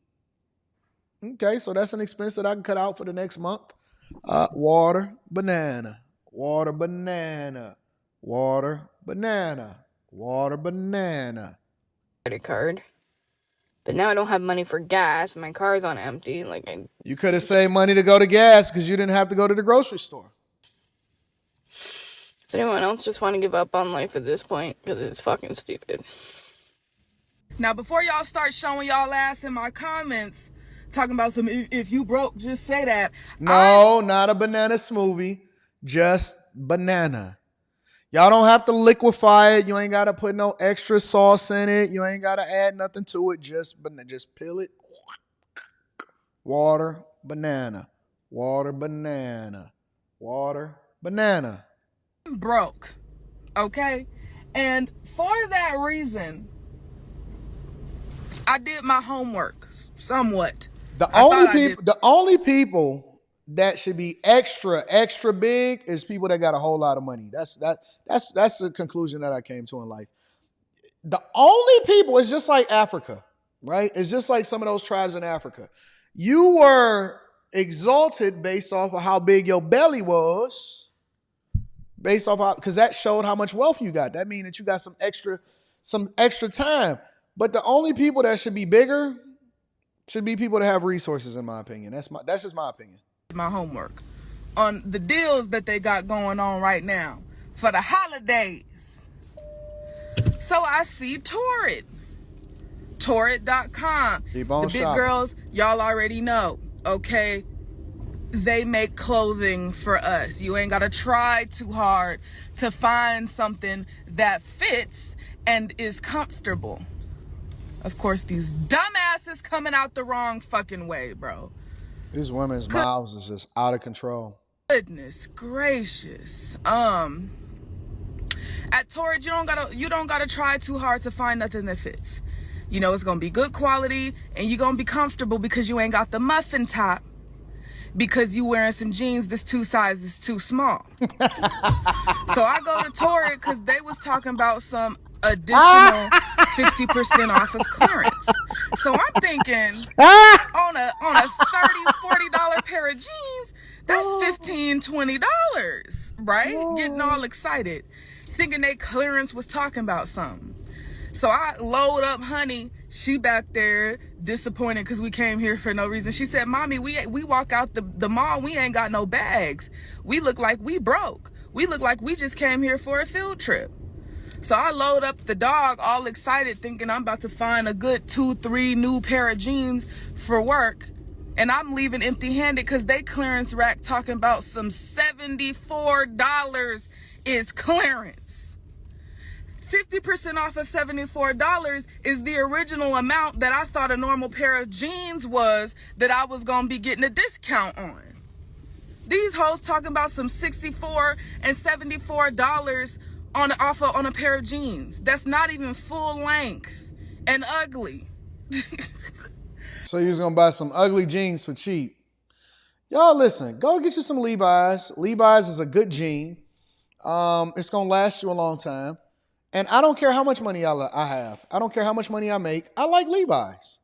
Okay, so that's an expense that I can cut out for the next month. Water, banana. Water, banana. Water, banana. Water, banana. Credit card. But now I don't have money for gas. My car's on empty. You could have saved money to go to gas because you didn't have to go to the grocery store. Does anyone else just want to give up on life at this point? Because it's fucking stupid. Now, before y'all start showing y'all ass in my comments, talking about if you broke, just say that. No, not a banana smoothie. Just banana. Y'all don't have to liquefy it. You ain't got to put no extra sauce in it. You ain't got to add nothing to it. Just peel it. Water, banana. Water, banana. Water, banana. Broke, okay? And for that reason, I did my homework somewhat. The only people that should be extra big is people that got a whole lot of money. That's the conclusion that I came to in life. The only people, it's just like Africa, right? It's just like some of those tribes in Africa. You were exalted based off of how big your belly was, because that showed how much wealth you got. That means that you got some extra time. But the only people that should be bigger should be people that have resources, in my opinion. That's just my opinion. My homework on the deals that they got going on right now for the holidays. So I see Torrid. Torrid.com. Keep on the big shopping. Girls, y'all already know, okay? They make clothing for us. You ain't got to try too hard to find something that fits and is comfortable. Of course, these dumbasses coming out the wrong fucking way, bro. These women's mouths is just out of control. Goodness gracious. At Torrid, you don't gotta try too hard to find nothing that fits. You know it's gonna be good quality and you're gonna be comfortable because you ain't got the muffin top because you wearing some jeans that's 2 sizes too small. So I go to Torrid because they was talking about some additional 50% off of clearance. So I'm thinking on a $30, $40 pair of jeans, that's $15, $20, right? Getting all excited, thinking they clearance was talking about something. So I load up honey. She back there disappointed because we came here for no reason. She said, Mommy, we walk out the mall, we ain't got no bags. We look like we broke. We look like we just came here for a field trip. So I load up the dog all excited thinking I'm about to find a good 2-3 new pair of jeans for work. And I'm leaving empty handed because they clearance rack talking about some $74 is clearance. 50% off of $74 is the original amount that I thought a normal pair of jeans was that I was going to be getting a discount on. These hoes talking about some $64 and $74 on a pair of jeans. That's not even full length and ugly. So you was gonna buy some ugly jeans for cheap. Y'all listen, go get you some Levi's. Levi's is a good jean. It's gonna last you a long time. And I don't care how much money I have. I don't care how much money I make. I like Levi's.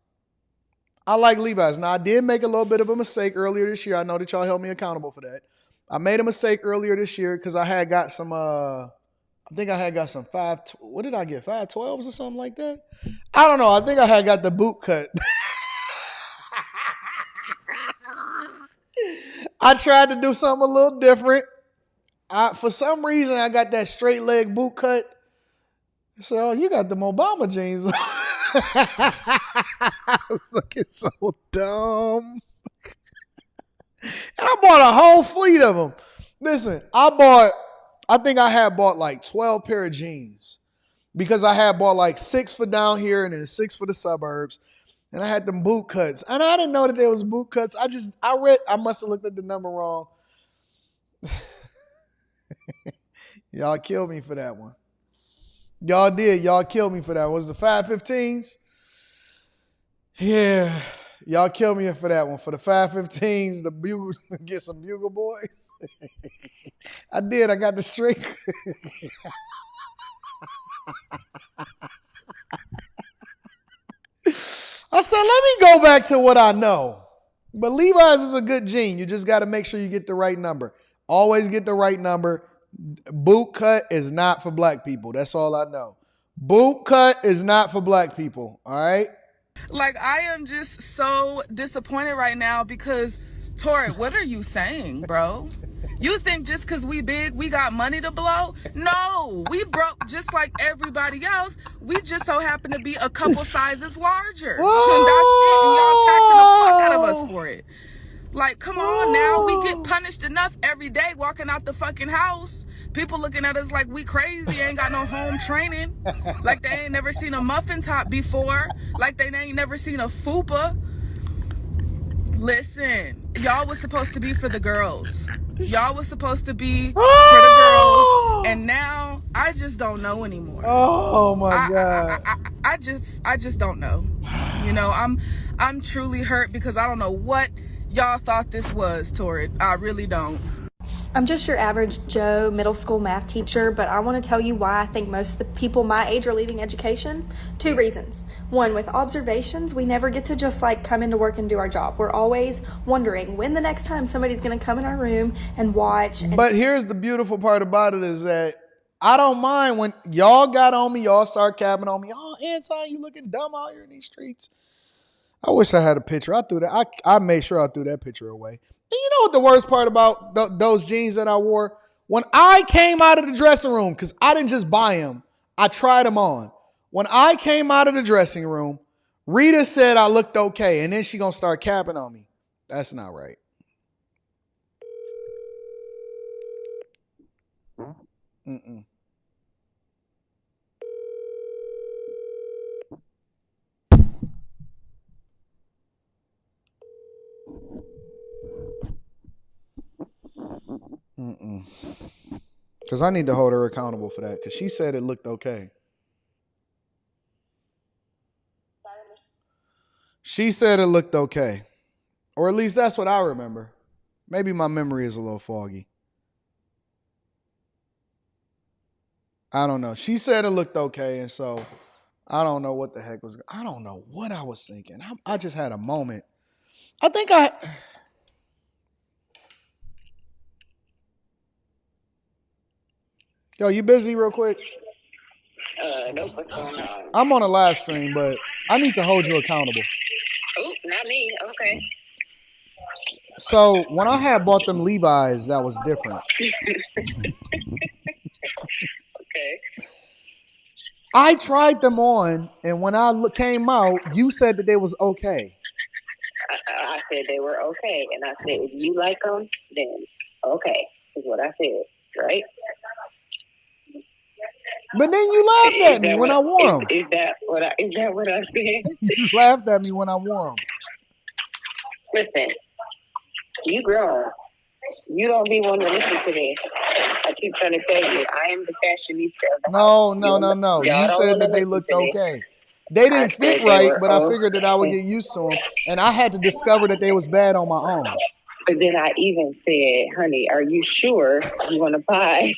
I like Levi's. Now, I did make a little bit of a mistake earlier this year. I know that y'all held me accountable for that. I made a mistake earlier this year because I had got some, I think I had got some what did I get? 512s or something like that? I don't know. I think I had got the boot cut. I tried to do something a little different. For some reason, I got that straight leg boot cut. So you got them Obama jeans. I was looking so dumb. And I bought a whole fleet of them. Listen, I think I had bought like 12 pair of jeans because I had bought like 6 for down here and then 6 for the suburbs. And I had them boot cuts. And I didn't know that there was boot cuts. I must have looked at the number wrong. Y'all killed me for that one. Y'all did. Y'all killed me for that. Was the 515s? Yeah. Y'all killed me for that one. For the 515s, the bugle, get some bugle boys. I did. I got the string. I said, let me go back to what I know. But Levi's is a good jean. You just got to make sure you get the right number. Always get the right number. Boot cut is not for black people. That's all I know. Boot cut is not for black people. All right? Like, I am just so disappointed right now because, Torrid, what are you saying, bro? You think just because we big, we got money to blow? No, we broke just like everybody else. We just so happen to be a couple sizes larger. And that's it. And y'all taxing the fuck out of us for it. Like, come on now. We get punished enough every day walking out the fucking house. People looking at us like we crazy, ain't got no home training. Like they ain't never seen a muffin top before. Like they ain't never seen a fupa. Listen, y'all was supposed to be for the girls. Y'all was supposed to be for the girls. And now I just don't know anymore. Oh my God. I just don't know. You know, I'm truly hurt because I don't know what y'all thought this was, Torrid. I really don't. I'm just your average Joe middle school math teacher, but I want to tell you why I think most of the people my age are leaving education. 2 reasons. 1, with observations, we never get to just like come into work and do our job. We're always wondering when the next time somebody's going to come in our room and watch. But here's the beautiful part about it is that I don't mind when y'all got on me, y'all start capping on me. Oh, Anton, you looking dumb out here in these streets. I wish I had a picture. I threw that. I made sure I threw that picture away. And you know what the worst part about those jeans that I wore? When I came out of the dressing room, because I didn't just buy them, I tried them on. When I came out of the dressing room, Rita said I looked okay, and then she gonna start capping on me. That's not right. Mm-mm. Mm-mm. Because I need to hold her accountable for that because she said it looked okay. She said it looked okay. Or at least that's what I remember. Maybe my memory is a little foggy. I don't know. She said it looked okay, and so I don't know what the heck was. I don't know what I was thinking. I just had a moment. I think Yo, you busy real quick? Nope, what's going on? I'm on a live stream, but I need to hold you accountable. Oh, not me. Okay. So when I had bought them Levi's, that was different. Okay. I tried them on, and when I came out, you said that they was okay. I said they were okay, and I said if you like them, then okay, is what I said, right? But then you laughed at me when I wore them. Is that what I said? You laughed at me when I wore them. Listen, you grown. You don't be wanting to listen to this. I keep trying to tell you, I am the fashionista of the house. No. You said that they looked okay. They didn't fit they right, were but I figured that I would get used to them, and I had to discover that they was bad on my own. But then I even said, honey, are you sure you want to buy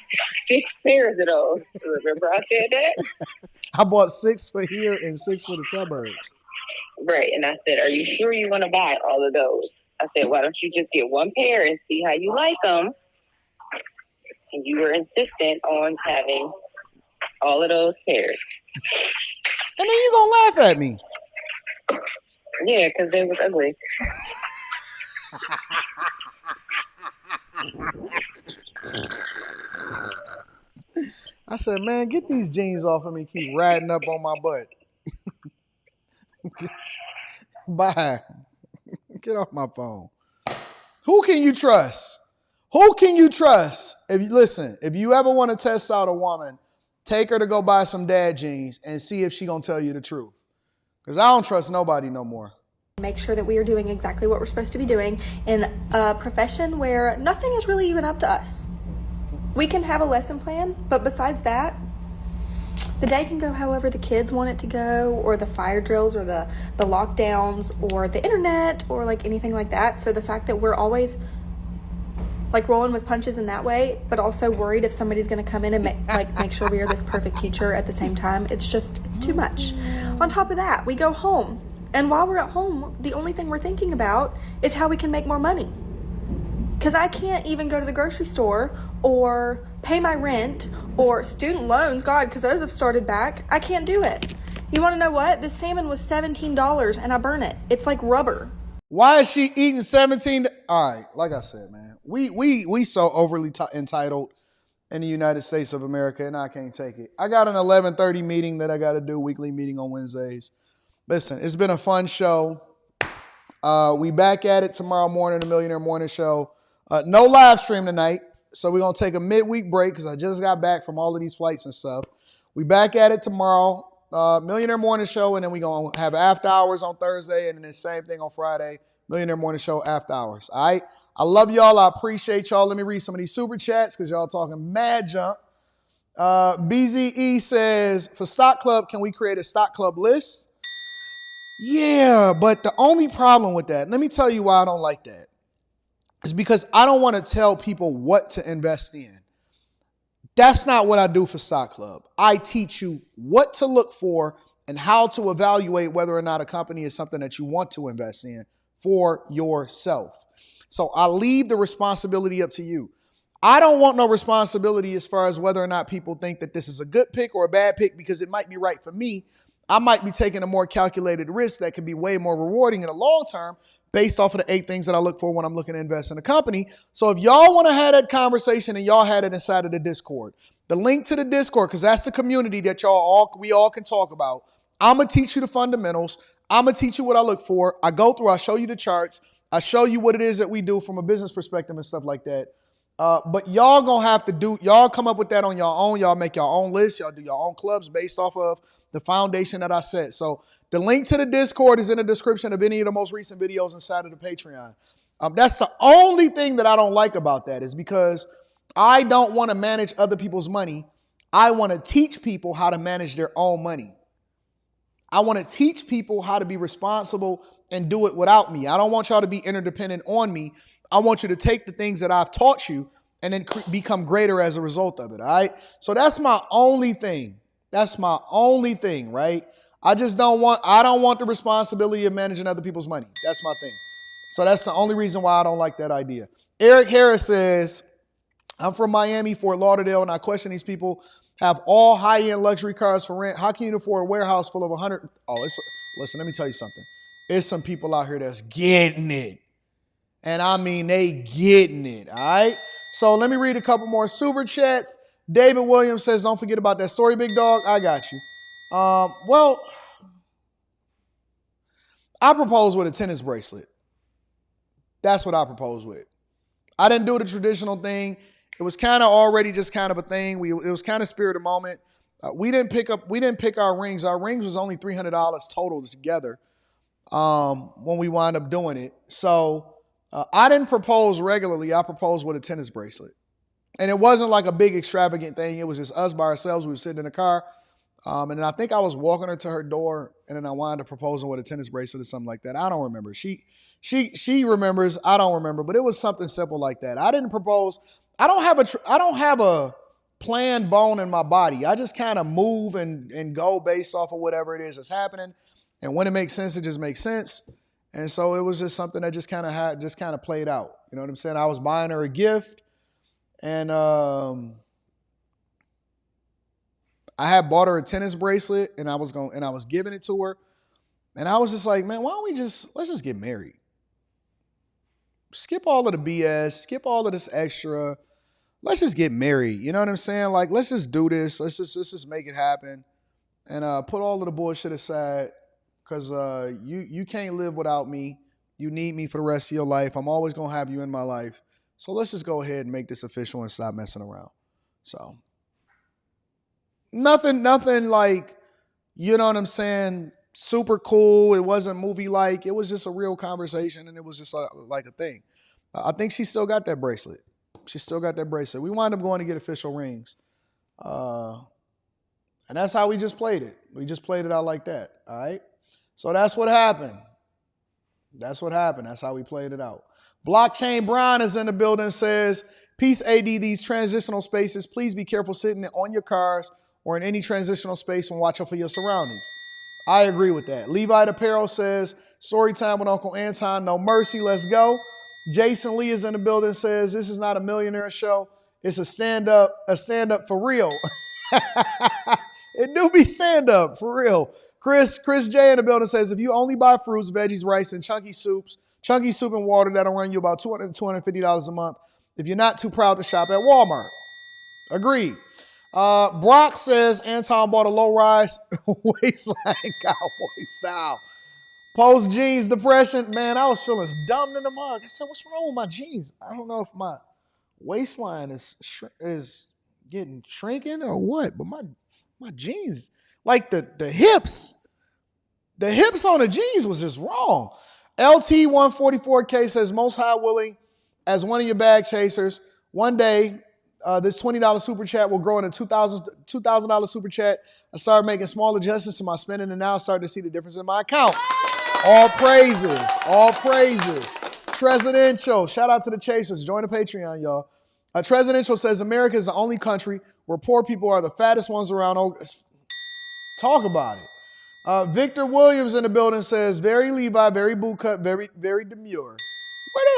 6 pairs of those? Remember I said that? I bought 6 for here and 6 for the suburbs. Right, and I said, are you sure you want to buy all of those? I said, why don't you just get 1 pair and see how you like them? And you were insistent on having all of those pairs. And then you gonna laugh at me. Yeah, because they was ugly. I said, man, get these jeans off of me. Keep riding up on my butt. Bye. Get off my phone. Who can you trust? Who can you trust? If you ever want to test out a woman, take her to go buy some dad jeans and see if she gonna tell you the truth. Because I don't trust nobody no more. Make sure that we are doing exactly what we're supposed to be doing in a profession where nothing is really even up to us. We can have a lesson plan, but besides that, the day can go however the kids want it to go, or the fire drills, or the lockdowns, or the internet, or like anything like that. So the fact that we're always like rolling with punches in that way, but also worried if somebody's going to come in and make sure we are this perfect teacher at the same time, it's too much. On top of that, we go home, and while we're at home, the only thing we're thinking about is how we can make more money. Because I can't even go to the grocery store or pay my rent or student loans, God, because those have started back. I can't do it. You want to know what? The salmon was $17 and I burn it. It's like rubber. Why is she eating 17? All right, like I said, man, we so overly entitled in the United States of America, and I can't take it. I got an 11:30 meeting that I got to do, weekly meeting on Wednesdays. Listen, it's been a fun show. We back at it tomorrow morning, the Millionaire Morning Show. No live stream tonight, so we're going to take a midweek break because I just got back from all of these flights and stuff. We back at it tomorrow, Millionaire Morning Show, and then we're going to have after hours on Thursday, and then the same thing on Friday, Millionaire Morning Show after hours. All right? I love y'all. I appreciate y'all. Let me read some of these super chats because y'all talking mad junk. BZE says, for Stock Club, can we create a Stock Club list? Yeah, but the only problem with that, let me tell you why I don't like that. It's because I don't want to tell people what to invest in. That's not what I do for Stock Club. I teach you what to look for and how to evaluate whether or not a company is something that you want to invest in for yourself. So I leave the responsibility up to you. I don't want no responsibility as far as whether or not people think that this is a good pick or a bad pick because it might be right for me. I might be taking a more calculated risk that could be way more rewarding in the long term based off of the 8 things that I look for when I'm looking to invest in a company. So if y'all want to have that conversation and y'all had it inside of the Discord, the link to the Discord, because that's the community that we all can talk about. I'm going to teach you the fundamentals. I'm going to teach you what I look for. I go through, I show you the charts. I show you what it is that we do from a business perspective and stuff like that. But y'all going to have to y'all come up with that on your own. Y'all make your own list. Y'all do your own clubs based off of the foundation that I set. So the link to the Discord is in the description of any of the most recent videos inside of the Patreon. That's the only thing that I don't like about that is because I don't want to manage other people's money. I want to teach people how to manage their own money. I want to teach people how to be responsible and do it without me. I don't want y'all to be interdependent on me. I want you to take the things that I've taught you and then become greater as a result of it, all right? So that's my only thing. That's my only thing, right? I don't want the responsibility of managing other people's money. That's my thing. So that's the only reason why I don't like that idea. Eric Harris says, I'm from Miami, Fort Lauderdale, and I question these people have all high-end luxury cars for rent. How can you afford a warehouse full of 100? Listen, let me tell you something. There's some people out here that's getting it. And I mean, they getting it, all right? So let me read a couple more super chats. David Williams says, don't forget about that story, big dog. I got you. Well, I propose with a tennis bracelet. That's what I propose with. I didn't do the traditional thing. It was kind of already just kind of a thing. It was kind of spirit of the moment. We didn't pick our rings. Our rings was only $300 total together when we wound up doing it. So I didn't propose regularly. I proposed with a tennis bracelet. And it wasn't like a big extravagant thing. It was just us by ourselves. We were sitting in the car. And then I think I was walking her to her door, and then I wound up proposing with a tennis bracelet or something like that. I don't remember. She remembers. I don't remember. But it was something simple like that. I didn't propose. I don't have a planned bone in my body. I just kind of move and go based off of whatever it is that's happening. And when it makes sense, it just makes sense. And so it was just something that just kind of played out. You know what I'm saying? I was buying her a gift, and I had bought her a tennis bracelet, and I was giving it to her. And I was just like, man, let's just get married. Skip all of the BS, skip all of this extra. Let's just get married. You know what I'm saying? Like, let's just do this. Let's just make it happen. And put all of the bullshit aside, because you can't live without me. You need me for the rest of your life. I'm always going to have you in my life. So let's just go ahead and make this official and stop messing around. So nothing like, you know what I'm saying, super cool. It wasn't movie-like. It was just a real conversation, and it was just like a thing. I think she still got that bracelet. She still got that bracelet. We wound up going to get official rings. And that's how we just played it. We just played it out like that, all right? So that's what happened. That's what happened. That's how we played it out. Blockchain Brown is in the building, says, peace, AD, these transitional spaces. Please be careful sitting on your cars or in any transitional space and watch out for your surroundings. I agree with that. Levi Apparel says, story time with Uncle Anton, no mercy, let's go. Jason Lee is in the building, says, this is not a millionaire show. It's a stand-up for real. It do be stand-up, for real. Chris J in the building says, if you only buy fruits, veggies, rice, and chunky soup and water, that'll run you about $200 to $250 a month if you're not too proud to shop at Walmart. Agreed. Brock says, Anton bought a low-rise waistline cowboy style. Post jeans depression. Man, I was feeling dumb in the mug. I said, what's wrong with my jeans? I don't know if my waistline is getting shrinking or what, but my jeans, like the hips on the jeans was just wrong. LT144K says, most high willing as one of your bag chasers. One day, this $20 super chat will grow into $2,000 super chat. I started making small adjustments to my spending and now I started to see the difference in my account. All praises, all praises. Presidential, shout out to the chasers. Join the Patreon, y'all. Presidential says America is the only country where poor people are the fattest ones around. Talk about it. Victor Williams in the building says, very Levi, very bootcut, very, very demure.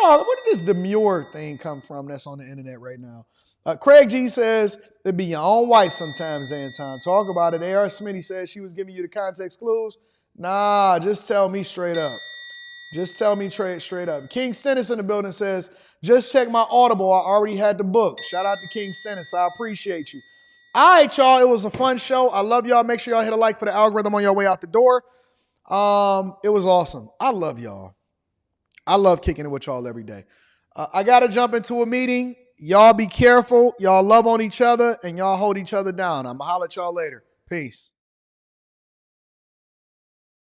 Where did this demure thing come from that's on the internet right now? Craig G says, it'd be your own wife sometimes, Anton. Talk about it. A.R. Smitty says she was giving you the context clues. Nah, just tell me straight up. Just tell me straight up. King Stennis in the building says, just check my Audible. I already had the book. Shout out to King Stennis. I appreciate you. All right, y'all. It was a fun show. I love y'all. Make sure y'all hit a like for the algorithm on your way out the door. It was awesome. I love y'all. I love kicking it with y'all every day. I got to jump into a meeting. Y'all be careful. Y'all love on each other, and y'all hold each other down. I'm going to holler at y'all later. Peace.